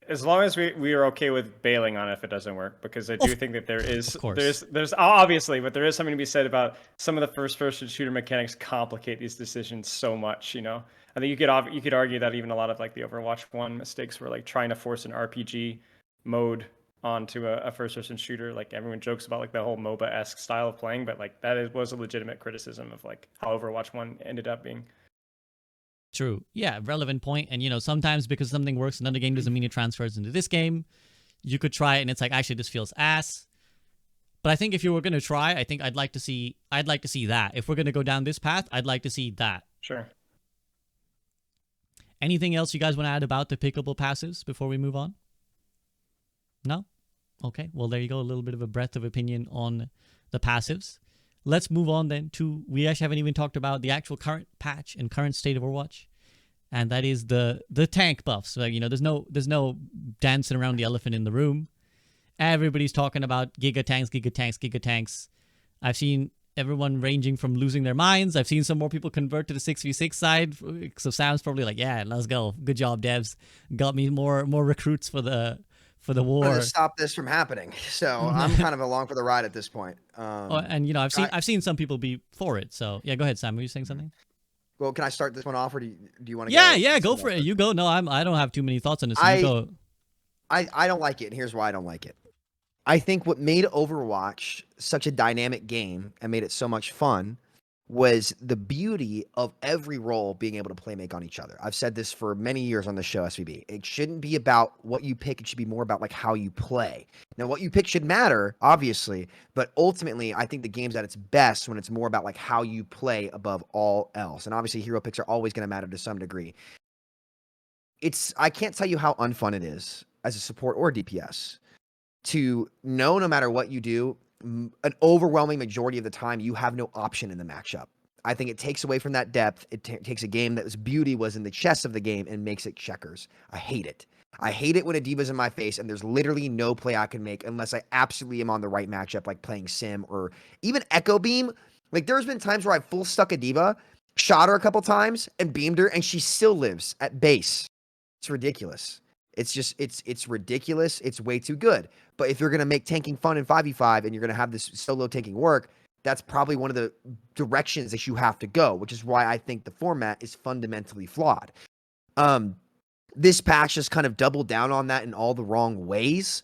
As long as we are okay with bailing on it if it doesn't work, because I do think that there's obviously, but there is something to be said about some of the first-person shooter mechanics complicate these decisions so much. I think you could argue that even a lot of like the Overwatch 1 mistakes were like trying to force an RPG mode onto a first-person shooter. Like everyone jokes about like the whole MOBA-esque style of playing, but like was a legitimate criticism of like how Overwatch 1 ended up being. True. Yeah, relevant point. And, sometimes because something works in another game doesn't mean it transfers into this game. You could try it and it's like, actually, this feels ass. But I think if you were going to try, I think I'd like to see that. If we're going to go down this path, I'd like to see that. Sure. Anything else you guys want to add about the pickable passives before we move on? No? Okay. Well, there you go. A little bit of a breadth of opinion on the passives. Let's move on then to, we actually haven't even talked about the actual current patch and current state of Overwatch, and that is the tank buffs. Like, there's no dancing around the elephant in the room. Everybody's talking about giga tanks. I've seen everyone ranging from losing their minds. I've seen some more people convert to the 6v6 side. So Sam's probably like, yeah, let's go. Good job, devs. Got me more recruits for the war. To stop this from happening. So I'm kind of along for the ride at this point. And I've seen some people be for it. So yeah, go ahead, Sam. Were you saying something? Well, can I start this one off, or do you want to? Yeah, go for it. You go. No, I don't have too many thoughts on this. So you go. I don't like it, and here's why I don't like it. I think what made Overwatch such a dynamic game and made it so much fun was the beauty of every role being able to play make on each other. I've said this for many years on the show, SVB. It shouldn't be about what you pick. It should be more about like how you play. Now, what you pick should matter, obviously, but ultimately, I think the game's at its best when it's more about like how you play above all else. And obviously, hero picks are always going to matter to some degree. I can't tell you how unfun it is as a support or DPS to know no matter what you do, an overwhelming majority of the time, you have no option in the matchup. I think it takes away from that depth. It takes a game that was beauty was in the chess of the game and makes it checkers. I hate it. I hate it when a diva's in my face and there's literally no play I can make unless I absolutely am on the right matchup, like playing Sim or even Echo Beam. Like there's been times where I full stuck a diva, shot her a couple times and beamed her, and she still lives at base. It's ridiculous. It's just it's ridiculous. It's way too good. But if you're gonna make tanking fun in 5v5 and you're gonna have this solo tanking work, that's probably one of the directions that you have to go, which is why I think the format is fundamentally flawed. This patch just kind of doubled down on that in all the wrong ways.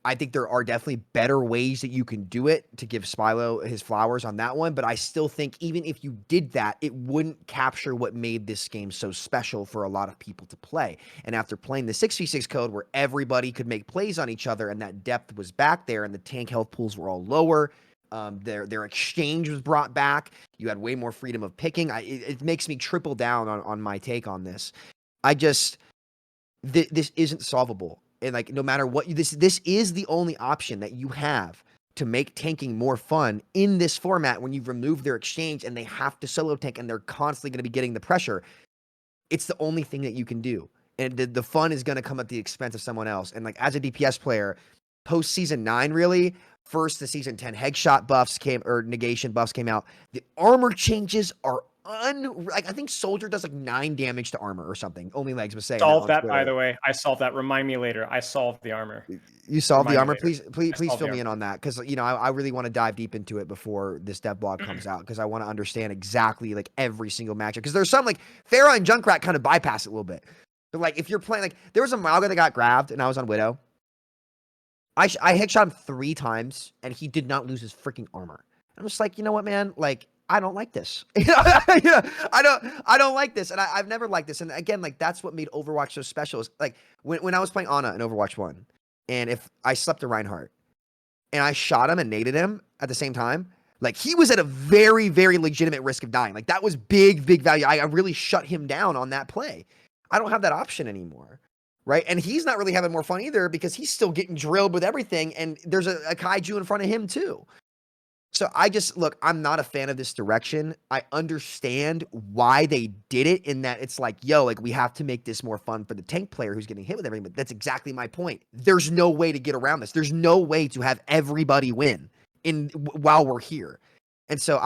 I think there are definitely better ways that you can do it to give Spilo his flowers on that one. But I still think even if you did that, it wouldn't capture what made this game so special for a lot of people to play. And after playing the 6v6 code where everybody could make plays on each other and that depth was back there and the tank health pools were all lower, their exchange was brought back. You had way more freedom of picking. It makes me triple down on my take on this. This isn't solvable. And like, no matter what, this is the only option that you have to make tanking more fun in this format when you've removed their exchange and they have to solo tank and they're constantly going to be getting the pressure. It's the only thing that you can do. And the fun is going to come at the expense of someone else. And like, as a DPS player, post season 9, really, first the season 10 headshot buffs negation buffs came out. The armor changes are I think Soldier does like 9 damage to armor or something. Only Legs was saying. Solved that, by the way. I solved that. Remind me later. I solved the armor. You solved the armor. Please fill me in armor. on that, because I really want to dive deep into it before this dev blog comes out, because I want to understand exactly like every single matchup. Because there's some like Pharah and Junkrat kind of bypass it a little bit. But like if you're playing, like there was a Malga that got grabbed and I was on Widow. I headshot him 3 times and he did not lose his freaking armor. I'm just like, you know what, man? Like, I don't like this. I don't like this. And I've never liked this. And again, like that's what made Overwatch so special, is like when I was playing Ana in Overwatch 1, and if I slept a Reinhardt and I shot him and naded him at the same time, like he was at a very, very legitimate risk of dying. Like that was big value. I really shut him down on that play. I don't have that option anymore. Right. And he's not really having more fun either, because he's still getting drilled with everything. And there's a kaiju in front of him too. So look, I'm not a fan of this direction. I understand why they did it, in that it's like, yo, like we have to make this more fun for the tank player who's getting hit with everything. But that's exactly my point. There's no way to get around this. There's no way to have everybody win while we're here. And so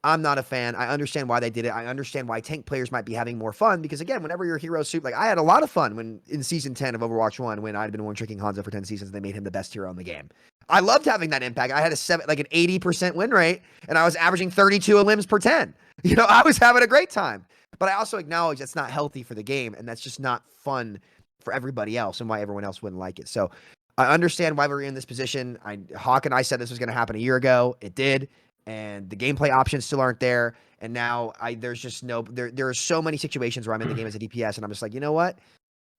I'm not a fan. I understand why they did it. I understand why tank players might be having more fun, because again, whenever your hero suit, like I had a lot of fun when in season 10 of Overwatch 1, when I'd been one-tricking Hanzo for 10 seasons, and they made him the best hero in the game. I loved having that impact. I had an 80% win rate, and I was averaging 32 limbs per 10. I was having a great time. But I also acknowledge that's not healthy for the game, and that's just not fun for everybody else, and why everyone else wouldn't like it. So I understand why we're in this position. Hawk and I said this was going to happen a year ago. It did. And the gameplay options still aren't there. And now there's just there are so many situations where I'm in the game as a DPS, and I'm just like, you know what?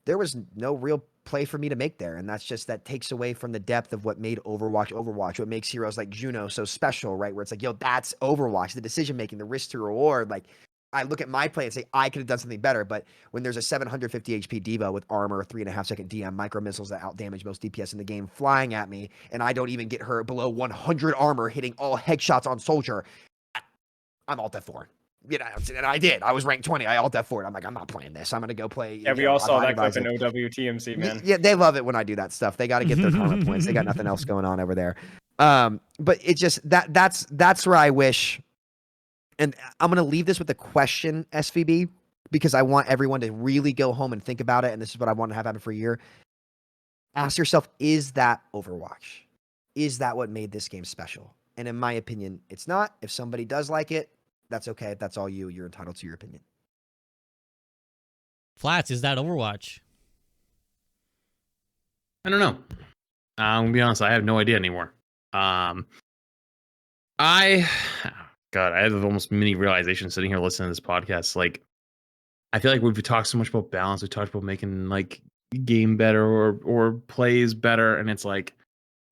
There was no real play for me to make there. And that takes away from the depth of what made Overwatch, what makes heroes like Juno so special, right? Where it's like, yo, that's Overwatch, the decision making, the risk to reward. Like, I look at my play and say, I could have done something better. But when there's a 750 HP diva with armor, 3.5-second DM, micro missiles that outdamage most DPS in the game flying at me, and I don't even get her below 100 armor hitting all headshots on Soldier, I'm alt F4. And I did. I was ranked 20. I alt F4. I'm like, I'm not playing this. I'm going to go play. Yeah, we all saw that clip in OWTMC, man. Yeah, they love it when I do that stuff. They got to get their karma points. They got nothing else going on over there. But it just, that's where I wish. And I'm going to leave this with a question, SVB, because I want everyone to really go home and think about it. And this is what I want to have happen for a year. Ask yourself, is that Overwatch? Is that what made this game special? And in my opinion, it's not. If somebody does like it, that's okay. If that's all you're entitled to your opinion. Flats, is that Overwatch? I don't know. I'm gonna be honest, I have no idea anymore. I have almost mini realization sitting here listening to this podcast. Like, I feel like we've talked so much about balance. We talked about making like game better or plays better, and it's like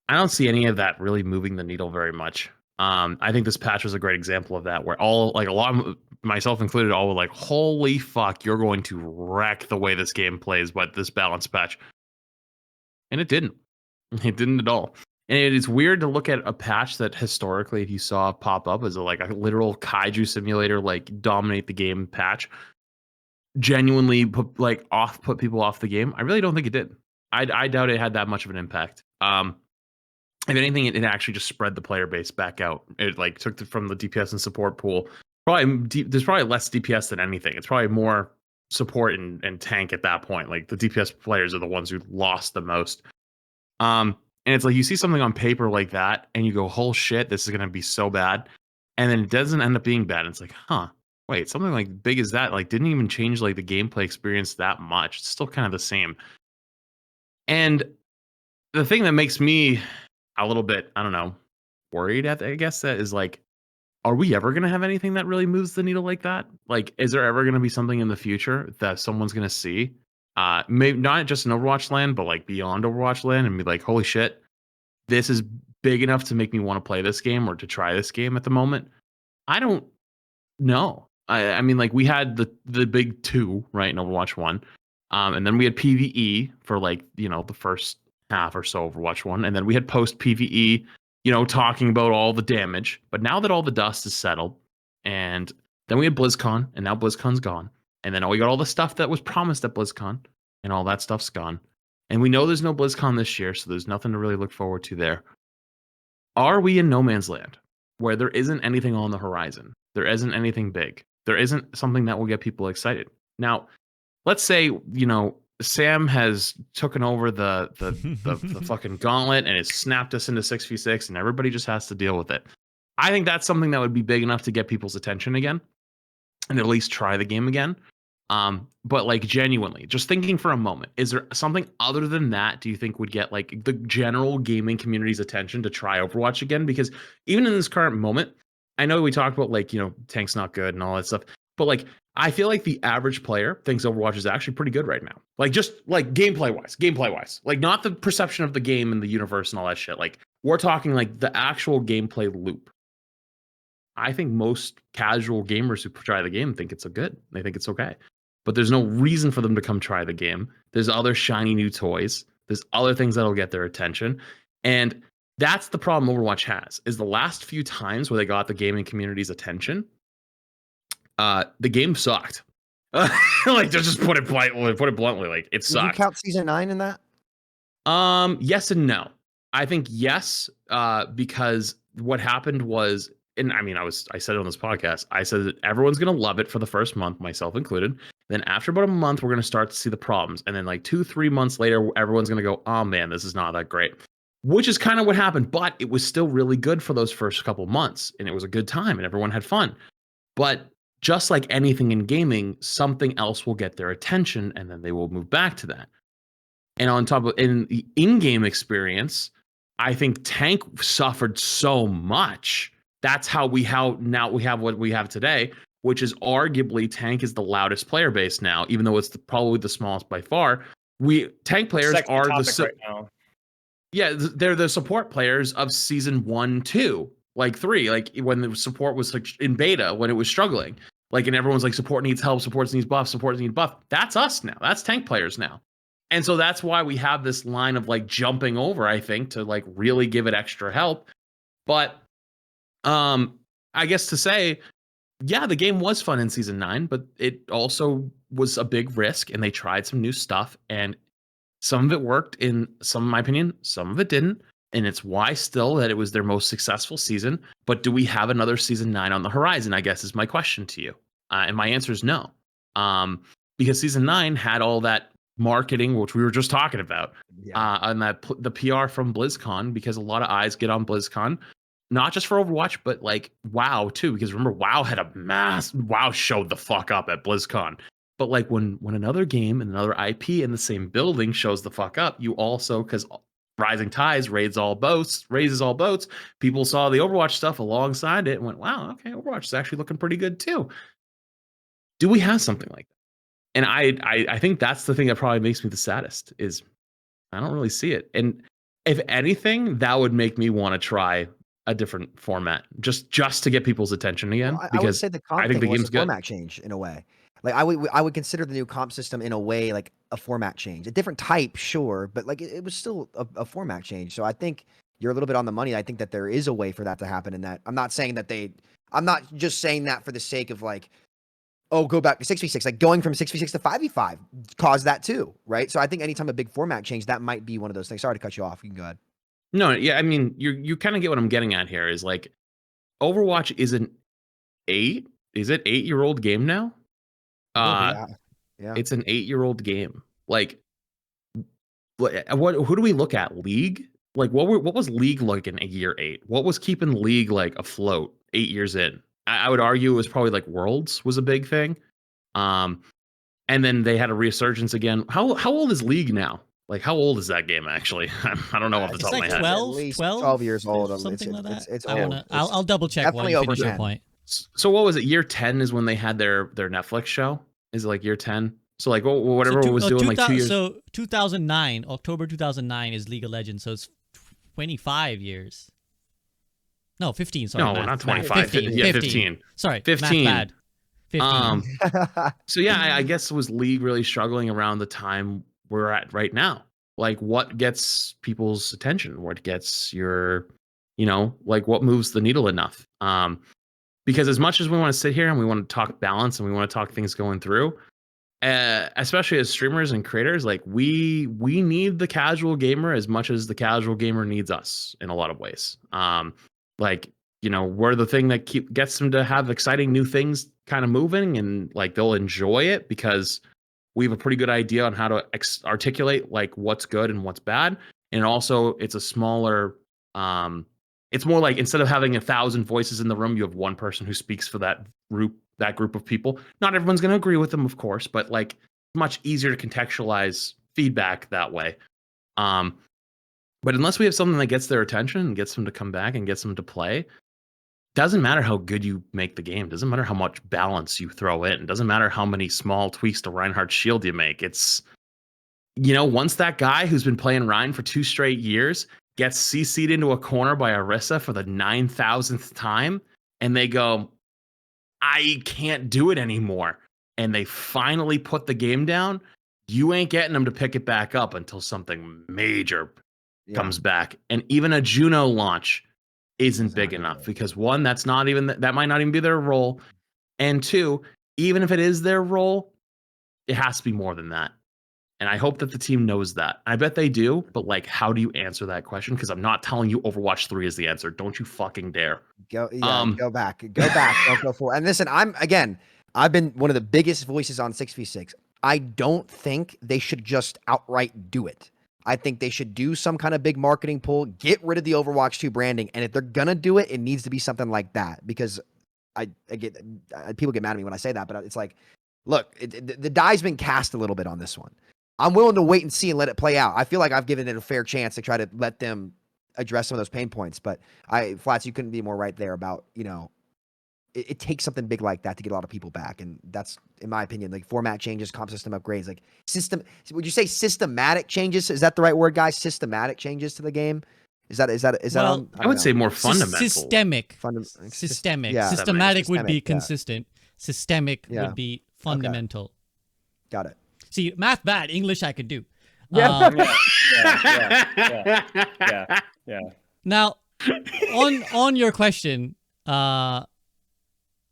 I don't see any of that really moving the needle very much. I think this patch was a great example of that, where a lot of, myself included, all were like, holy fuck, you're going to wreck the way this game plays with this balance patch. And it didn't. It didn't at all. And it is weird to look at a patch that historically, if you saw pop up as a literal kaiju simulator, like dominate the game patch, genuinely put people off the game. I really don't think it did. I doubt it had that much of an impact. If anything, it actually just spread the player base back out. It took it from the DPS and support pool. There's probably less DPS than anything. It's probably more support and tank at that point. Like the DPS players are the ones who lost the most. And it's like you see something on paper like that, and you go, "Oh shit, this is gonna be so bad," and then it doesn't end up being bad. And it's like, huh, wait, something like big as that, like didn't even change like the gameplay experience that much. It's still kind of the same. And the thing that makes me a little bit, I don't know, worried at, I guess, that is like, are we ever going to have anything that really moves the needle like that? Like, is there ever going to be something in the future that someone's going to see? Maybe not just in Overwatch land, but like beyond Overwatch land and be like, holy shit, this is big enough to make me want to play this game or to try this game at the moment. I don't know. I mean, like we had the big two, right, in Overwatch 1. And then we had PvE for like, the first half or so Overwatch 1. And then we had post PvE, talking about all the damage. But now that all the dust is settled, and then we had BlizzCon, and now BlizzCon's gone. And then we got all the stuff that was promised at BlizzCon, and all that stuff's gone. And we know there's no BlizzCon this year, so there's nothing to really look forward to there. Are we in no man's land where there isn't anything on the horizon? There isn't anything big. There isn't something that will get people excited. Now, let's say, Sam has taken over the fucking gauntlet and has snapped us into 6v6 and everybody just has to deal with it. I think that's something that would be big enough to get people's attention again and at least try the game again. But like genuinely, just thinking for a moment, is there something other than that do you think would get like the general gaming community's attention to try Overwatch again? Because even in this current moment, I know we talked about like, tank's not good and all that stuff, but like I feel like the average player thinks Overwatch is actually pretty good right now. Like just like gameplay wise, like not the perception of the game and the universe and all that shit. Like we're talking like the actual gameplay loop. I think most casual gamers who try the game think it's good. They think it's okay. But there's no reason for them to come try the game. There's other shiny new toys. There's other things that'll get their attention. And that's the problem Overwatch has, is the last few times where they got the gaming community's attention, the game sucked. Like to just put it bluntly, like it sucked. Did you count season 9 in that? Yes and no. I think yes, because what happened was, and I mean, I said it on this podcast. I said that everyone's gonna love it for the first month, myself included. Then after about a month, we're gonna start to see the problems, and then like 2-3 months later, everyone's gonna go, "Oh man, this is not that great," which is kind of what happened. But it was still really good for those first couple months, and it was a good time, and everyone had fun. But just like anything in gaming, something else will get their attention, and then they will move back to that. And on top of in the in-game experience, I think Tank suffered so much. That's how now we have what we have today, which is arguably Tank is the loudest player base now, even though it's probably the smallest by far. Tank players are the right now. Yeah, they're the support players of season 1, 2, like 3, like when the support was like in beta when it was struggling. Like, and everyone's like, support needs help, support needs buff, support needs buff. That's us now. That's Tank players now. And so that's why we have this line of like jumping over, I think, to like really give it extra help. But I guess to say, yeah, the game was fun in season 9, but it also was a big risk and they tried some new stuff and some of it worked in my opinion, some of it didn't. And it's why still that it was their most successful season. But do we have another season 9 on the horizon, I guess is my question to you. And my answer is no. Because season 9 had all that marketing, which we were just talking about, and the PR from BlizzCon, because a lot of eyes get on BlizzCon, not just for Overwatch, but like WoW too. Because remember, WoW showed the fuck up at BlizzCon. But like when another game and another IP in the same building shows the fuck up, you also, because rising tides raises all boats. People saw the Overwatch stuff alongside it and went, wow, okay, Overwatch is actually looking pretty good too. Do we have something like that? And I think that's the thing that probably makes me the saddest is I don't really see it. And if anything, that would make me want to try a different format just to get people's attention again. Well, because I would say the comp I think thing the was game's a good. format change in a way. Like I would consider the new comp system in a way like a format change, a different type, sure, but like it was still a format change. So I think you're a little bit on the money. I think that there is a way for that to happen. And that I'm not just saying that for the sake of like, oh, go back to 6v6. Like going from 6v6 to 5v5 caused that too, right? So I think anytime a big format change, that might be one of those things. Sorry to cut you off. You can go ahead. No, yeah, I mean, you kind of get what I'm getting at here is like Overwatch is an 8-year-old game now. Yeah. Yeah. It's an 8-year-old game. Like, who do we look at? League? Like, what was League like in year 8? What was keeping League like afloat 8 years in? I would argue it was probably like Worlds was a big thing. And then they had a resurgence again. How old is League now? Like, how old is that game actually? I don't know off the It's top of like my head. 12, At least 12, 12 years old. something like that. It's I old. wanna. I'll double check while definitely you over finish your 10. point. So what was it? Year 10 is when they had their Netflix show. Is it like year 10? So like whatever So was doing like 2 years. So 2009, October 2009 is League of Legends. So it's 25 years. No, 15. Sorry, No, math, not math. 25. 15, Yeah, 15. 15. Sorry, 15. math bad. 15. So yeah, I guess was League really struggling around the time we're at right now? Like, what gets people's attention? What gets your, like what moves the needle enough? Because as much as we want to sit here and we want to talk balance and we want to talk things going through, especially as streamers and creators, like we need the casual gamer as much as the casual gamer needs us in a lot of ways. Like, we're the thing that gets them to have exciting new things kind of moving, and like they'll enjoy it because we have a pretty good idea on how to articulate like what's good and what's bad. And also it's a smaller, it's more like instead of having 1,000 voices in the room, you have one person who speaks for that group of people. Not everyone's going to agree with them, of course, but like much easier to contextualize feedback that way. But unless we have something that gets their attention and gets them to come back and gets them to play, doesn't matter how good you make the game. Doesn't matter how much balance you throw in. Doesn't matter how many small tweaks to Reinhardt's shield you make. It's, once that guy who's been playing Rein for 2 straight years gets CC'd into a corner by Orisa for the 9,000th time, and they go, I can't do it anymore, and they finally put the game down, you ain't getting them to pick it back up until something major comes back. And even a Juno launch isn't big enough because one, that might not even be their role. And two, even if it is their role, it has to be more than that. And I hope that the team knows that. I bet they do, but like, how do you answer that question? Because I'm not telling you Overwatch 3 is the answer. Don't you fucking dare. Go back. Don't go forward. And listen, I've been one of the biggest voices on 6v6. I don't think they should just outright do it. I think they should do some kind of big marketing pull, get rid of the Overwatch 2 branding. And if they're going to do it, it needs to be something like that, because people get mad at me when I say that, but it's like, look, the die's been cast a little bit on this one. I'm willing to wait and see and let it play out. I feel like I've given it a fair chance to try to let them address some of those pain points, but Flats, you couldn't be more right there about, it takes something big like that to get a lot of people back. And that's, in my opinion, like format changes, comp system upgrades, like would you say systematic changes? Is that the right word, guys? Systematic changes to the game? Is that Well, I would say more fundamental. Systemic. Systemic. Yeah. Systematic would be Systemic, yeah. consistent. Systemic Yeah. would be fundamental. Got it. See, math bad, English I could do. Yeah. Yeah. Now, on your question, I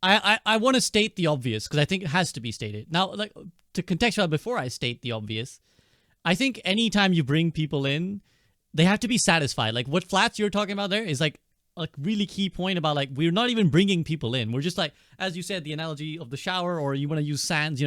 want to state the obvious because I think it has to be stated. Now, like to contextualize before I state the obvious, I think anytime you bring people in, they have to be satisfied. Like what Flats you're talking about there is like a really key point about like we're not even bringing people in. We're just like, as you said, the analogy of the shower, or you want to use sands,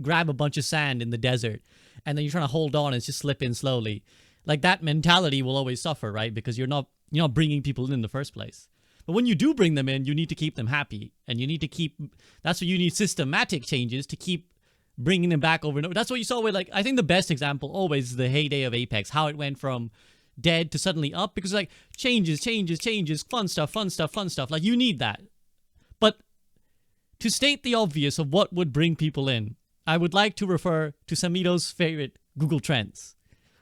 grab a bunch of sand in the desert, and then you're trying to hold on and it's just slip in slowly. Like that mentality will always suffer, right? Because you're not bringing people in the first place. But when you do bring them in, you need to keep them happy, and you need to keep. That's what you need systematic changes to keep bringing them back over and over. That's what you saw with, like, I think the best example always is the heyday of Apex, how it went from dead to suddenly up, because like changes, fun stuff. Like you need that. But to state the obvious of what would bring people in, I would like to refer to Samito's favorite Google Trends.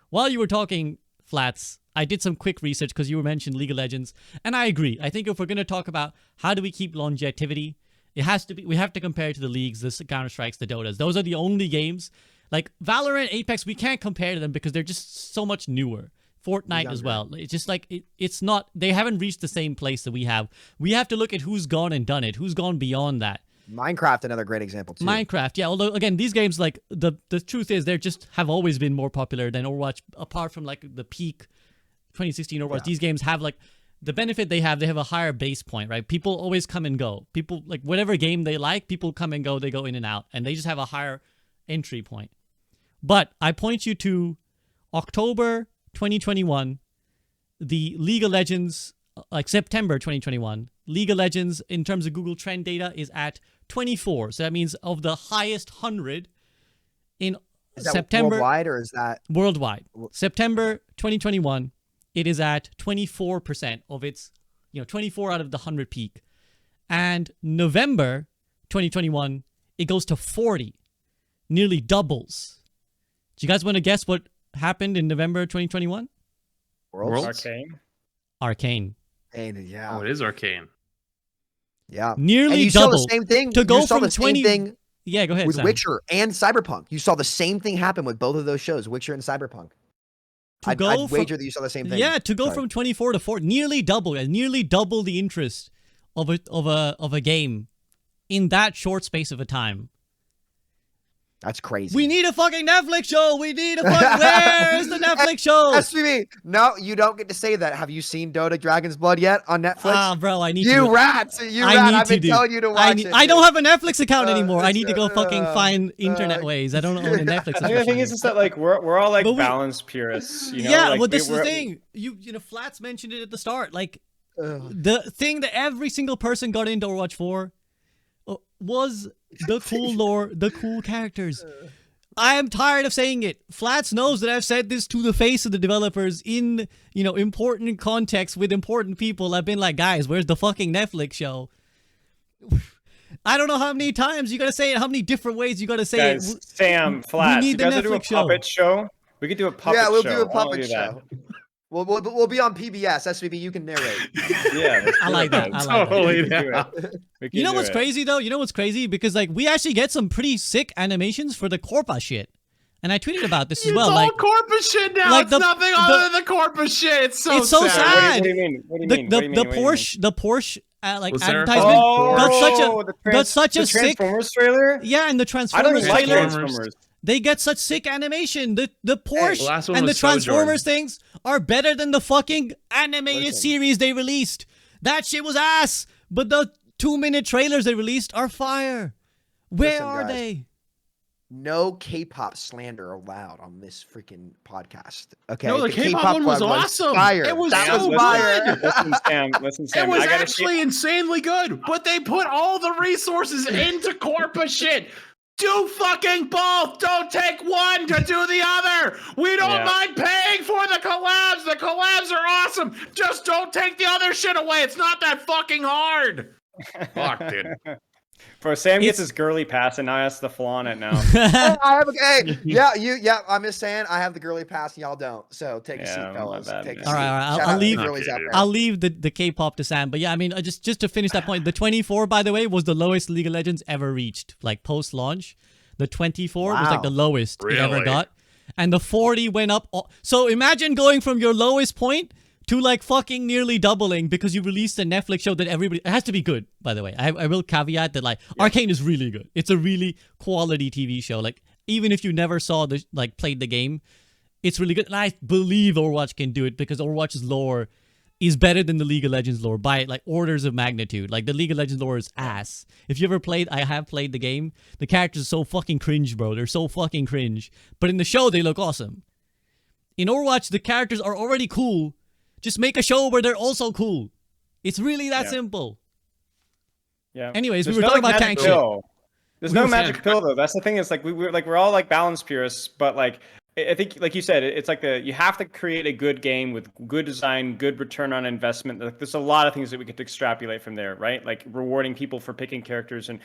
While you were talking, Flats, I did some quick research because you mentioned League of Legends, and I agree. I think if we're going to talk about how do we keep longevity, we have to compare to the leagues, the Counter-Strikes, the Dotas. Those are the only games. Like Valorant, Apex, we can't compare to them because they're just so much newer. Fortnite as well. It's just like it's not. They haven't reached the same place that we have. We have to look at who's gone and done it. Who's gone beyond that. Minecraft, another great example too. Minecraft, yeah. Although again, these games, like the truth is, they just have always been more popular than Overwatch. Apart from like the peak 2016 Overwatch, these games have like the benefit they have a higher base point, right? People always come and go. People like whatever game they like, people come and go. They go in and out, and they just have a higher entry point. But I point you to October 2021, the League of Legends, like September 2021, League of Legends in terms of Google Trend data is at 24. So that means of the highest 100 in Is that September worldwide or is that worldwide. September 2021, it is at 24% of its, 24 out of the 100 peak. And November 2021, it goes to 40, nearly doubles. Do you guys want to guess what happened in November 2021? Worlds? Arcane. Arcane. Yeah. Oh, it is Arcane. Yeah. Nearly And you saw doubled. the same thing. To go you saw from the 20 same thing Yeah, go ahead, with Sam. Witcher and Cyberpunk. You saw the same thing happen with both of those shows, Witcher and Cyberpunk. I'd wager that you saw the same thing. Yeah, to go from 24 to 4, nearly double the interest of a game in that short space of a time. That's crazy. We need a fucking Netflix show. We need a fucking. Where's the Netflix show? SVB. No, you don't get to say that. Have you seen Dota Dragon's Blood yet on Netflix? Ah, bro, I need to. You rats. You I rat. need I've to been do. telling you to watch it. I don't dude. have a Netflix account anymore. I need to go fucking find internet ways. I don't own a Netflix I think the account. thing is that like we're all like But we- balanced purists. You know? Yeah, like, well, this is the we're- thing. You know, Flats mentioned it at the start. Like, Ugh. the thing that every single person got into Overwatch for was the cool lore, the cool characters. I am tired of saying it. Flats knows that I've said this to the face of the developers in, important context with important people. I've been like, guys, where's the fucking Netflix show? I don't know how many times you gotta say it, how many different ways you gotta say Guys, it. Sam, Flats, need you the guys want to do a Netflix show. puppet show? We could do a puppet show. Yeah, we'll do a I wanna puppet do that. show. We'll be on PBS. SVB, you can narrate. Yeah, let's I do like it, that. guys. I like that. Totally. We can do Yeah. it. We You know can what's do it. crazy though? You know what's crazy? Because like we actually get some pretty sick animations for the Corpa shit. And I tweeted about this as It's well. all Like corpus shit now. like It's the- nothing other than the corpus shit. It's so It's so sad. sad. What do you mean? What do you the mean? the, What do you the mean? What do you mean? Porsche like Was there- advertisement Oh, got such a the sick Transformers trailer. yeah, and the I don't Transformers like trailer. Transformers. They get such sick animation. The Porsche last one and the was Sojourn. Transformers things are better than the fucking animated Listen. series they released. That shit was ass. But the 2-minute trailers they released are fire. Where Listen, are guys. they? No K-pop slander allowed on this freaking podcast. Okay. No, the K-pop one was awesome. Fire. It was that so was fire. good. Listen, Sam. It was I gotta actually insanely good, but they put all the resources into corpus shit. Do fucking both. Don't take one to do the other. We don't Yeah. mind paying for the collabs. The collabs are awesome. Just don't take the other shit away. It's not that fucking hard. Fuck, dude. For Sam gets It's- his girly pass, and now has to flaunt it now. I have I'm just saying I have the girly pass and y'all don't. So take a Yeah, seat, my fellas. bad, Take a man. seat. All right, Shout I'll out to the leave- girlies out there. I'll leave the K-pop to Sam, but yeah, I mean, just to finish that point, the 24, by the way, was the lowest League of Legends ever reached, like post-launch. The 24 was like Wow. the lowest it ever Really? got, and the 40 went up. So imagine going from your lowest point to like fucking nearly doubling because you released a Netflix show that everybody. It has to be good, by the way. I will caveat that like Arcane is really good. It's a really quality TV show. Like even if you never saw the played the game, it's really good. And I believe Overwatch can do it because Overwatch's lore is better than the League of Legends lore by like orders of magnitude. Like the League of Legends lore is ass. If you ever played, I have played the game. The characters are so fucking cringe, bro. They're so fucking cringe. But in the show, they look awesome. In Overwatch, the characters are already cool. Just make a show where they're also cool. It's really that Yeah. simple. Yeah. Anyways, There's we were no, talking like, about magic tank shit. pill. There's no magic pill though. That's the thing. Is like we're all like balanced purists, but like I think like you said, it's like you have to create a good game with good design, good return on investment. Like there's a lot of things that we could extrapolate from there, right? Like rewarding people for picking characters and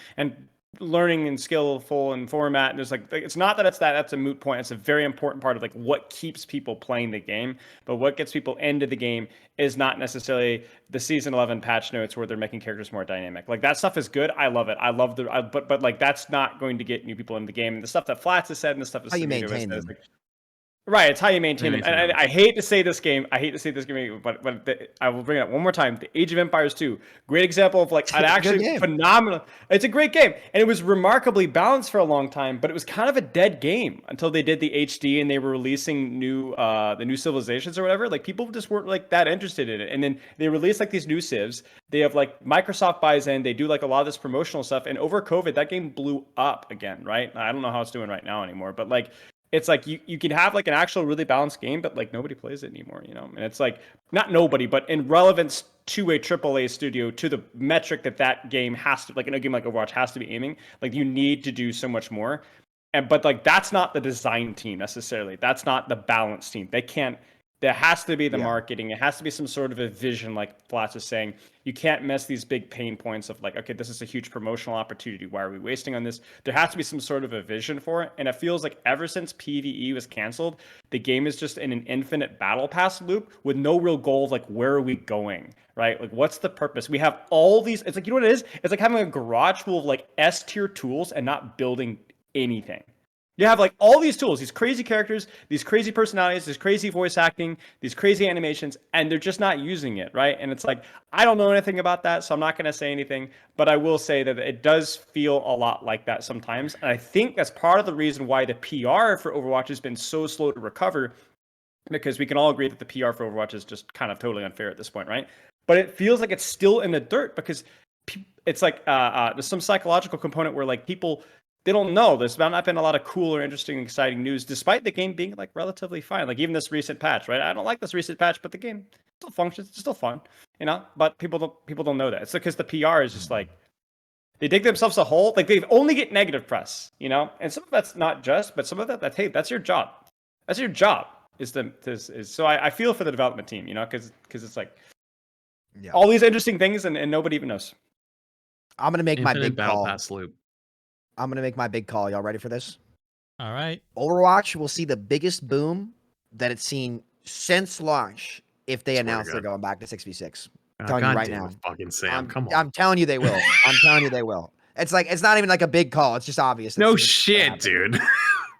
learning and skillful and format. And there's like it's not that that's a moot point. It's a very important part of like what keeps people playing the game. But what gets people into the game is not necessarily the season 11 patch notes where they're making characters more dynamic. Like that stuff is good. I love it. I love but like that's not going to get new people in the game. And the stuff that Flats has said and the stuff that How you Samito has maintain said is them. like, Right, it's how you maintain them. Anything And else. I hate to say this game, I will bring it up one more time. The Age of Empires 2, great example of like an Good actually game. phenomenal. It's a great game, and it was remarkably balanced for a long time, but it was kind of a dead game until they did the HD and they were releasing the new civilizations or whatever. Like people just weren't like that interested in it, and then they released like these new civs. They have like Microsoft buys in, they do like a lot of this promotional stuff, and over COVID, that game blew up again. Right? I don't know how it's doing right now anymore, but like it's like you can have like an actual really balanced game, but like nobody plays it anymore, you know? And it's like not nobody, but in relevance to a AAA studio, to the metric that game has to, like in a game like Overwatch has to be aiming, like you need to do so much more. But like that's not the design team necessarily. That's not the balance team. They can't. There has to be the marketing. It has to be some sort of a vision, like Flats is saying. You can't miss these big pain points of like, okay, this is a huge promotional opportunity. Why are we wasting on this? There has to be some sort of a vision for it. And it feels like ever since PvE was canceled, the game is just in an infinite battle pass loop with no real goal of like, where are we going? Right? Like, what's the purpose? We have all these. It's like, you know what it is? It's like having a garage full of like S tier tools and not building anything. You have like all these tools, these crazy characters, these crazy personalities, this crazy voice acting, these crazy animations, and they're just not using it, right? And it's like, I don't know anything about that, so I'm not going to say anything, but I will say that it does feel a lot like that sometimes. And I think that's part of the reason why the PR for Overwatch has been so slow to recover, because we can all agree that the PR for Overwatch is just kind of totally unfair at this point, right? But it feels like it's still in the dirt because it's like there's some psychological component where like people, they don't know. There's not been a lot of cool or interesting, exciting news, despite the game being like relatively fine. Like even this recent patch, right? I don't like this recent patch, but the game still functions. It's still fun, you know. But people don't know that. It's because the PR is just like they dig themselves a hole. Like they only get negative press, you know. And some of that's not just, but some of that's hey, that's your job. That's your job. So I feel for the development team, you know, because it's like all these interesting things and nobody even knows. I'm gonna make my big battle call. pass loop. I'm gonna make my big call. Y'all ready for this? All right. Overwatch will see the biggest boom that it's seen since launch if they Swear to announce they're God. going back to 6v6. I'm Oh, telling you God right damn now. it, fucking Sam, come on. I'm telling you they will. I'm telling you they will. It's like it's not even like a big call. It's just obvious. No It's shit, dude.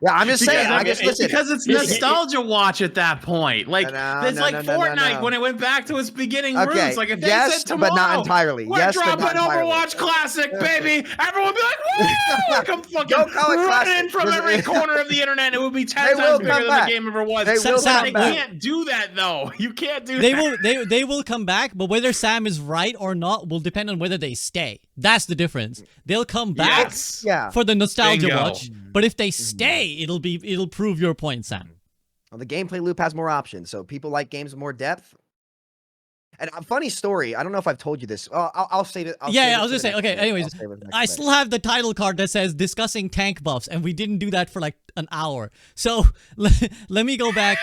Yeah, I'm just saying. I Because guess listen. because it's nostalgia watch at that point. Like it's like Fortnite when it went back to its beginning roots. Like if they said tomorrow, but not entirely. We're dropping Overwatch Classic, baby. Everyone would be like, "Woo!" Come fucking running from every corner of the internet. It would be 10 times bigger than the game ever was. They can't do that though. You can't do that. They will come back, but whether Sam is right or not will depend on whether they stay. That's the difference. They'll come back for the nostalgia watch, but if they stay, it'll prove your point, Sam. Well, the gameplay loop has more options, so people like games with more depth. And a funny story. I don't know if I've told you this. I'll save it. I was gonna say. Okay. Anyways, I still have the title card that says discussing tank buffs, and we didn't do that for like an hour. So let me go back.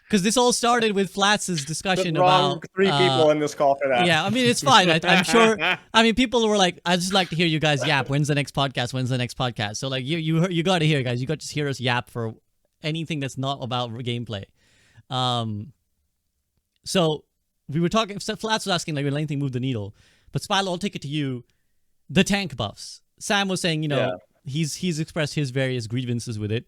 Because this all started with Flats' discussion about 3 people in this call for that. Yeah, I mean it's fine. I'm sure. I mean, people were like, "I just like to hear you guys yap. When's the next podcast? When's the next podcast?" So like, you got to hear, guys. You got to just hear us yap for anything that's not about gameplay. So we were talking. Flats was asking like, will anything move the needle? But Spilo, I'll take it to you. The tank buffs. Sam was saying, he's expressed his various grievances with it.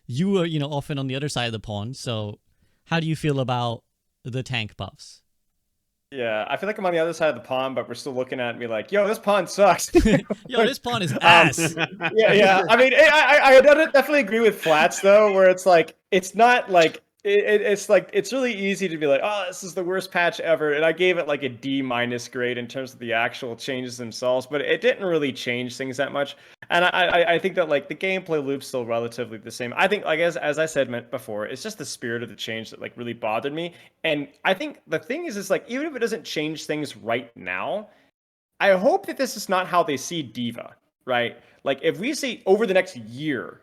You were, often on the other side of the pond. So how do you feel about the tank buffs? Yeah, I feel like I'm on the other side of the pond, but we're still looking at me like, yo, this pond sucks. Yo, this pond is ass. Yeah. I mean, I definitely agree with Flats, though, where it's like, it's not like, it's like, it's really easy to be like, oh, this is the worst patch ever. And I gave it like a D- grade in terms of the actual changes themselves, but it didn't really change things that much. And I think that like the gameplay loop's still relatively the same. I think, like as I said before, it's just the spirit of the change that like really bothered me. And I think the thing is like, even if it doesn't change things right now, I hope that this is not how they see D.Va, right? Like if we see over the next year,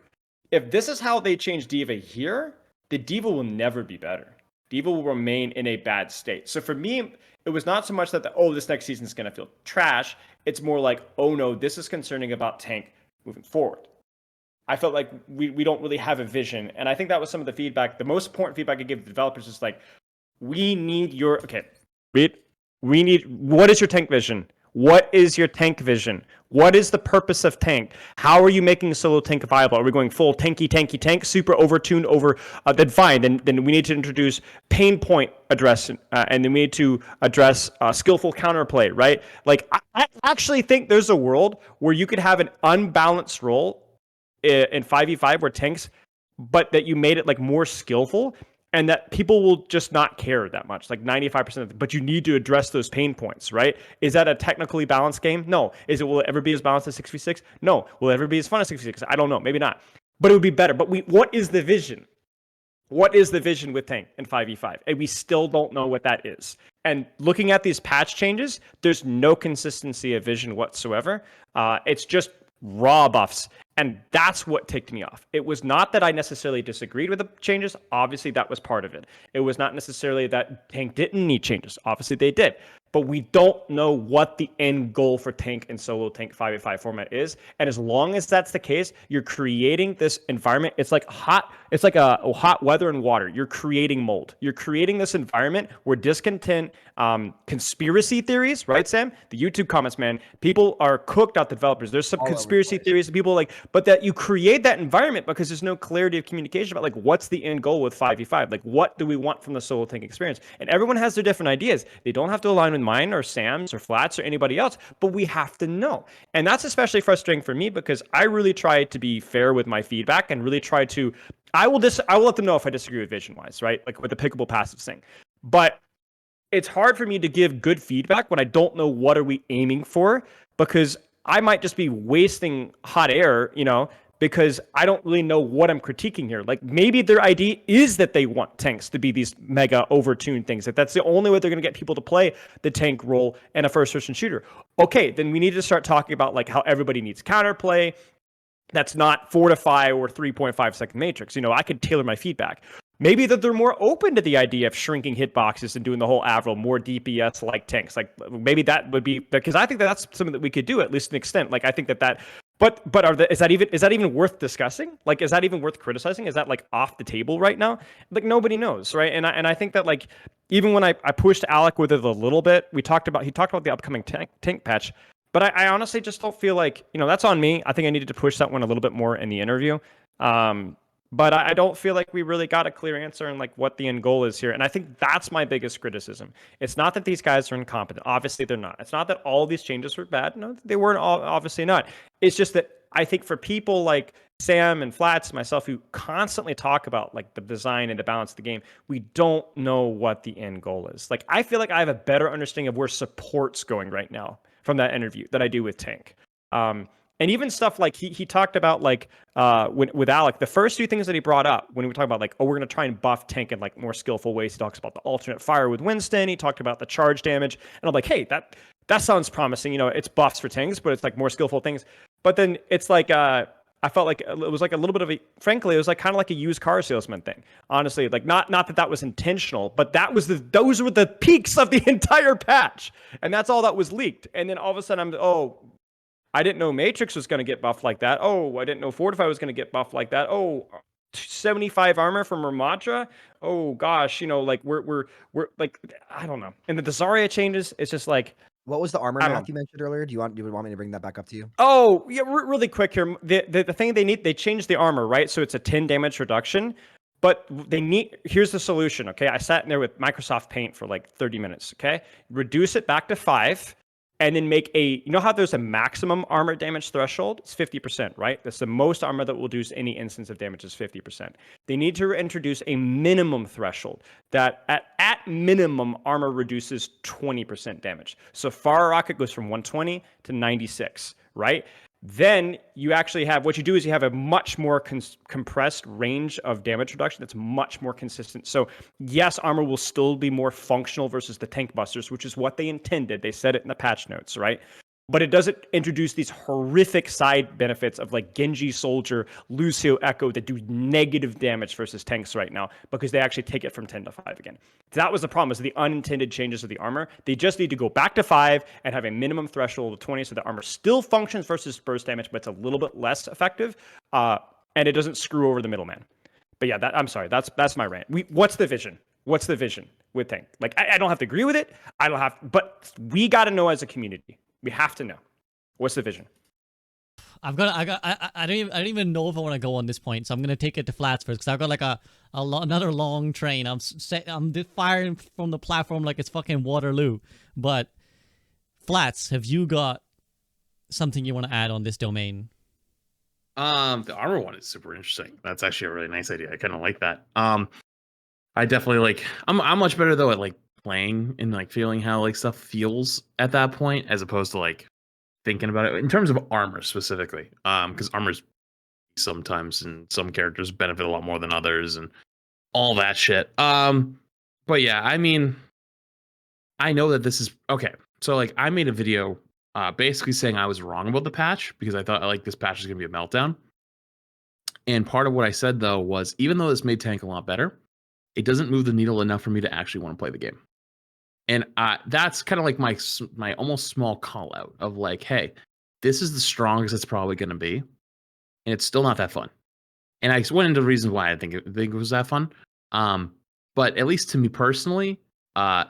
if this is how they change D.Va here, the D.Va will never be better. D.Va will remain in a bad state. So for me, it was not so much that this next season is going to feel trash. It's more like, oh no, this is concerning about tank moving forward. I felt like we don't really have a vision. And I think that was some of the feedback. The most important feedback I give the developers is like, we need what is your tank vision? What is your tank vision? What is the purpose of tank? How are you making solo tank viable? Are we going full tank, super overtuned over? Then fine. Then we need to introduce pain point address, and then we need to address skillful counterplay, right? Like I actually think there's a world where you could have an unbalanced role in 5v5 where tanks, but that you made it like more skillful, and that people will just not care that much, like 95% of it. But you need to address those pain points, right? Is that a technically balanced game? No. Will it ever be as balanced as 6v6? No. Will it ever be as fun as 6v6? I don't know. Maybe not. But it would be better. But what is the vision? What is the vision with tank in 5v5? And we still don't know what that is. And looking at these patch changes, there's no consistency of vision whatsoever. It's just raw buffs. And that's what ticked me off. It was not that I necessarily disagreed with the changes. Obviously, that was part of it. It was not necessarily that tank didn't need changes. Obviously, they did. But we don't know what the end goal for tank and solo tank 5v5 format is. And as long as that's the case, you're creating this environment. It's like a hot weather and water. You're creating mold. You're creating this environment where discontent, conspiracy theories, right, Sam? The YouTube comments, man, people are cooked out, the developers. There's some conspiracy theories that people like, but that you create that environment because there's no clarity of communication about like what's the end goal with 5v5. Like what do we want from the solo tank experience? And everyone has their different ideas. They don't have to align with mine or Sam's or Flats or anybody else, but we have to know. And that's especially frustrating for me because I really try to be fair with my feedback and really try to, I will let them know if I disagree with vision wise, right? Like with the pickable passives thing. But it's hard for me to give good feedback when I don't know what are we aiming for, because I might just be wasting hot air, because I don't really know what I'm critiquing here. Like maybe their idea is that they want tanks to be these mega overtuned things. That that's the only way they're going to get people to play the tank role in a first-person shooter. Okay, then we need to start talking about like how everybody needs counterplay. That's not 4 to 5 or 3.5 second matrix. I could tailor my feedback. Maybe that they're more open to the idea of shrinking hitboxes and doing the whole Avril, more DPS like tanks. Like maybe that would be, because I think that's something that we could do at least to an extent. Like I think that but is that even worth discussing? Like is that even worth criticizing? Is that like off the table right now? Like nobody knows, right? And I think that like even when I pushed Alec with it a little bit, he talked about the upcoming tank patch. But I honestly just don't feel like, that's on me. I think I needed to push that one a little bit more in the interview. But I don't feel like we really got a clear answer on like what the end goal is here. And I think that's my biggest criticism. It's not that these guys are incompetent. Obviously, they're not. It's not that all these changes were bad. No, they weren't obviously not. It's just that I think for people like Sam and Flats, myself, who constantly talk about like the design and the balance of the game, we don't know what the end goal is. Like I feel like I have a better understanding of where support's going right now from that interview than I do with tank. And even stuff like he talked about like with Alec, the first few things that he brought up when we were talking about like, we're going to try and buff tank in like more skillful ways. He talks about the alternate fire with Winston. He talked about the charge damage. And I'm like, hey, that sounds promising. It's buffs for tanks, but it's like more skillful things. But then it's like, I felt like it was like a little bit of frankly, it was like kind of like a used car salesman thing. Honestly, like not that was intentional, but those were the peaks of the entire patch. And that's all that was leaked. And then all of a sudden I didn't know Matrix was going to get buffed like that. Oh, I didn't know Fortify was going to get buffed like that. Oh, 75 armor from Ramatra. Oh gosh, like we're like, I don't know. And the Zarya changes, it's just like, what was the armor math you mentioned earlier? Do you want me to bring that back up to you? Oh, yeah, really quick here. The thing they changed the armor, right? So it's a 10 damage reduction. But here's the solution, okay? I sat in there with Microsoft Paint for like 30 minutes, okay? Reduce it back to 5. And then make how there's a maximum armor damage threshold? It's 50%, right? That's the most armor that will do any instance of damage is 50%. They need to introduce a minimum threshold that at minimum armor reduces 20% damage. So Far Rocket goes from 120 to 96, right? Then you actually have, what you do is you have a much more compressed range of damage reduction that's much more consistent. So yes, armor will still be more functional versus the tank busters, which is what they intended. They said it in the patch notes, right? But it doesn't introduce these horrific side benefits of like Genji Soldier, Lucio Echo that do negative damage versus tanks right now because they actually take it from 10 to 5 again. That was the problem, is the unintended changes of the armor. They just need to go back to 5 and have a minimum threshold of 20 so the armor still functions versus burst damage, but it's a little bit less effective, and it doesn't screw over the middleman. But yeah, I'm sorry, that's my rant. What's the vision? What's the vision with tank? Like I don't have to agree with it. But we got to know as a community. We have to know. What's the vision? I don't even know if I want to go on this point, so I'm gonna take it to flats first because I've got like another long train. I'm firing from the platform like it's fucking Waterloo. But flats, have you got something you want to add on this domain? The armor one is super interesting. That's actually a really nice idea. I kind of like that. I definitely like. I'm much better though at like playing and like feeling how like stuff feels at that point, as opposed to like thinking about it in terms of armor specifically. Because armor's sometimes and some characters benefit a lot more than others and all that shit. But yeah, I mean, I know that this is okay. So like, I made a video, basically saying I was wrong about the patch because I thought like this patch is gonna be a meltdown. And part of what I said though was even though this made tank a lot better, it doesn't move the needle enough for me to actually want to play the game. And that's kind of like my almost small call out of like, hey, this is the strongest it's probably going to be, and it's still not that fun. And I went into the reasons why I think it was that fun. But at least to me personally, I'm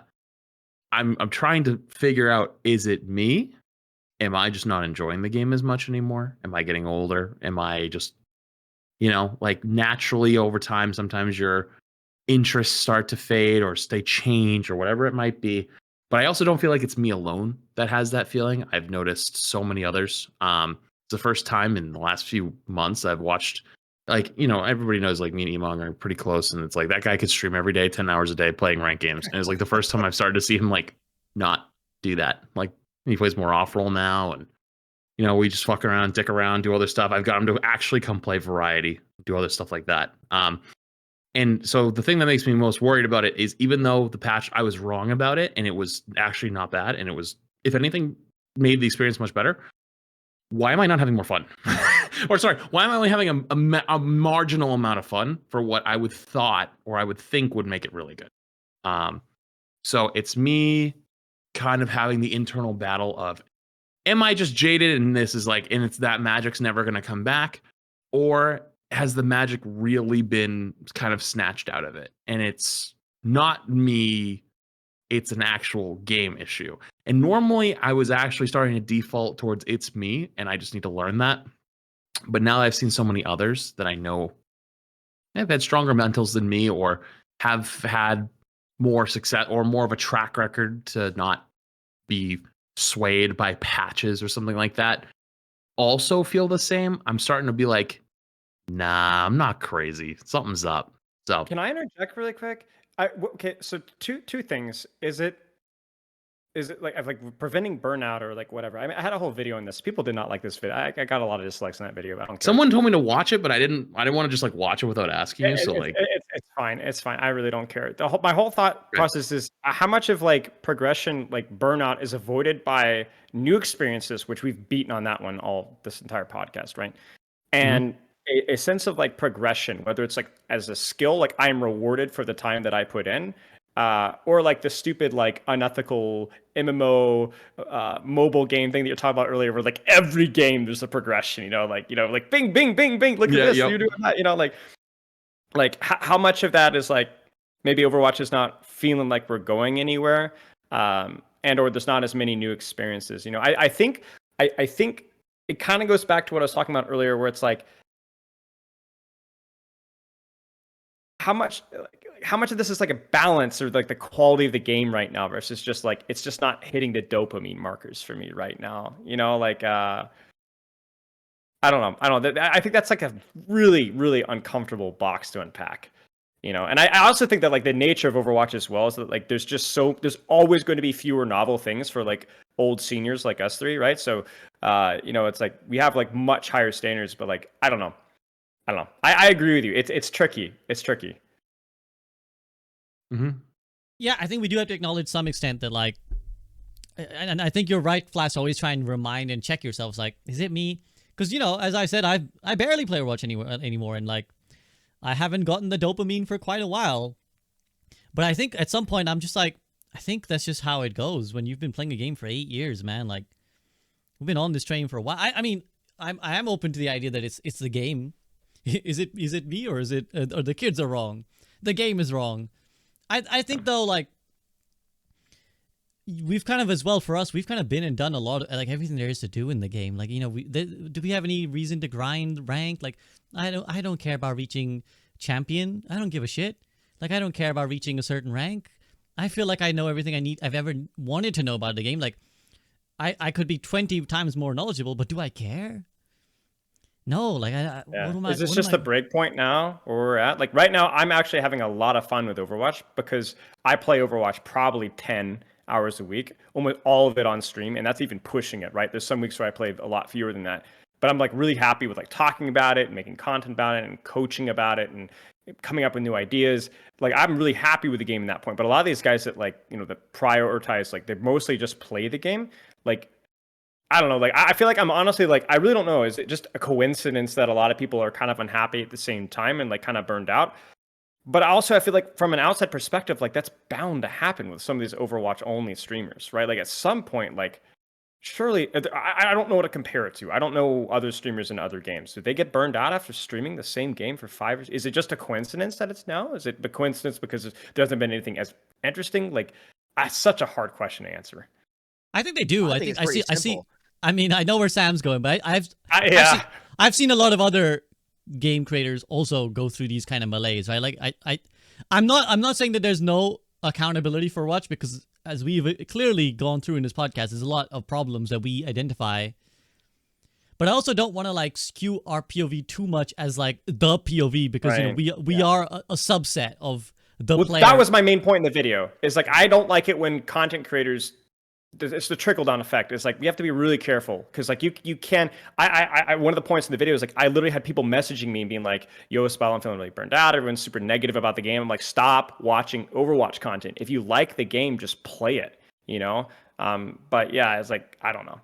trying to figure out: is it me? Am I just not enjoying the game as much anymore? Am I getting older? Am I just, like naturally over time, sometimes your interests start to fade or they change or whatever it might be. But I also don't feel like it's me alone that has that feeling. I've noticed so many others. It's the first time in the last few months I've watched, like, everybody knows like me and Emong are pretty close, and it's like that guy could stream every day, 10 hours a day playing ranked games. And it's like the first time I've started to see him like not do that. Like he plays more off roll now, and we just fuck around, dick around, do other stuff. I've got him to actually come play variety, do other stuff like that. And so the thing that makes me most worried about it is even though the patch, I was wrong about it and it was actually not bad and it was, if anything, made the experience much better, why am I not having more fun? Or sorry, why am I only having a marginal amount of fun for what I would thought or I would think would make it really good? So it's me kind of having the internal battle of, am I just jaded and this is like, and it's that magic's never going to come back? Or has the magic really been kind of snatched out of it? And it's not me, it's an actual game issue. And normally I was actually starting to default towards it's me, and I just need to learn that. But now that I've seen so many others that I know have had stronger mentals than me or have had more success or more of a track record to not be swayed by patches or something like that, also feel the same, I'm starting to be like, nah, I'm not crazy. Something's up. So Can I interject really quick? Okay, so two things. Is it like preventing burnout or like whatever? I mean, I had a whole video on this. People did not like this video. I got a lot of dislikes on that video. But I don't care. Someone told me to watch it, but I didn't want to just like watch it without asking you. So like, it's fine. It's fine. I really don't care. My whole thought process is how much of like progression, like burnout, is avoided by new experiences, which we've beaten on that one all this entire podcast, right? And a sense of like progression, whether it's like as a skill, like I'm rewarded for the time that I put in, or like the stupid like unethical MMO mobile game thing that you're talking about earlier, where like every game there's a progression, like bing bing bing bing, look at this, you're doing that, like how much of that is like maybe Overwatch is not feeling like we're going anywhere, and or there's not as many new experiences. I think it kind of goes back to what I was talking about earlier, where it's like, how much of this is like a balance or like the quality of the game right now versus just like it's just not hitting the dopamine markers for me right now. Like I don't know. I think that's like a really, really uncomfortable box to unpack. And I also think that like the nature of Overwatch as well is that like there's always going to be fewer novel things for like old seniors like us three, right? So it's like we have like much higher standards, but like I don't know. I agree with you. It's tricky. It's tricky. Mm-hmm. Yeah, I think we do have to acknowledge some extent that like, and I think you're right, Flash. Always try and remind and check yourselves. Like, is it me? Because as I said, I barely play Overwatch anymore, and like, I haven't gotten the dopamine for quite a while. But I think at some point I'm just like, I think that's just how it goes when you've been playing a game for 8 years, man. Like, we've been on this train for a while. I mean, I am open to the idea that it's the game. Is it me or is it or the kids are wrong? The game is wrong. I think though, like, we've kind of, as well, for us, we've kind of been and done a lot of, like, everything there is to do in the game. Like, you know, do we have any reason to grind rank? Like, I don't care about reaching champion. I don't give a shit. Like, I don't care about reaching a certain rank. I feel like I know everything I've ever wanted to know about the game. Like, I could be 20 times more knowledgeable, but do I care? No, like, Is this just the break point now where we're at? Like right now, I'm actually having a lot of fun with Overwatch because I play Overwatch probably 10 hours a week, almost all of it on stream, and that's even pushing it, right? There's some weeks where I play a lot fewer than that. But I'm like really happy with like talking about it and making content about it and coaching about it and coming up with new ideas. Like I'm really happy with the game in that point. But a lot of these guys that like, you know, that prioritize, like they mostly just play the game. Like, I don't know. Like, I feel like I'm honestly like, I really don't know. Is it just a coincidence that a lot of people are kind of unhappy at the same time and like kind of burned out? But also, I feel like from an outside perspective, like that's bound to happen with some of these Overwatch only streamers, right? Like at some point, like surely, I don't know what to compare it to. I don't know other streamers in other games. Did they get burned out after streaming the same game for 5 years? Is it just a coincidence that it's now? Is it a coincidence because there hasn't been anything as interesting? Like, that's such a hard question to answer. I think they do. I think I see. I mean, I know where Sam's going, but Yeah. I've seen a lot of other game creators also go through these kind of malaise, right? Like I'm not saying that there's no accountability for Watch, because as we've clearly gone through in this podcast, there's a lot of problems that we identify. But I also don't want to like skew our POV too much as like the POV, because Right. you know we are a subset of the player. That was my main point in the video. Is like I don't like it when content creators. It's the trickle down effect. It's like we have to be really careful because like you can. I one of the points in the video is like I literally had people messaging me and being like, "Yo, Spilo, I'm feeling really burned out. Everyone's super negative about the game." I'm like, "Stop watching Overwatch content. If you like the game, just play it." You know. But yeah, it's like I don't know.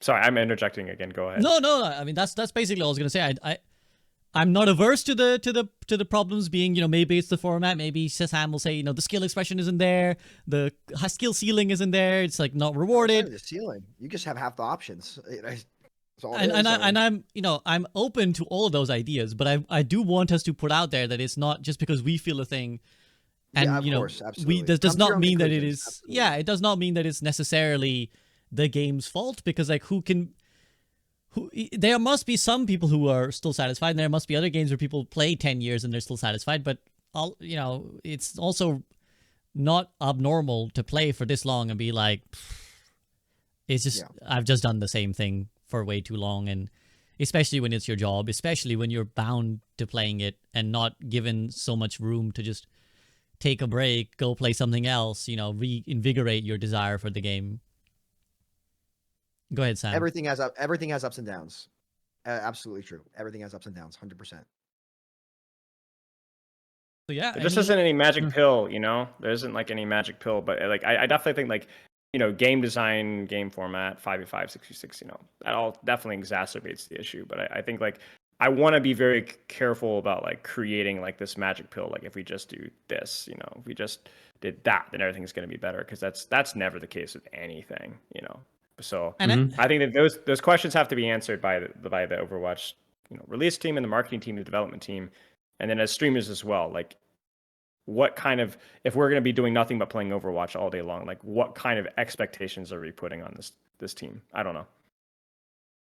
Sorry, I'm interjecting again. Go ahead. No. I mean, that's basically all I was gonna say. I'm not averse to the problems being, you know, maybe it's the format, maybe Sam will say, you know, the skill expression isn't there, the skill ceiling isn't there, it's like not rewarded. The ceiling, you just have half the options. I'm, you know, I'm open to all of those ideas, but I do want us to put out there that it's not just because we feel a thing, and yeah, of you know, course, absolutely. does not mean that it is. Absolutely. Yeah, it does not mean that it's necessarily the game's fault, because like there must be some people who are still satisfied, and there must be other games where people play 10 years and they're still satisfied, but you know, it's also not abnormal to play for this long and be like, it's just, I've just done the same thing for way too long. And especially when it's your job, especially when you're bound to playing it and not given so much room to just take a break, go play something else, you know, reinvigorate your desire for the game. Go ahead, Sam. Everything has ups and downs. Absolutely true. Everything has ups and downs. 100%. So yeah, There just isn't any magic pill, you know. There isn't like any magic pill, but like I definitely think like, you know, game design, game format, 5v5, 6v6, you know, that all definitely exacerbates the issue. But I think like I want to be very careful about like creating like this magic pill. Like if we just do this, you know, if we just did that, then everything's going to be better, because that's never the case with anything, you know. So I think that those questions have to be answered by the Overwatch, you know, release team and the marketing team, the development team, and then as streamers as well. Like, what kind of, if we're going to be doing nothing but playing Overwatch all day long, like what kind of expectations are we putting on this team? I don't know.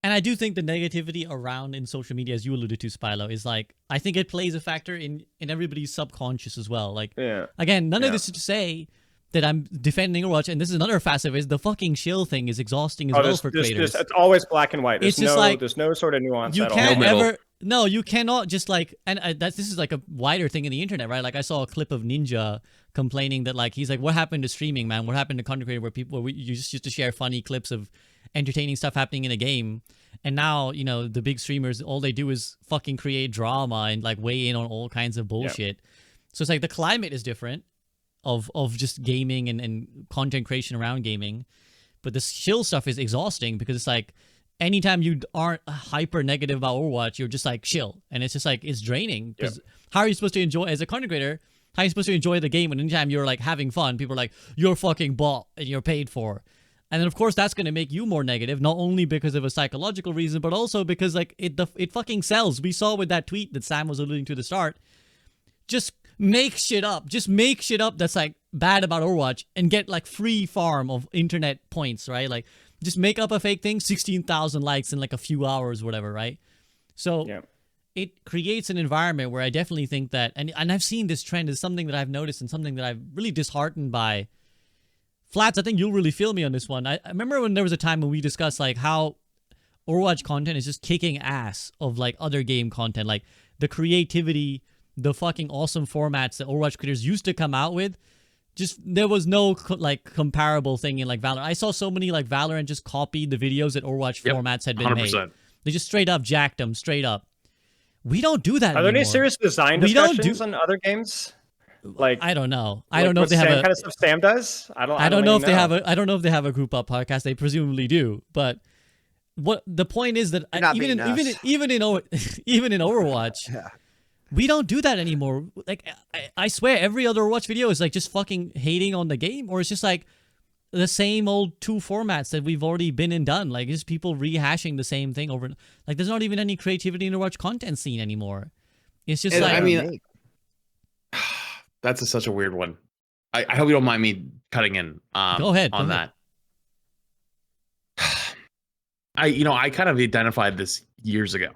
And I do think the negativity around in social media, as you alluded to, Spilo, is like, I think it plays a factor in everybody's subconscious as well. Like, again, none of this is to say that I'm defending Overwatch, and this is another facet of it, is the fucking shill thing is exhausting as well for creators. It's always black and white. It's just like, there's no sort of nuance you at can't all. ever, no, you cannot just like, and this is like a wider thing in the internet, right? Like I saw a clip of Ninja complaining that like, he's like, what happened to streaming, man? What happened to content creator where you just used to share funny clips of entertaining stuff happening in a game, and now, you know, the big streamers, all they do is fucking create drama and like weigh in on all kinds of bullshit. So it's like the climate is different of just gaming and content creation around gaming, but the shill stuff is exhausting, because it's like anytime you aren't hyper negative about Overwatch, you're just like shill, and it's just like, it's draining, because how are you supposed to enjoy, as a content creator, how are you supposed to enjoy the game when anytime you're like having fun, people are like, you're fucking bought and you're paid for? And then of course that's going to make you more negative, not only because of a psychological reason, but also because like it fucking sells. We saw with that tweet that Sam was alluding to at the start, just make shit up. Just make shit up that's like bad about Overwatch and get like free farm of internet points, right? Like just make up a fake thing, 16,000 likes in like a few hours, whatever, right? So it creates an environment where I definitely think that, and I've seen this trend is something that I've noticed and something that I'm really disheartened by. Flats, I think you'll really feel me on this one. I remember when there was a time when we discussed like how Overwatch content is just kicking ass of like other game content, like the creativity, the fucking awesome formats that Overwatch creators used to come out with. Just there was no like comparable thing in like Valorant. I saw so many like Valorant just copied the videos that Overwatch formats had been 100%. made. They just straight up jacked them straight up. We don't do that Are there anymore. any serious design discussions on other games? Like I don't know. I don't know if they have kind of stuff Sam does. I don't know if they have a. I don't know if they have a group up podcast. They presumably do, but what the point is that even in Overwatch, we don't do that anymore. Like I swear, every other Overwatch video is like just fucking hating on the game, or it's just like the same old two formats that we've already been and done. Like just people rehashing the same thing over. Like there's not even any creativity in the Overwatch content scene anymore. It's just like I mean. That's such a weird one. I hope you don't mind me cutting in go ahead on that. I kind of identified this years ago.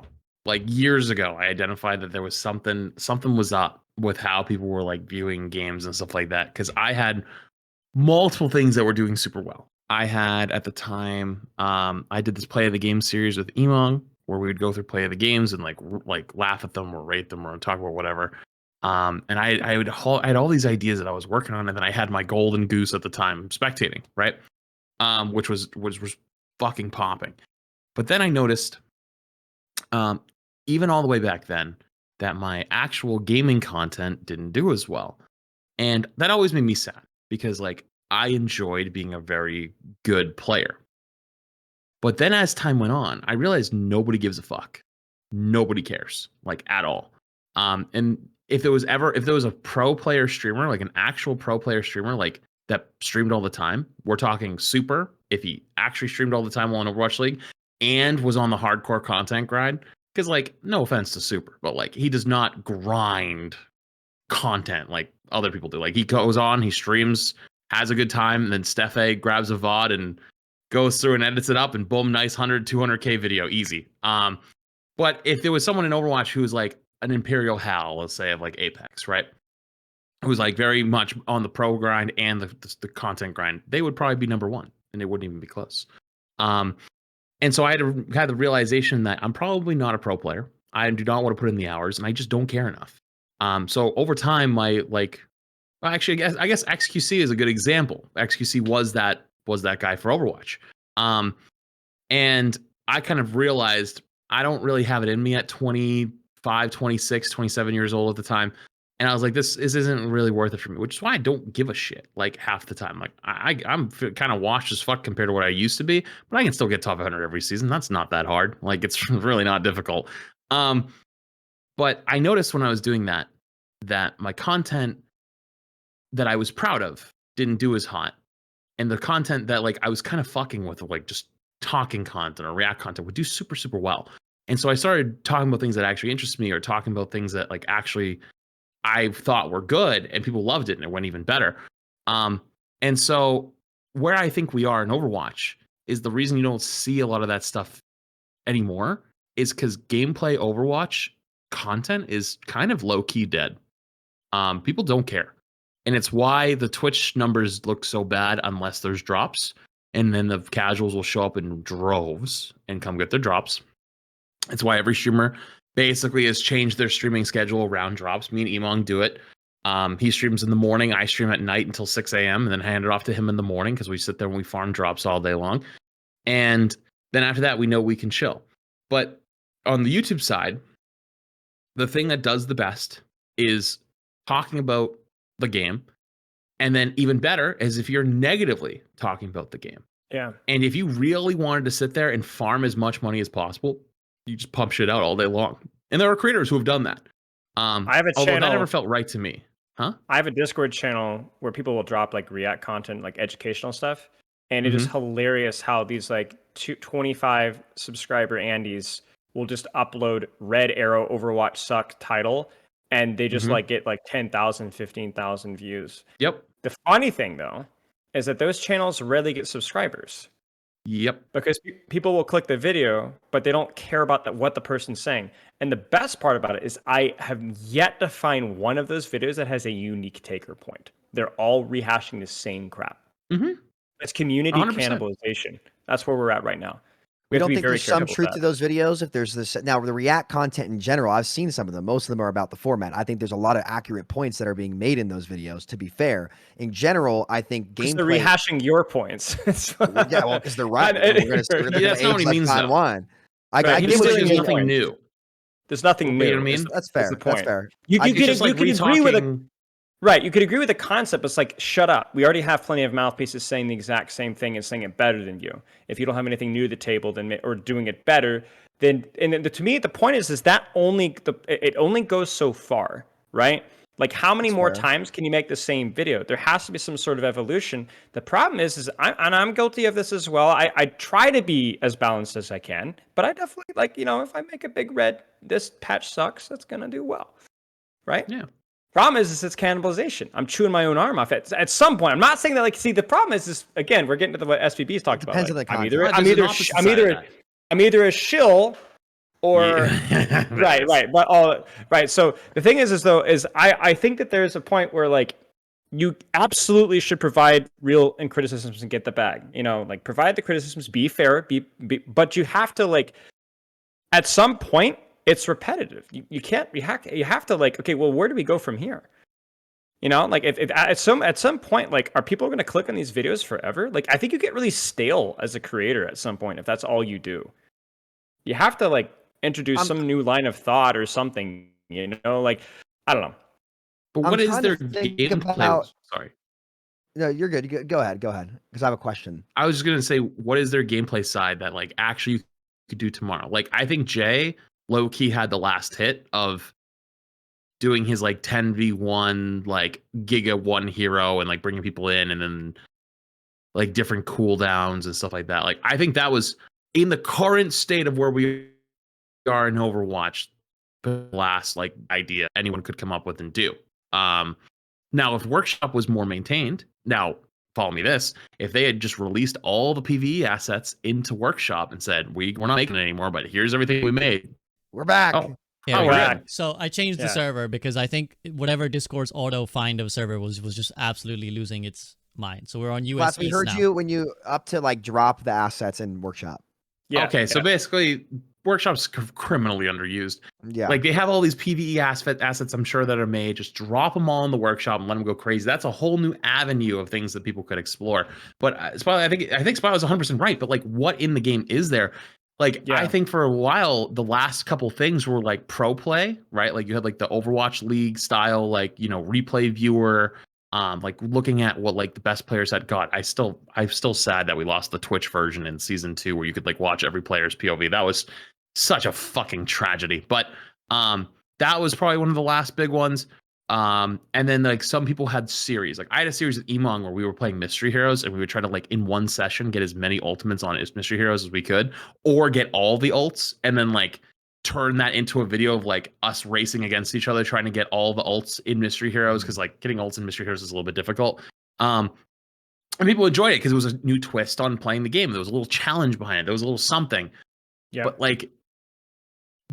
Like years ago, I identified that there was something was up with how people were like viewing games and stuff like that. Because I had multiple things that were doing super well. I had at the time, I did this play of the game series with Emong, where we would go through play of the games and like laugh at them or rate them or talk about whatever. And I had all these ideas that I was working on, and then I had my golden goose at the time spectating, right? Which was fucking popping. But then I noticed, even all the way back then, that my actual gaming content didn't do as well, and that always made me sad because like I enjoyed being a very good player. But then as time went on, I realized nobody gives a fuck, nobody cares like at all, and if there was a pro player streamer, like an actual pro player streamer, like that streamed all the time, we're talking Super, if he actually streamed all the time while in Overwatch League and was on the hardcore content grind, because like, no offense to Super, but like he does not grind content like other people do. Like he goes on, he streams, has a good time, and then Stephe grabs a VOD and goes through and edits it up and boom, nice 200K video, easy. But if there was someone in Overwatch who was like an Imperial Hal, let's say, of like Apex, right? Who's like very much on the pro grind and the content grind, they would probably be number one and they wouldn't even be close. And so I had the realization that I'm probably not a pro player. I do not want to put in the hours and I just don't care enough. So over time, my I guess XQC is a good example. XQC was that guy for Overwatch. And I kind of realized I don't really have it in me at 25, 26, 27 years old at the time. And I was like, this isn't really worth it for me, which is why I don't give a shit like half the time. Like I'm kind of washed as fuck compared to what I used to be, but I can still get top 100 every season. That's not that hard. Like it's really not difficult. But I noticed when I was doing that my content that I was proud of didn't do as hot. And the content that like I was kind of fucking with, like just talking content or react content, would do super, super well. And so I started talking about things that actually interest me, or talking about things that like actually I thought were good and people loved it and it went even better. And so where I think we are in Overwatch is the reason you don't see a lot of that stuff anymore is because gameplay Overwatch content is kind of low key dead. People don't care. And it's why the Twitch numbers look so bad unless there's drops. And then the casuals will show up in droves and come get their drops. It's why every streamer basically has changed their streaming schedule around drops. Me and Emong do it. He streams in the morning. I stream at night until 6 a.m. and then hand it off to him in the morning because we sit there and we farm drops all day long. And then after that, we know we can chill. But on the YouTube side, the thing that does the best is talking about the game. And then even better is if you're negatively talking about the game. Yeah. And if you really wanted to sit there and farm as much money as possible, you just pump shit out all day long. And there are creators who have done that. I have a although channel. That never felt right to me. Huh? I have a Discord channel where people will drop like React content, like educational stuff. And it is hilarious how these like 25 subscriber Andys will just upload Red Arrow Overwatch Suck title. And they just like get like 10,000, 15,000 views. Yep. The funny thing, though, is that those channels rarely get subscribers. Yep. Because people will click the video, but they don't care about what the person's saying. And the best part about it is I have yet to find one of those videos that has a unique taker point. They're all rehashing the same crap. Mm-hmm. It's community 100%. cannibalization. That's where we're at right now. We have to don't be think very there's some careful with truth that. to those videos. If there's this now, the React content in general, I've seen some of them. Most of them are about the format. I think there's a lot of accurate points that are being made in those videos. To be fair, in general, I think Because they're gameplay. rehashing your points. Yeah, well, because they're right. And- We're gonna Yeah, that's not what he means, though. one. I Right, get he's what There's you're stealing nothing saying. new. There's nothing You new. know what I mean? That's Is fair. the That's point. fair. You It's just like could agree with retalking. Right, you could agree with the concept. It's like, shut up. We already have plenty of mouthpieces saying the exact same thing and saying it better than you. If you don't have anything new to the table, then or doing it better, then to me the point is that it only goes so far, right? Like how many That's more fair. times can you make the same video? There has to be some sort of evolution. The problem is I'm guilty of this as well. I try to be as balanced as I can, but I definitely if I make a big red, this patch sucks, that's gonna do well, right? Yeah. Problem is it's cannibalization. I'm chewing my own arm off. At some point, I'm not saying that. See, the problem is again, we're getting to what SVB's talked about. Depends on the content. I'm either a shill or right. But so the thing is I think that there's a point where like you absolutely should provide real and criticisms and get the bag. Like provide the criticisms, be fair, but you have to like at some point. It's repetitive. You can't. You have to like. Okay, well, where do we go from here? Like if at some point, like, are people going to click on these videos forever? Like, I think you get really stale as a creator at some point if that's all you do. You have to like introduce some new line of thought or something. Like I don't know. But what is trying their to think gameplay? about- Sorry. No, you're good. Go ahead. Because I have a question. I was just gonna say, what is their gameplay side that like actually you could do tomorrow? Like I think Jay low key had the last hit of doing his like 10v1 like Giga 1 hero and like bringing people in and then like different cooldowns and stuff like that. Like I think that was in the current state of where we are in Overwatch, the last like idea anyone could come up with and do. Now if Workshop was more maintained, now follow me this, if they had just released all the PvE assets into Workshop and said we're not making it anymore, but here's everything we made. We're back. Oh, Yeah, we're right. good. So I changed the Yeah. server because I think whatever Discord's auto find of server was just absolutely losing its mind. So we're on US Plus, we East heard now. you when you up to like drop the assets in Workshop. Yeah. Okay, so basically Workshop's criminally underused. Yeah. Like they have all these PvE assets I'm sure that are made. Just drop them all in the Workshop and let them go crazy. That's a whole new avenue of things that people could explore. But Spilo, I think Spilo is 100% right. But like, what in the game is there? Like, Yeah. I think for a while, the last couple things were like pro play, right? Like you had like the Overwatch League style, like, replay viewer, like looking at what like the best players had got. I'm still sad that we lost the Twitch version in season 2 where you could like watch every player's POV. That was such a fucking tragedy. But that was probably one of the last big ones. And then like some people had series. Like I had a series at Emong where we were playing Mystery Heroes and we would try to like in one session get as many ultimates on as Mystery Heroes as we could, or get all the ults and then like turn that into a video of like us racing against each other trying to get all the ults in Mystery Heroes, because like getting ults in Mystery Heroes is a little bit difficult. And people enjoyed it because it was a new twist on playing the game. There was a little challenge behind it. There was a little something. Yeah. But like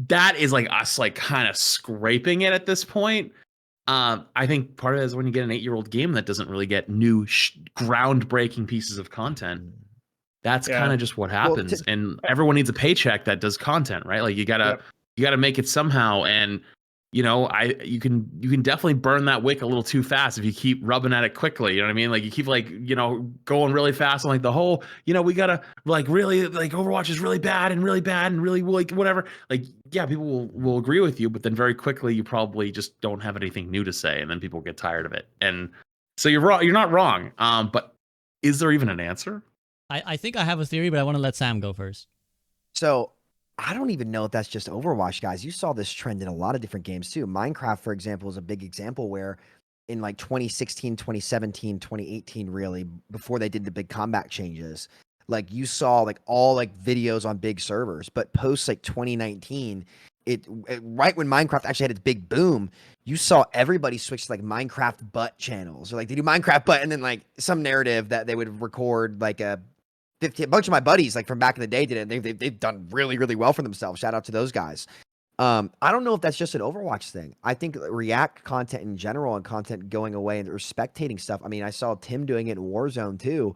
that is like us like kind of scraping it at this point. I think part of it is when you get an 8-year-old game that doesn't really get new groundbreaking pieces of content. That's kind of just what happens. And everyone needs a paycheck that does content, right? Like you gotta make it somehow. And you can definitely burn that wick a little too fast if you keep rubbing at it quickly. You know what I mean? Like you keep like, going really fast on like the whole, we gotta like really like Overwatch is really bad and really like whatever. Like, yeah, people will agree with you, but then very quickly you probably just don't have anything new to say, and then people get tired of it. And so you're wrong. You're not wrong. But is there even an answer? I think I have a theory, but I want to let Sam go first. So I don't even know if that's just Overwatch, guys. You saw this trend in a lot of different games too. Minecraft, for example, is a big example where in like 2016, 2017, 2018, really, before they did the big combat changes, like you saw like all like videos on big servers. But post like 2019, right when Minecraft actually had its big boom, you saw everybody switch to like Minecraft butt channels, or like they do Minecraft butt and then like some narrative that they would record like a bunch of my buddies like from back in the day did it. And they've done really, really well for themselves. Shout out to those guys. I don't know if that's just an Overwatch thing. I think React content in general and content going away and or spectating stuff. I mean, I saw Tim doing it in Warzone too.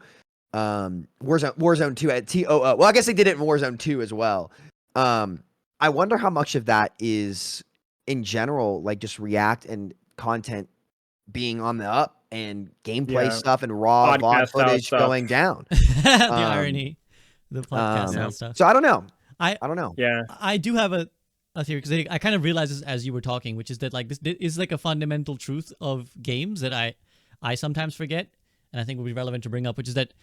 Warzone 2 at TOO. Well, I guess they did it in Warzone 2 as well. I wonder how much of that is in general, like just React and content being on the up and gameplay stuff and raw VOD footage going down. The irony, the podcast style stuff. So I don't know. I don't know. Yeah, I do have a theory because I kind of realized this as you were talking, which is that like this is like a fundamental truth of games that I sometimes forget, and I think would be relevant to bring up, which is that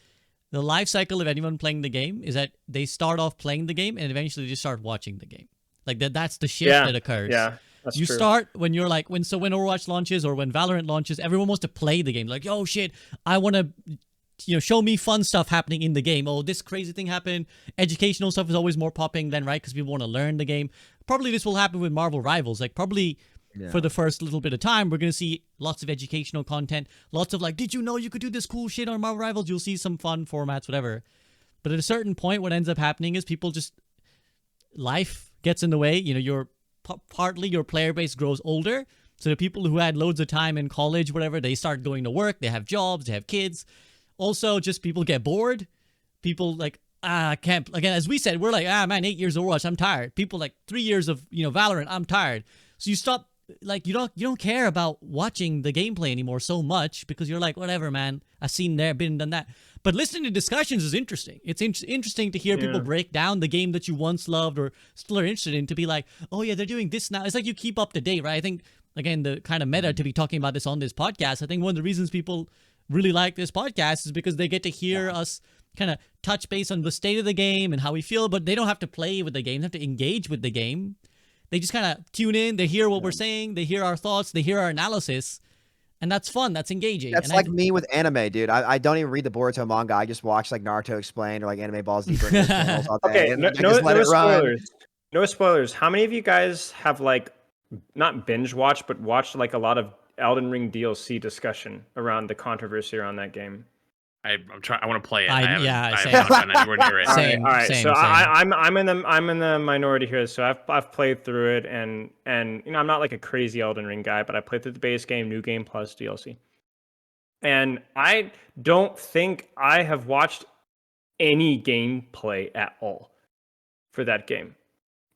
the life cycle of anyone playing the game is that they start off playing the game and eventually just start watching the game. Like that's the shift that occurs. Yeah, that's you true. start when you're like when Overwatch launches or when Valorant launches, everyone wants to play the game. Like, oh shit, I want to show me fun stuff happening in the game. Oh, this crazy thing happened. Educational stuff is always more popping then, right? Because people want to learn the game. Probably this will happen with Marvel Rivals. Like probably for the first little bit of time, we're going to see lots of educational content. Lots of like, did you know you could do this cool shit on Marvel Rivals? You'll see some fun formats, whatever. But at a certain point, what ends up happening is people just... life gets in the way. Your partly your player base grows older. So the people who had loads of time in college, whatever, they start going to work. They have jobs. They have kids. Also, just people get bored. People like, I can't, again, as we said, we're like, man, 8 years of Overwatch, I'm tired. People like 3 years of, Valorant, I'm tired. So you stop, like, you don't care about watching the gameplay anymore so much because you're like, whatever, man, I've seen there, been done that. But listening to discussions is interesting. It's interesting to hear people break down the game that you once loved or still are interested in, to be like, oh yeah, they're doing this now. It's like you keep up to date, right? I think, again, the kind of meta to be talking about this on this podcast, I think one of the reasons people really like this podcast is because they get to hear us kind of touch base on the state of the game and how we feel, but they don't have to play with the game. They have to engage with the game. They just kind of tune in. They hear what we're saying. They hear our thoughts. They hear our analysis. And that's fun. That's engaging. That's like me with anime, dude. I don't even read the Boruto manga. I just watch like Naruto Explained or like Anime Balls Deeper in those channels all day. Okay, no spoilers. No spoilers. How many of you guys have like not binge watched, but watched like a lot of Elden Ring DLC discussion around the controversy around that game? I'm trying. I want to play it. I haven't same. done anywhere near it. Same. All right. Same, So same. I'm in the minority here. So I've played through it, and I'm not like a crazy Elden Ring guy, but I played through the base game, new game plus DLC. And I don't think I have watched any gameplay at all for that game.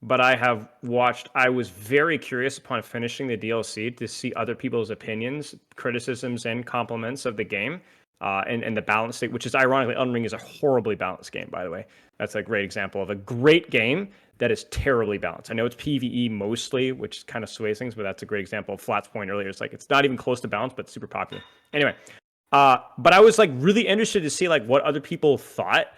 But I was very curious upon finishing the DLC to see other people's opinions, criticisms, and compliments of the game. And the balance state, which is ironically, Elden Ring is a horribly balanced game, by the way. That's a great example of a great game that is terribly balanced. I know it's PvE mostly, which kind of sways things, but that's a great example of Flat's point earlier. It's like, it's not even close to balanced, but super popular. Anyway, but I was like really interested to see like what other people thought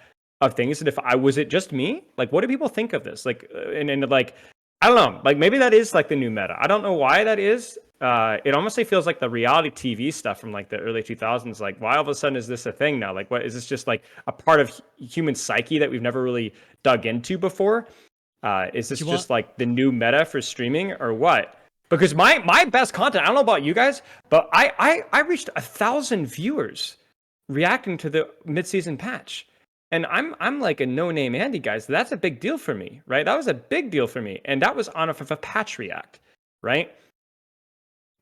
of things. And if was it just me? Like, what do people think of this? Like, and like, I don't know, like maybe that is like the new meta. I don't know why that is. It almost feels like the reality TV stuff from like the early 2000s. Like, why all of a sudden is this a thing now? Like, what is this just like a part of human psyche that we've never really dug into before? Is this just like the new meta for streaming or what? Because my best content, I don't know about you guys, but I reached 1,000 viewers reacting to the mid-season patch. And I'm like a no-name Andy, guys. So that's a big deal for me, right? That was a big deal for me. And that was on a patch react, right?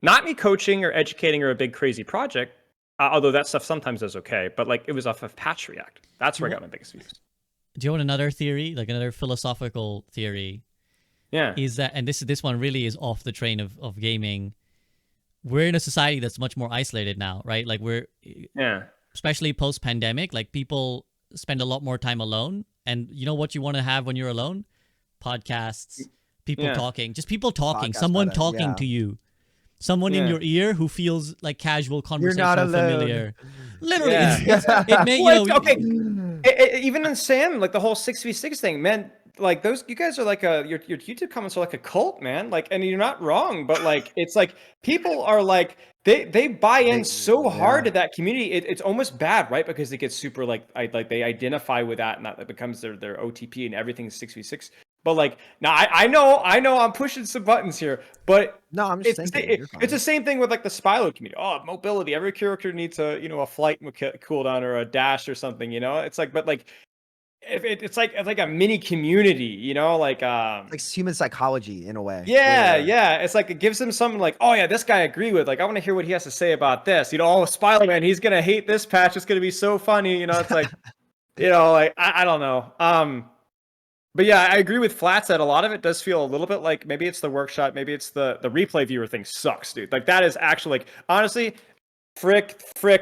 Not me coaching or educating or a big crazy project, although that stuff sometimes is okay. But like it was off of patch react. That's where I got my biggest views. Do you want another theory, like another philosophical theory? Yeah. Is that, and this one really is off the train of gaming. We're in a society that's much more isolated now, right? Like especially post-pandemic, like people spend a lot more time alone. And you know what you want to have when you're alone? Podcasts, people talking, just people talking, someone talking to you. Someone in your ear who feels like casual conversation, You're not alone. Familiar. Literally, it may, even in Sam, like the whole 6v6 thing, man. Like you guys are like your YouTube comments are like a cult, man. Like, and you're not wrong, but like it's like people are like they buy in so hard to that community. It's almost bad, right? Because it gets super like they identify with that, and that becomes their OTP, and everything's 6v6. But like, now I know I'm pushing some buttons here, but No, I'm just thinking. it's the same thing with like the Spilo community. Oh, mobility. Every character needs a flight cooldown or a dash or something. It's like, but like, it's like a mini community. Like human psychology in a way. Yeah. It's like it gives them something like, oh yeah, this guy I agree with. Like I want to hear what he has to say about this. Oh, Spilo man, he's gonna hate this patch. It's gonna be so funny. It's like, like I don't know. But yeah, I agree with Flats that a lot of it does feel a little bit like maybe it's the workshop, maybe it's the replay viewer thing sucks, dude. Like that is actually like honestly, frick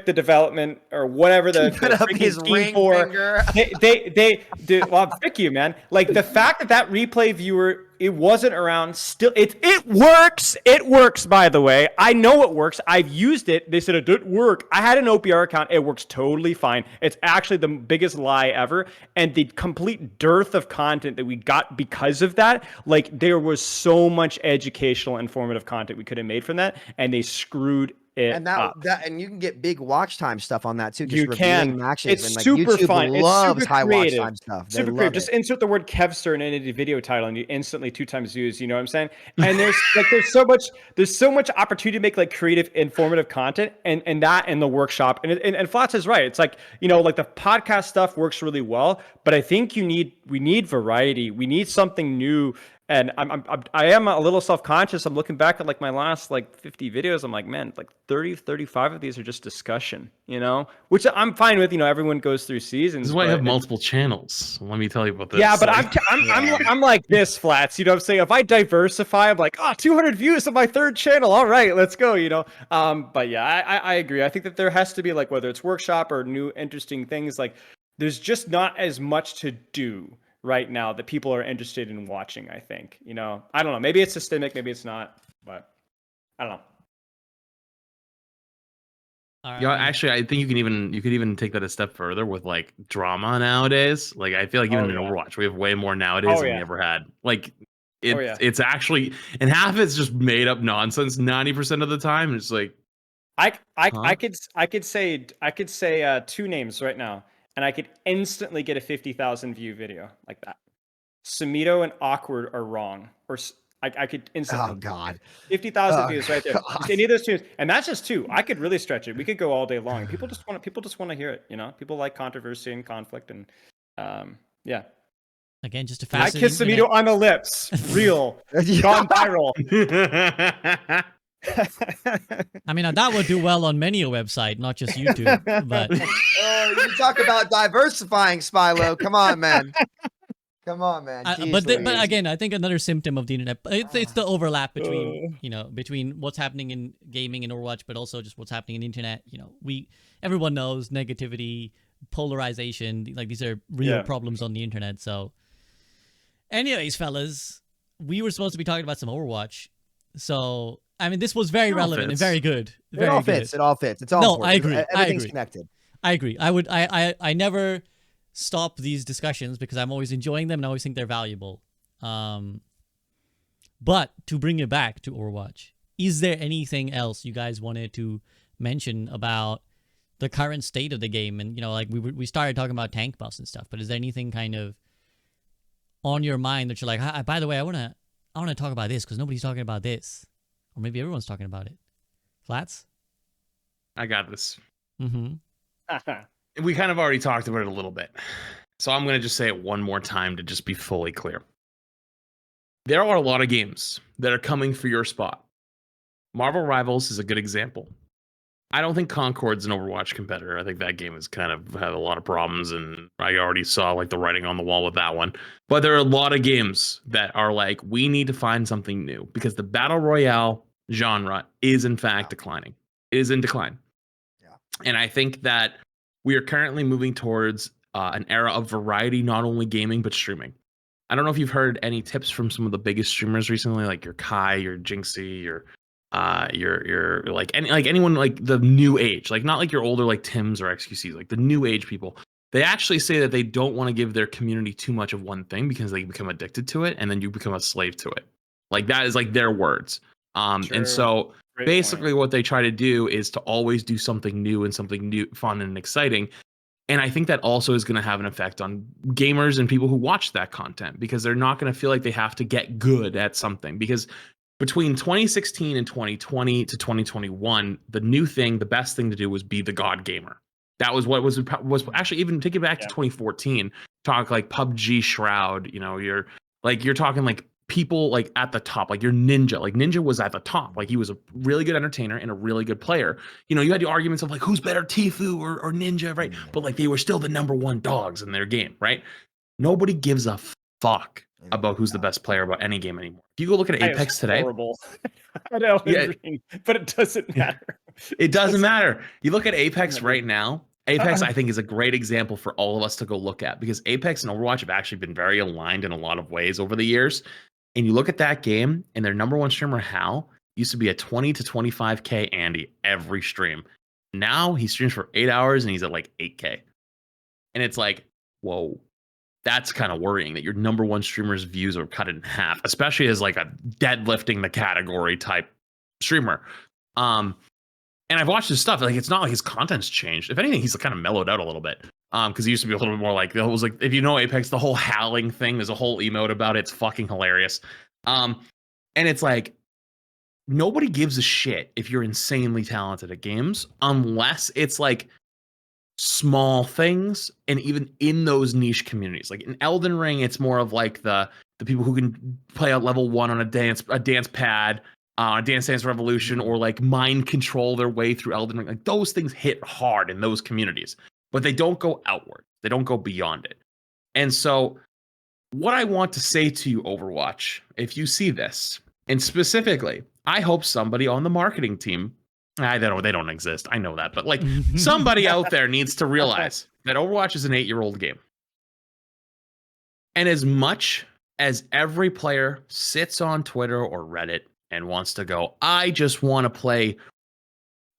the development or whatever the put up his ring finger. They did. Well, frick you, man. Like the fact that replay viewer it wasn't around still. It works. It works. By the way, I know it works. I've used it. They said it didn't work. I had an OPR account. It works totally fine. It's actually the biggest lie ever. And the complete dearth of content that we got because of that, like there was so much educational, informative content we could have made from that, and they screwed and up. And you can get big watch time stuff on that too. Just you can. Matches it's and, like, super YouTube fun. loves It's super high creative. watch time stuff. Super creative. Just insert the word Kevster in any video title, and you instantly 2 times views. You know what I'm saying? And there's so much opportunity to make like creative, informative content, and that in the workshop. And Flats is right. It's like like the podcast stuff works really well, but I think we need variety. We need something new. And I am a little self-conscious. I'm looking back at like my last like 50 videos. I'm like, man, like 30, 35 of these are just discussion, which I'm fine with. Everyone goes through seasons. This is why I have multiple channels. Let me tell you about this. Yeah, but I'm like this, Flats. You know what I'm saying? If I diversify, I'm like, 200 views on my 3rd channel. All right, let's go. But yeah, I agree. I think that there has to be like whether it's workshop or new interesting things. Like, there's just not as much to do right now that people are interested in watching. I think I don't know, maybe it's systemic, maybe it's not, but I don't know. Yeah, actually, I think you could even take that a step further with like drama nowadays. Like I feel like even in Overwatch, we have way more nowadays than we ever had. Like it's actually, and half it's just made up nonsense 90% of the time. It's like I could say 2 names right now, and I could instantly get a 50,000 view video like that. Samito and Awkward are wrong. Or I could instantly. Oh, God. 50,000 views right there. Just any of those 2. And that's just 2. I could really stretch it. We could go all day long. People just want to hear it, People like controversy and conflict and yeah. Again, just a I kiss Samito on the lips. Real. Gone viral. I mean, that would do well on many a website, not just YouTube. But you talk about diversifying, Spilo. Come on, man. But again, I think another symptom of the internet, it's the overlap between between what's happening in gaming and Overwatch, but also just what's happening in the internet. Everyone knows negativity, polarization, like these are real problems on the internet. So, anyways, fellas, we were supposed to be talking about some Overwatch. So, I mean, this was very relevant and very good. It all fits. It's all important. I agree. Everything's connected. I agree. I never stop these discussions because I'm always enjoying them and I always think they're valuable. But to bring it back to Overwatch, is there anything else you guys wanted to mention about the current state of the game? And like we started talking about tank buffs and stuff, but is there anything kind of on your mind that you're like, by the way, I want to talk about this because nobody's talking about this, or maybe everyone's talking about it? Flats? I got this. Mm-hmm. We kind of already talked about it a little bit. So I'm going to just say it one more time to just be fully clear. There are a lot of games that are coming for your spot. Marvel Rivals is a good example. I don't think Concord's an Overwatch competitor. I think that game has kind of had a lot of problems, and I already saw like the writing on the wall with that one. But there are a lot of games that are like, we need to find something new because the Battle Royale genre is in fact declining. It is in decline. Yeah. And I think that we are currently moving towards an era of variety, not only gaming, but streaming. I don't know if you've heard any tips from some of the biggest streamers recently, like your Kai, your Jinxie, your anyone like the new age, like not like your older like Tims or XQCs, like the new age people. They actually say that they don't want to give their community too much of one thing because they become addicted to it and then you become a slave to it. Like that is like their words. And so basically what they try to do is to always do something new and something new, fun and exciting. And I think that also is going to have an effect on gamers and people who watch that content, because they're not going to feel like they have to get good at something. Because between 2016 and 2020 to 2021, the new thing, the best thing to do was be the god gamer. That was what was actually, even take it back to 2014, talk like PUBG Shroud, you know, you're talking like people like at the top, like your Ninja. Like Ninja was at the top. Like he was a really good entertainer and a really good player. You know, you had the arguments of like who's better, Tfue or Ninja, right? But like they were still the number one dogs in their game, right? Nobody gives a fuck about who's the best player about any game anymore. If you go look at Apex today, horrible. I know, but it doesn't matter. It doesn't matter. You look at Apex right now. Apex, I think, is a great example for all of us to go look at, because Apex and Overwatch have actually been very aligned in a lot of ways over the years. And you look at that game, and their number one streamer, Hal, used to be a 20 to 25K Andy every stream. Now he streams for 8 hours and he's at like 8K. And it's like, whoa, that's kind of worrying that your number one streamer's views are cut in half, especially as like a deadlifting the category type streamer. And I've watched his stuff. Like, it's not like his content's changed. If anything, he's kind of mellowed out a little bit. Because he used to be a little bit more like, it was like, if you know Apex, the whole howling thing, there's a whole emote about it. It's fucking hilarious. And it's like, nobody gives a shit if you're insanely talented at games, unless it's like small things, and even in those niche communities. Like in Elden Ring, it's more of like the people who can play out level 1 on a dance pad, Dance Dance Revolution, or like mind control their way through Elden Ring. Like those things hit hard in those communities, but they don't go outward. They don't go beyond it. And so what I want to say to you, Overwatch, if you see this, and specifically, I hope somebody on the marketing team, they don't exist, I know that, but like somebody out there needs to realize that Overwatch is an 8-year-old game. And as much as every player sits on Twitter or Reddit and wants to go, I just want to play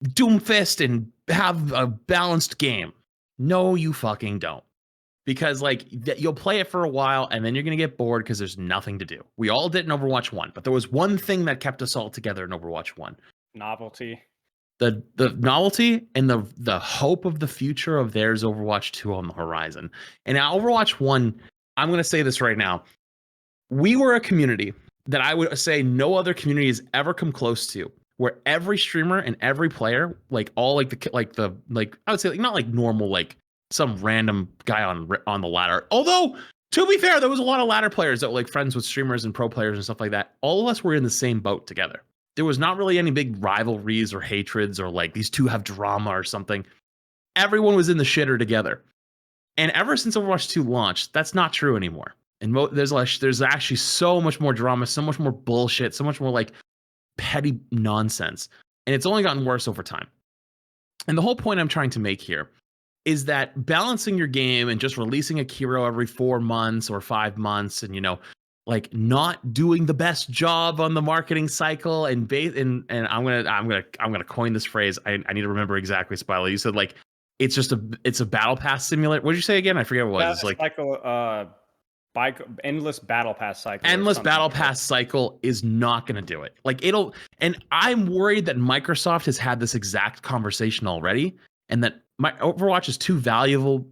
Doomfist and have a balanced game. No, you fucking don't. Because like you'll play it for a while and then you're going to get bored because there's nothing to do. We all did in Overwatch 1, but there was one thing that kept us all together in Overwatch 1. Novelty. The novelty and the hope of the future of there's Overwatch 2 on the horizon. And now Overwatch 1, I'm going to say this right now. We were a community that I would say no other community has ever come close to, where every streamer and every player, like all like I would say like not like normal, like some random guy on the ladder. Although, to be fair, there was a lot of ladder players that were like friends with streamers and pro players and stuff like that. All of us were in the same boat together. There was not really any big rivalries or hatreds or like these two have drama or something. Everyone was in the shitter together. And ever since Overwatch 2 launched, that's not true anymore. And there's actually so much more drama, so much more bullshit, so much more like petty nonsense. And it's only gotten worse over time. And the whole point I'm trying to make here is that balancing your game and just releasing a hero every 4 months or 5 months, and you know, like not doing the best job on the marketing cycle, and I'm gonna coin this phrase. I need to remember exactly, Spilo. You said like it's a battle pass simulator. What did you say again? I forget what it was. It's like cycle, endless battle pass cycle. Endless battle pass cycle is not going to do it. Like and I'm worried that Microsoft has had this exact conversation already, and that Overwatch is too valuable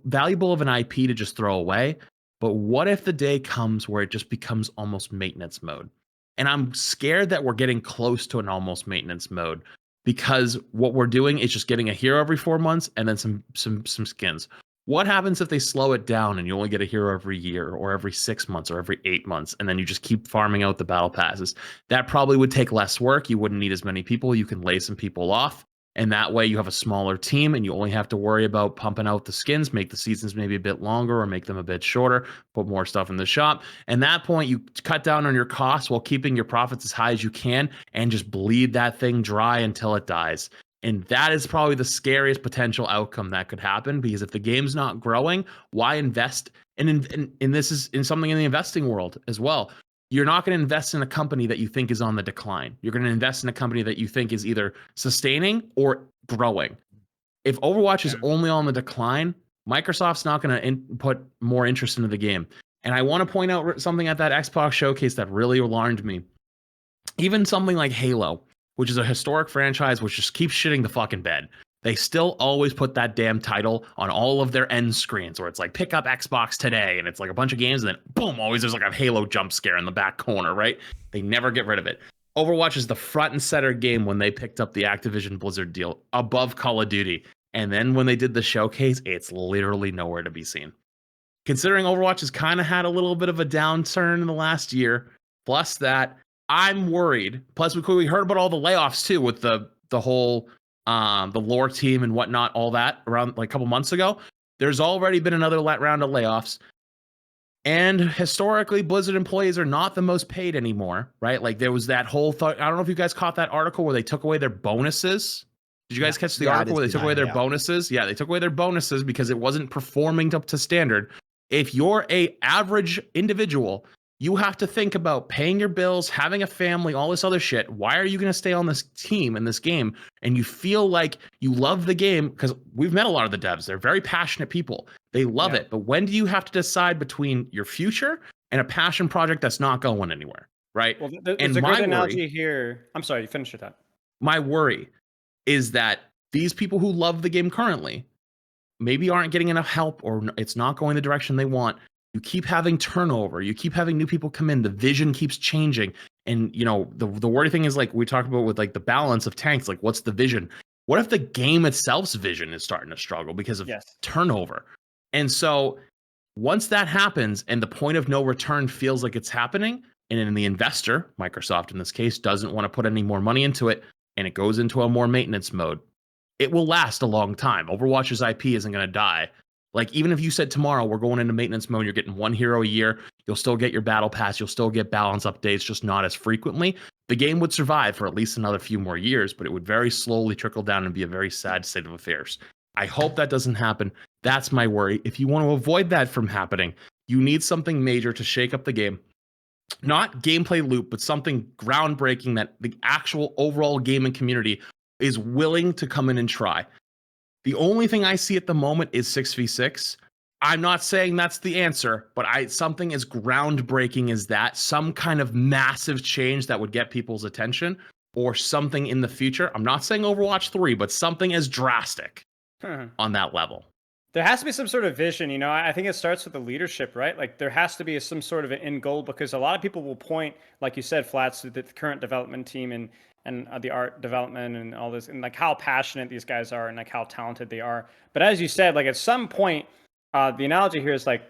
of an IP to just throw away. But what if the day comes where it just becomes almost maintenance mode? And I'm scared that we're getting close to an almost maintenance mode, because what we're doing is just getting a hero every 4 months and then some skins. What happens if they slow it down and you only get a hero every year or every 6 months or every 8 months, and then you just keep farming out the battle passes? That probably would take less work. You wouldn't need as many people. You can lay some people off. And that way you have a smaller team and you only have to worry about pumping out the skins, make the seasons maybe a bit longer or make them a bit shorter, put more stuff in the shop. And that point you cut down on your costs while keeping your profits as high as you can, and just bleed that thing dry until it dies. And that is probably the scariest potential outcome that could happen, because if the game's not growing, why invest? And this is in something in the investing world as well. You're not going to invest in a company that you think is on the decline. You're going to invest in a company that you think is either sustaining or growing. If Overwatch is only on the decline, Microsoft's not going to put more interest into the game. And I want to point out something at that Xbox showcase that really alarmed me. Even something like Halo, which is a historic franchise which just keeps shitting the fucking bed. They still always put that damn title on all of their end screens where it's like pick up Xbox today and it's like a bunch of games and then boom, always there's like a Halo jump scare in the back corner, right? They never get rid of it. Overwatch is the front and center game when they picked up the Activision Blizzard deal above Call of Duty. And then when they did the showcase, it's literally nowhere to be seen. Considering Overwatch has kind of had a little bit of a downturn in the last year, plus that, I'm worried. Plus, we heard about all the layoffs too with the whole the lore team and whatnot, all that around like a couple months ago. There's already been another round of layoffs. And historically, Blizzard employees are not the most paid anymore, right? Like there was that whole thought. I don't know if you guys caught that article where they took away their bonuses. Did you guys catch the article where they took away their bonuses? Yeah, they took away their bonuses because it wasn't performing up to standard. If you're a average individual, you have to think about paying your bills, having a family, all this other shit. Why are you going to stay on this team in this game? And you feel like you love the game because we've met a lot of the devs. They're very passionate people. They love it. But when do you have to decide between your future and a passion project that's not going anywhere? Right. Well, there's a great analogy here. I'm sorry, you finished your thought. My worry is that these people who love the game currently maybe aren't getting enough help or it's not going the direction they want. You keep having turnover. You keep having new people come in. The vision keeps changing. And, you know, the worry thing is like we talked about with like the balance of tanks, like what's the vision? What if the game itself's vision is starting to struggle because of turnover? And so once that happens and the point of no return feels like it's happening, and then the investor, Microsoft in this case, doesn't want to put any more money into it, and it goes into a more maintenance mode, it will last a long time. Overwatch's IP isn't going to die. Like, even if you said tomorrow we're going into maintenance mode, you're getting one hero a year, you'll still get your battle pass, you'll still get balance updates, just not as frequently. The game would survive for at least another few more years, but it would very slowly trickle down and be a very sad state of affairs. I hope that doesn't happen. That's my worry. If you want to avoid that from happening, you need something major to shake up the game. Not gameplay loop, but something groundbreaking that the actual overall gaming community is willing to come in and try. The only thing I see at the moment is 6v6. I'm not saying that's the answer, but something as groundbreaking as that, some kind of massive change that would get people's attention, or something in the future. I'm not saying Overwatch 3, but something as drastic on that level. There has to be some sort of vision, you know. I think it starts with the leadership, right? Like there has to be some sort of an end goal, because a lot of people will point, like you said, Flats, to the current development team and the art development and all this, and like how passionate these guys are and like how talented they are. But as you said, like at some point, the analogy here is like,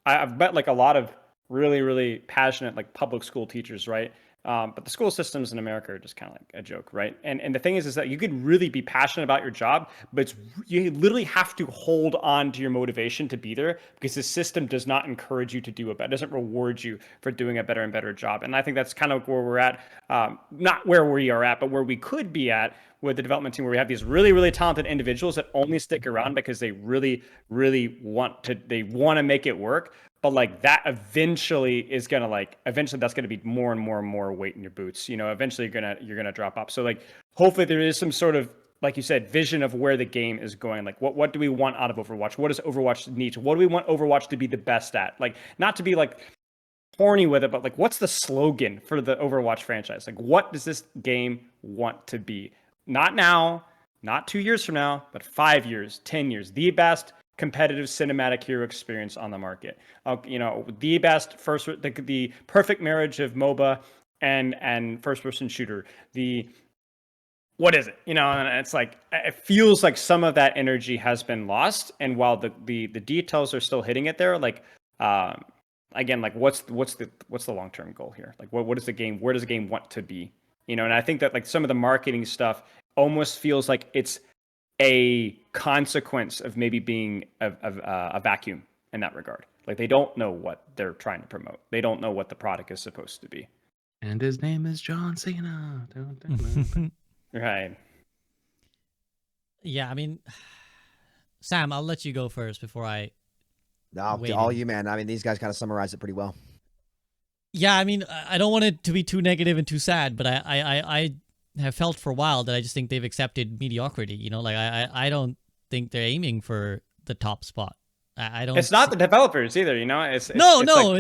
I've met like a lot of really, really passionate like public school teachers, right? But the school systems in America are just kind of like a joke, right? And the thing is that you could really be passionate about your job, but you literally have to hold on to your motivation to be there, because the system does not encourage you to do it, but it doesn't reward you for doing a better and better job. And I think that's kind of where we're at, not where we are at, but where we could be at with the development team, where we have these really, really talented individuals that only stick around because they really, really want to make it work. But like that eventually is gonna that's gonna be more and more and more weight in your boots. You know, eventually you're gonna drop off. So like hopefully there is some sort of, like you said, vision of where the game is going. Like what do we want out of Overwatch? What does Overwatch need? What do we want Overwatch to be the best at? Like not to be like horny with it, but like what's the slogan for the Overwatch franchise? Like what does this game want to be? Not now, not 2 years from now, but 5 years, 10 years, the best competitive cinematic hero experience on the market. You know, the best the perfect marriage of MOBA and first person shooter. What is it? You know, and it's like, it feels like some of that energy has been lost. And while the details are still hitting it there, like, again, like what's the long-term goal here? Like what is the game? Where does the game want to be? You know, and I think that like some of the marketing stuff almost feels like it's a consequence of maybe being a vacuum in that regard. Like they don't know what they're trying to promote. They don't know what the product is supposed to be. And his name is John Cena. Right. Yeah, I mean, Sam, I'll let you go first before I. No, all you, man. I mean, these guys kind of summarize it pretty well. Yeah, I mean, I don't want it to be too negative and too sad, but I have felt for a while that I just think they've accepted mediocrity. You know, like I don't think they're aiming for the top spot. I don't. It's not the developers either. You know, it's you know,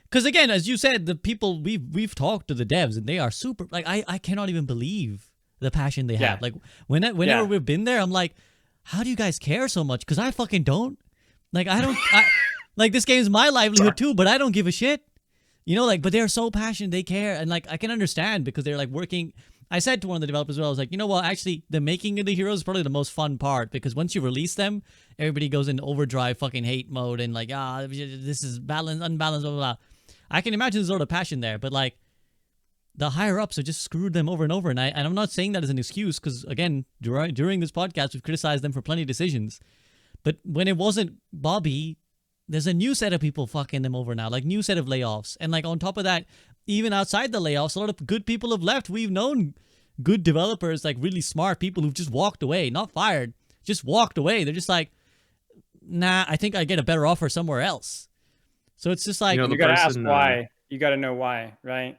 because again, as you said, the people we've talked to the devs and they are super. Like I cannot even believe the passion they Yeah. have. Like whenever we've been there, I'm like, how do you guys care so much? Because I fucking don't. Like I don't. Like this game's my livelihood too, but I don't give a shit. You know, like, but they're so passionate, they care, and like I can understand because they're like working. I said to one of the developers, I was like, you know what? Actually, the making of the heroes is probably the most fun part because once you release them, everybody goes into overdrive fucking hate mode and like, this is balanced, unbalanced, blah, blah, blah. I can imagine there's a lot of passion there, but like, the higher ups have just screwed them over and over. And I'm not saying that as an excuse because, again, during this podcast, we've criticized them for plenty of decisions. But when it wasn't Bobby, there's a new set of people fucking them over now, like new set of layoffs. And like on top of that, even outside the layoffs, a lot of good people have left. We've known good developers, like really smart people who've just walked away, not fired, just walked away. They're just like, nah, I think I get a better offer somewhere else. So it's just like, You know, You got to ask why. You got to know why, right?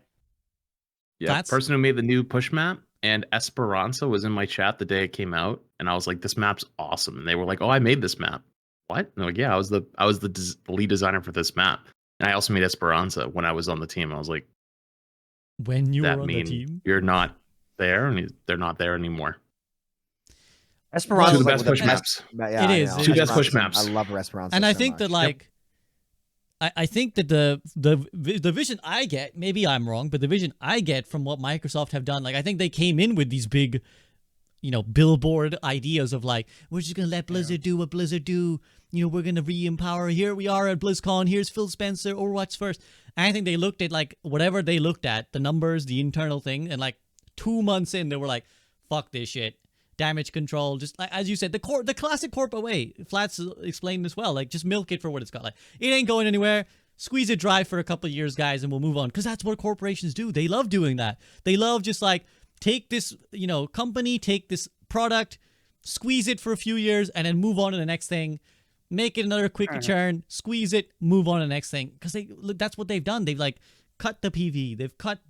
Yeah, That's- the person who made the new push map and Esperanza was in my chat the day it came out, and I was like, "This map's awesome." And they were like, "Oh, I made this map." What? And I'm like, yeah, I was the lead designer for this map, and I also made Esperanza when I was on the team. I was like, when you were that on the mean team, you're not there, and they're not there anymore. Esperanza Two of the is best like push maps. Yeah, It I is. know. Two best push Esperanza's- maps. I love Esperanza. and I so think much. that like, I think that the vision I get, maybe I'm wrong, but the vision I get from what Microsoft have done, like I think they came in with these big, you know, billboard ideas of like, we're just gonna let Blizzard do what Blizzard do. You know, we're gonna re-empower. Here we are at BlizzCon. Here's Phil Spencer. Overwatch first. And I think they looked at like whatever they looked at, the numbers, the internal thing, and like 2 months in, they were like, fuck this shit. Damage control, just like as you said, the classic corporate way. Flats explained this well. Like, just milk it for what it's got. Like, it ain't going anywhere. Squeeze it dry for a couple of years, guys, and we'll move on. Because that's what corporations do. They love doing that. They love just like take this, you know, company, take this product, squeeze it for a few years, and then move on to the next thing. Make it another quick return, squeeze it, move on to the next thing. Because that's what they've done. They've like cut the PV. They've cut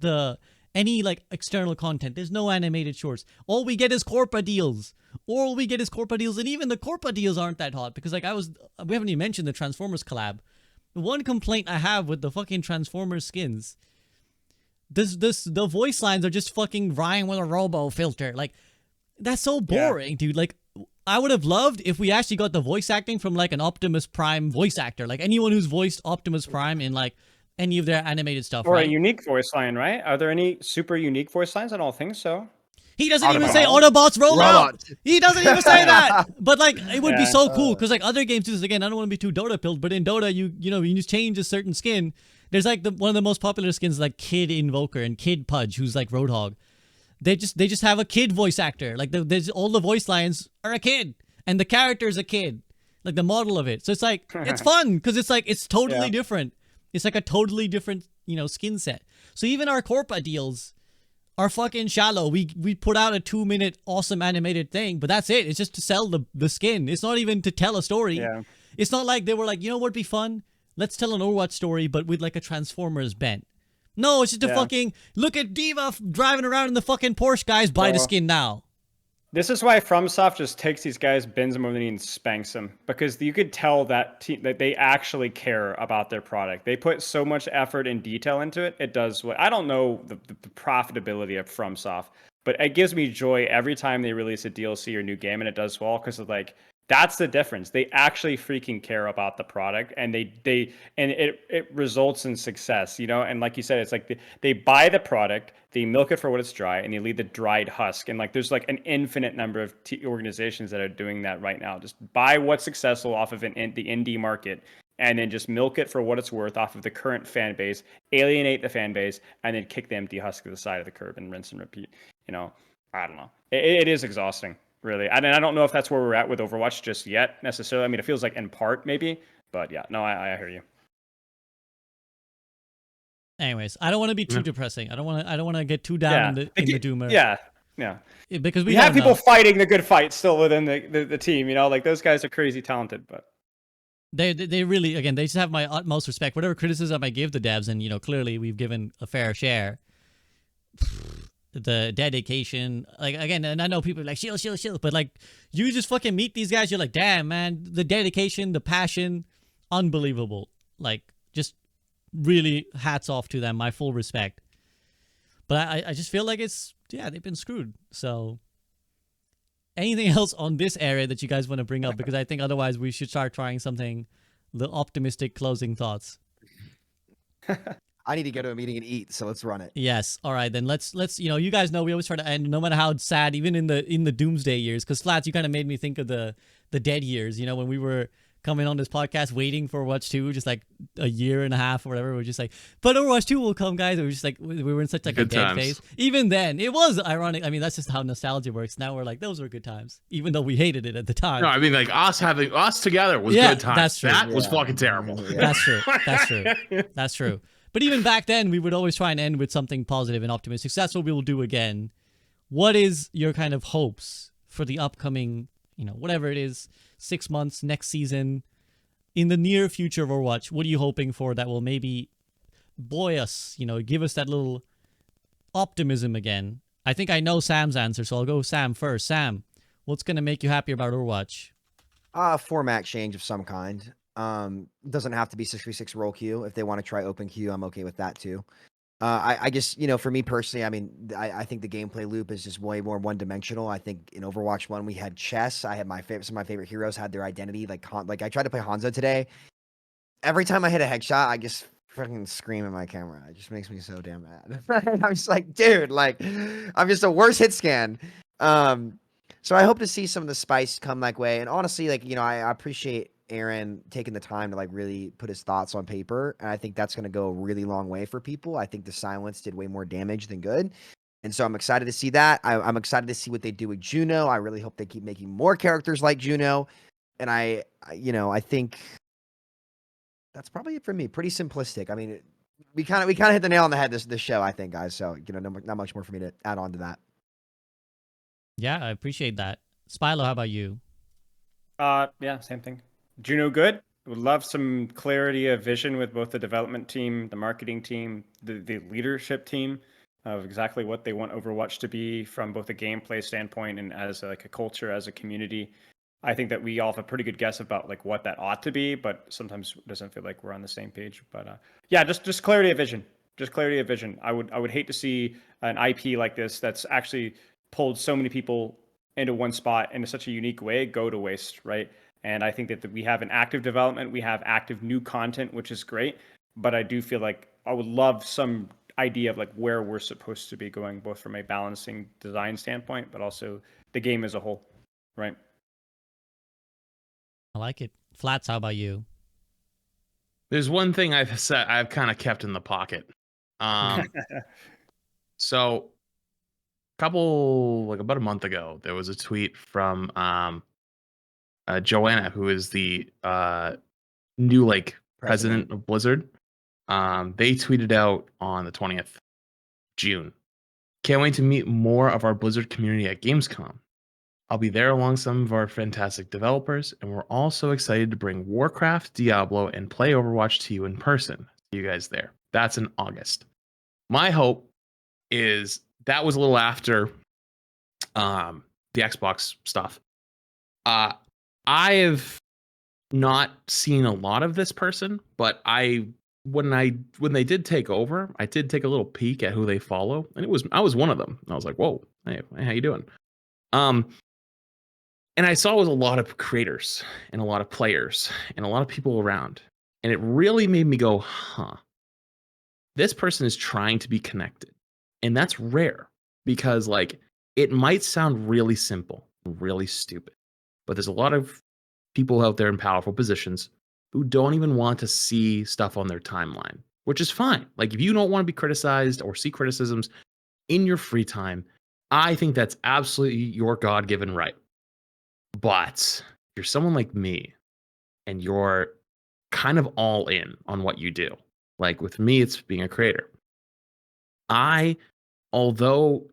any like external content. There's no animated shorts. All we get is corporate deals. And even the corporate deals aren't that hot because like we haven't even mentioned the Transformers collab. The one complaint I have with the fucking Transformers skins, the voice lines are just fucking Ryan with a robo filter. Like, that's so boring, dude. Like, I would have loved if we actually got the voice acting from like an Optimus Prime voice actor, like anyone who's voiced Optimus Prime in like any of their animated stuff, Or right? a unique voice line, right? Are there any super unique voice lines? I don't think so. He doesn't even Autobots. say Autobots roll out. Robots. He doesn't even say that. But like, it would be so cool because like other games do this. Again, I don't want to be too Dota pilled, but in Dota, you just change a certain skin. There's like one of the most popular skins, like Kid Invoker and Kid Pudge, who's like Roadhog. They just have a kid voice actor. Like there's all the voice lines are a kid, and the character is a kid, like the model of it. So it's like it's fun because it's like it's totally different. It's like a totally different skin set. So even our corporate deals are fucking shallow. We put out a 2-minute awesome animated thing, but that's it. It's just to sell the skin. It's not even to tell a story. Yeah. It's not like they were like, you know what'd be fun? Let's tell an Overwatch story, but with like a Transformers bent. No, it's just a fucking look at Diva driving around in the fucking Porsche, guys. Buy the skin now. This is why FromSoft just takes these guys, bends them over the knee, and spanks them, because you could tell that they actually care about their product. They put so much effort and detail into it. It does what I don't know the profitability of FromSoft, but it gives me joy every time they release a DLC or new game and it does well, because like that's the difference. They actually freaking care about the product, and it results in success, And like you said, it's like they buy the product, they milk it for what it's dry, and they leave the dried husk. And like there's like an infinite number of organizations that are doing that right now. Just buy what's successful off of the indie market, and then just milk it for what it's worth off of the current fan base, alienate the fan base, and then kick the empty husk to the side of the curb and rinse and repeat. I don't know. It is exhausting. Really. And I don't know if that's where we're at with Overwatch just yet, necessarily. I mean, it feels like in part, maybe. But yeah, no, I hear you. Anyways, I don't want to be too depressing. I don't want to get too down in the doomer. Yeah. Because we have don't people know. fighting the good fight still within the team, Like those guys are crazy talented, but They really, again, they just have my utmost respect. Whatever criticism I give the devs, and clearly we've given a fair share. The dedication, like, again, and I know people are like shield, but like you just fucking meet these guys, you're like, damn, man, the dedication, the passion, unbelievable. Like, just really hats off to them, my full respect. But I just feel like it's yeah, they've been screwed. So anything else on this area that you guys want to bring up? Because I think otherwise we should start trying something, the optimistic closing thoughts. I need to go to a meeting and eat, so let's run it. Yes. All right, then let's you guys know we always try to end no matter how sad, even in the doomsday years, because Flats, you kind of made me think of the dead years, when we were coming on this podcast waiting for Overwatch 2, just like a year and a half or whatever. We're just like, but Overwatch 2 will come, guys. It was just like we were in such like Good a dead times. phase. Even then, it was ironic. I mean, that's just how nostalgia works. Now we're like, those were good times, even though we hated it at the time. No, I mean like us together was Yeah, good times. that's true. That was fucking terrible. Yeah. That's true. That's true. That's true. But even back then, we would always try and end with something positive and optimistic. So that's what we will do again. What is your kind of hopes for the upcoming, whatever it is, 6 months, next season, in the near future of Overwatch? What are you hoping for that will maybe buoy us, give us that little optimism again? I think I know Sam's answer, so I'll go with Sam first. Sam, what's going to make you happy about Overwatch? Format change of some kind. Doesn't have to be 6v6 role queue. If they want to try open queue, I'm okay with that too. I just, for me personally, I mean, I think the gameplay loop is just way more one-dimensional. I think in Overwatch 1 we had chess. I had some of my favorite heroes had their identity. Like I tried to play Hanzo today. Every time I hit a headshot, I just fucking scream at my camera. It just makes me so damn mad. I'm just like, dude, like I'm just a worse hit scan. So I hope to see some of the spice come that way. And honestly, like, I appreciate Aaron taking the time to like really put his thoughts on paper. And I think that's going to go a really long way for people. I think the silence did way more damage than good. And so I'm excited to see that. I'm excited to see what they do with Juno. I really hope they keep making more characters like Juno. And I think that's probably it for me. Pretty simplistic. I mean, we kind of hit the nail on the head this show, I think, guys. So, not much more for me to add on to that. Yeah, I appreciate that. Spilo, how about you? Yeah, same thing. Juno good. Would love some clarity of vision with both the development team, the marketing team, the leadership team of exactly what they want Overwatch to be from both a gameplay standpoint and as like a culture, as a community. I think that we all have a pretty good guess about like what that ought to be, but sometimes it doesn't feel like we're on the same page. But yeah, just clarity of vision. Just clarity of vision. I would hate to see an IP like this that's actually pulled so many people into one spot in such a unique way go to waste, right? And I think that we have an active development, we have active new content, which is great. But I do feel like I would love some idea of like where we're supposed to be going, both from a balancing design standpoint, but also the game as a whole, right? I like it. Flats, how about you? There's one thing I've kind of kept in the pocket. So about a month ago, there was a tweet from Joanna, who is the new president of Blizzard. They tweeted out on the 20th June. Can't wait to meet more of our Blizzard community at Gamescom. I'll be there along some of our fantastic developers, and we're also excited to bring Warcraft, Diablo, and play Overwatch to you in person. See you guys there. That's in August. My hope is that was a little after the Xbox stuff. I have not seen a lot of this person, but when they did take over, I did take a little peek at who they follow, and I was one of them. I was like, whoa, hey, how you doing? And I saw it was a lot of creators and a lot of players and a lot of people around. And it really made me go, this person is trying to be connected. And that's rare because it might sound really simple, really stupid, but there's a lot of people out there in powerful positions who don't even want to see stuff on their timeline, which is fine. Like if you don't want to be criticized or see criticisms in your free time, I think that's absolutely your God-given right. But if you're someone like me and you're kind of all in on what you do, like with me, it's being a creator. Although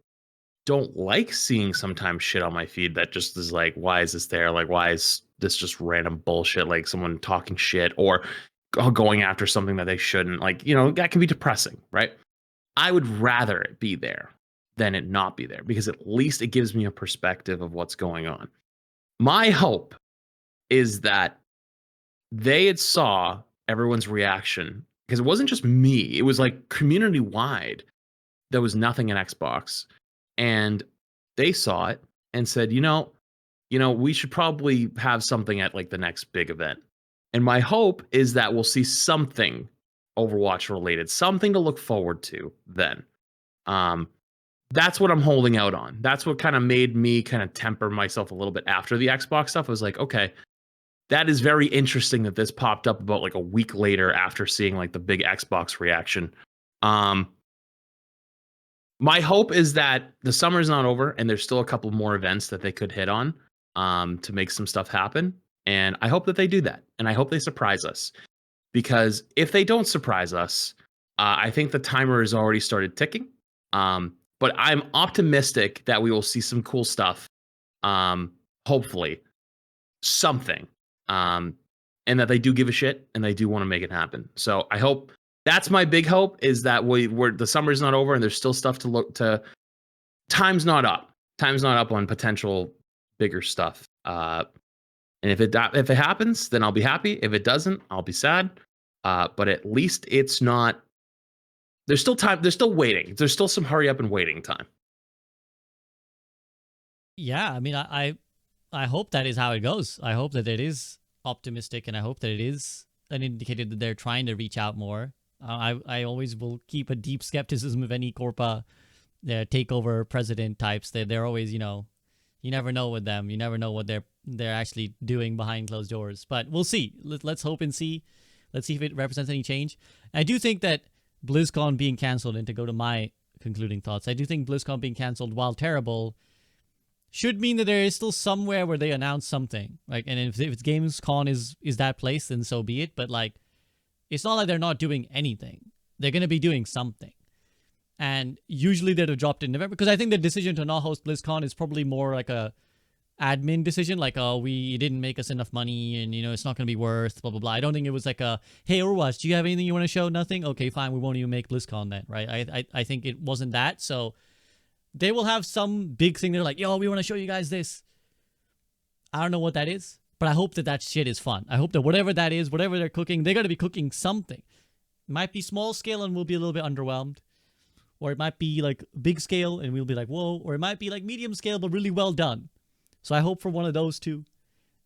don't like seeing sometimes shit on my feed that just is like, why is this there? Like, why is this just random bullshit? Like someone talking shit or going after something that they shouldn't. Like, that can be depressing, right? I would rather it be there than it not be there because at least it gives me a perspective of what's going on. My hope is that they had saw everyone's reaction because it wasn't just me. It was like community wide. There was nothing in Xbox. and they saw it and said, we should probably have something at like the next big event. And my hope is that we'll see something Overwatch related, something to look forward to then. That's what I'm holding out on. That's what kind of made me kind of temper myself a little bit after the Xbox stuff. I was like, okay, that is very interesting that this popped up about like a week later after seeing like the big Xbox reaction. My hope is that the summer's not over and there's still a couple more events that they could hit on to make some stuff happen. And I hope that they do that. And I hope they surprise us. Because if they don't surprise us, I think the timer has already started ticking. But I'm optimistic that we will see some cool stuff. Hopefully, something. And that they do give a shit and they do want to make it happen. So I hope that's my big hope, is that we're the summer's not over and there's still stuff to look to. Time's not up. Time's not up on potential bigger stuff. And if it happens, then I'll be happy. If it doesn't, I'll be sad. But at least it's not. There's still time. There's still waiting. There's still some hurry up and waiting time. Yeah, I mean, I hope that is how it goes. I hope that it is optimistic, and I hope that it is an indicator that they're trying to reach out more. I always will keep a deep skepticism of any Corpa takeover president types. They're always, you never know with them. You never know what they're actually doing behind closed doors. But we'll see. Let's hope and see. Let's see if it represents any change. I do think that BlizzCon being canceled, and to go to my concluding thoughts, I do think BlizzCon being canceled, while terrible, should mean that there is still somewhere where they announce something. Like, and if it's Gamescom is that place, then so be it. But like, it's not like they're not doing anything. They're gonna be doing something. And usually they'd have dropped in November, because I think the decision to not host BlizzCon is probably more like a admin decision, like, oh, it didn't make us enough money, and it's not going to be worth blah blah blah. I don't think it was like a, hey, Overwatch, do you have anything you want to show? Nothing? Okay, fine, we won't even make BlizzCon then, right? I think it wasn't that. So they will have some big thing. They're like, yo, we want to show you guys this. I don't know what that is, but I hope that shit is fun. I hope that whatever that is, whatever they're cooking, they're going to be cooking something. It might be small scale and we'll be a little bit underwhelmed. Or it might be like big scale and we'll be like, whoa. Or it might be like medium scale but really well done. So I hope for one of those two.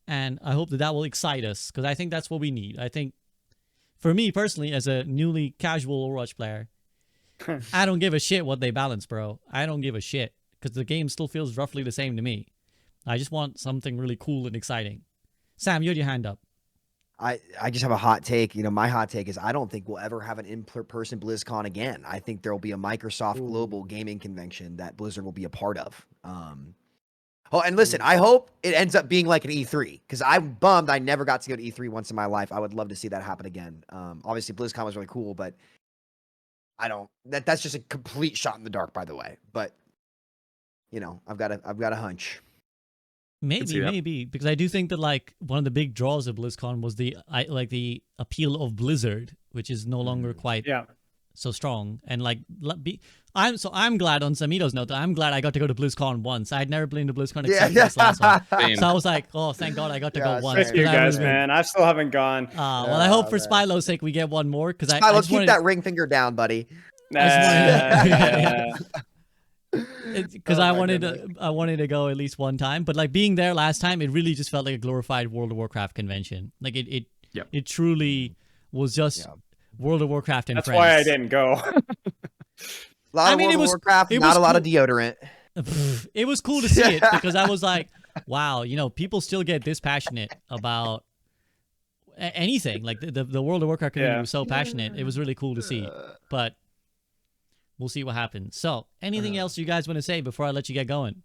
And I hope that will excite us, because I think that's what we need. I think, for me personally, as a newly casual Overwatch player, I don't give a shit what they balance, bro. I don't give a shit, because the game still feels roughly the same to me. I just want something really cool and exciting. Sam, you had your hand up. I just have a hot take. My hot take is I don't think we'll ever have an in-person BlizzCon again. I think there will be a Microsoft global gaming convention that Blizzard will be a part of. Oh, and listen, I hope it ends up being like an E3, because I'm bummed I never got to go to E3 once in my life. I would love to see that happen again. Obviously, BlizzCon was really cool, but I don't. That's just a complete shot in the dark, by the way. But I've got a hunch. Maybe, because I do think that like one of the big draws of BlizzCon was the appeal of Blizzard, which is no longer quite so strong. And like, I'm glad, on Samito's note, that I'm glad I got to go to BlizzCon once. I had never been to BlizzCon except this last one. So I was like, oh, thank God I got to go once. Thank you guys, man. I still haven't gone. Well, I hope for Spilo's sake we get one more, because Spilo, keep that ring finger down, buddy. Because I wanted to go at least one time, but like being there last time, it really just felt like a glorified World of Warcraft convention. Like it truly was just World of Warcraft and That's friends. why I didn't go. A lot of World of Warcraft, not a lot of deodorant. It was cool to see it, because I was like, wow, people still get this passionate about anything. Like the World of Warcraft community was so passionate. It was really cool to see, but we'll see what happens. So, anything else you guys want to say before I let you get going?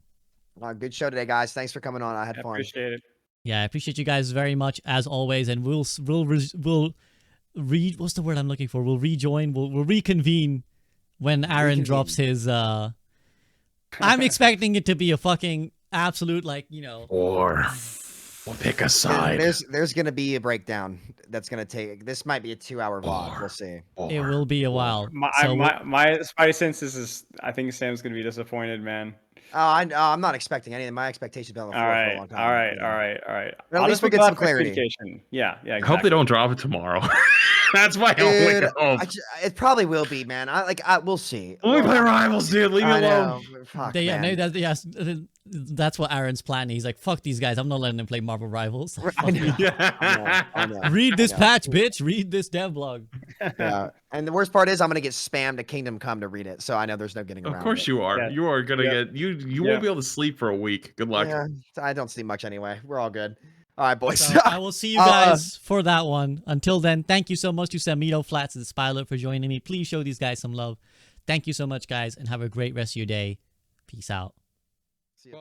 Good show today, guys. Thanks for coming on. I had fun. Appreciate it. Yeah, I appreciate you guys very much as always, and we'll what's the word I'm looking for? We'll rejoin. We'll reconvene when Aaron drops his. I'm expecting it to be a fucking absolute Or we'll pick a side. There's gonna be a breakdown that's gonna take. This might be a 2-hour vlog. We'll see. It will be a while. My spidey senses is. I think Sam's gonna be disappointed, man. I'm not expecting anything. My expectations have been on the All floor for a right, long time. all right, you all know. right, all right. But at least we'll Honestly, get glad some for clarity. communication. Yeah, yeah. I hope they Exactly. don't drop it tomorrow. That's my only Dude, hope. it probably will be, man. We'll see. Let me Well, play Rivals, dude. Leave me I alone. know. Fuck, Yeah, man. maybe that's what Aaron's planning. He's like, fuck these guys. I'm not letting them play Marvel Rivals. Like, I fuck know. you. I know. Read this I know. patch, bitch. Read this devlog. Yeah. And the worst part is I'm gonna get spammed to Kingdom Come to read it. So I know there's no getting around Of course it. you are. Yeah. You are gonna Yeah. get you. You Yeah. won't be able to sleep for a week. Good luck. Yeah, I don't sleep much anyway. We're all good. All right, boys. So I will see you guys for that one. Until then, thank you so much to Samito, Flats, and Spilo for joining me. Please show these guys some love. Thank you so much, guys, and have a great rest of your day. Peace out. See you.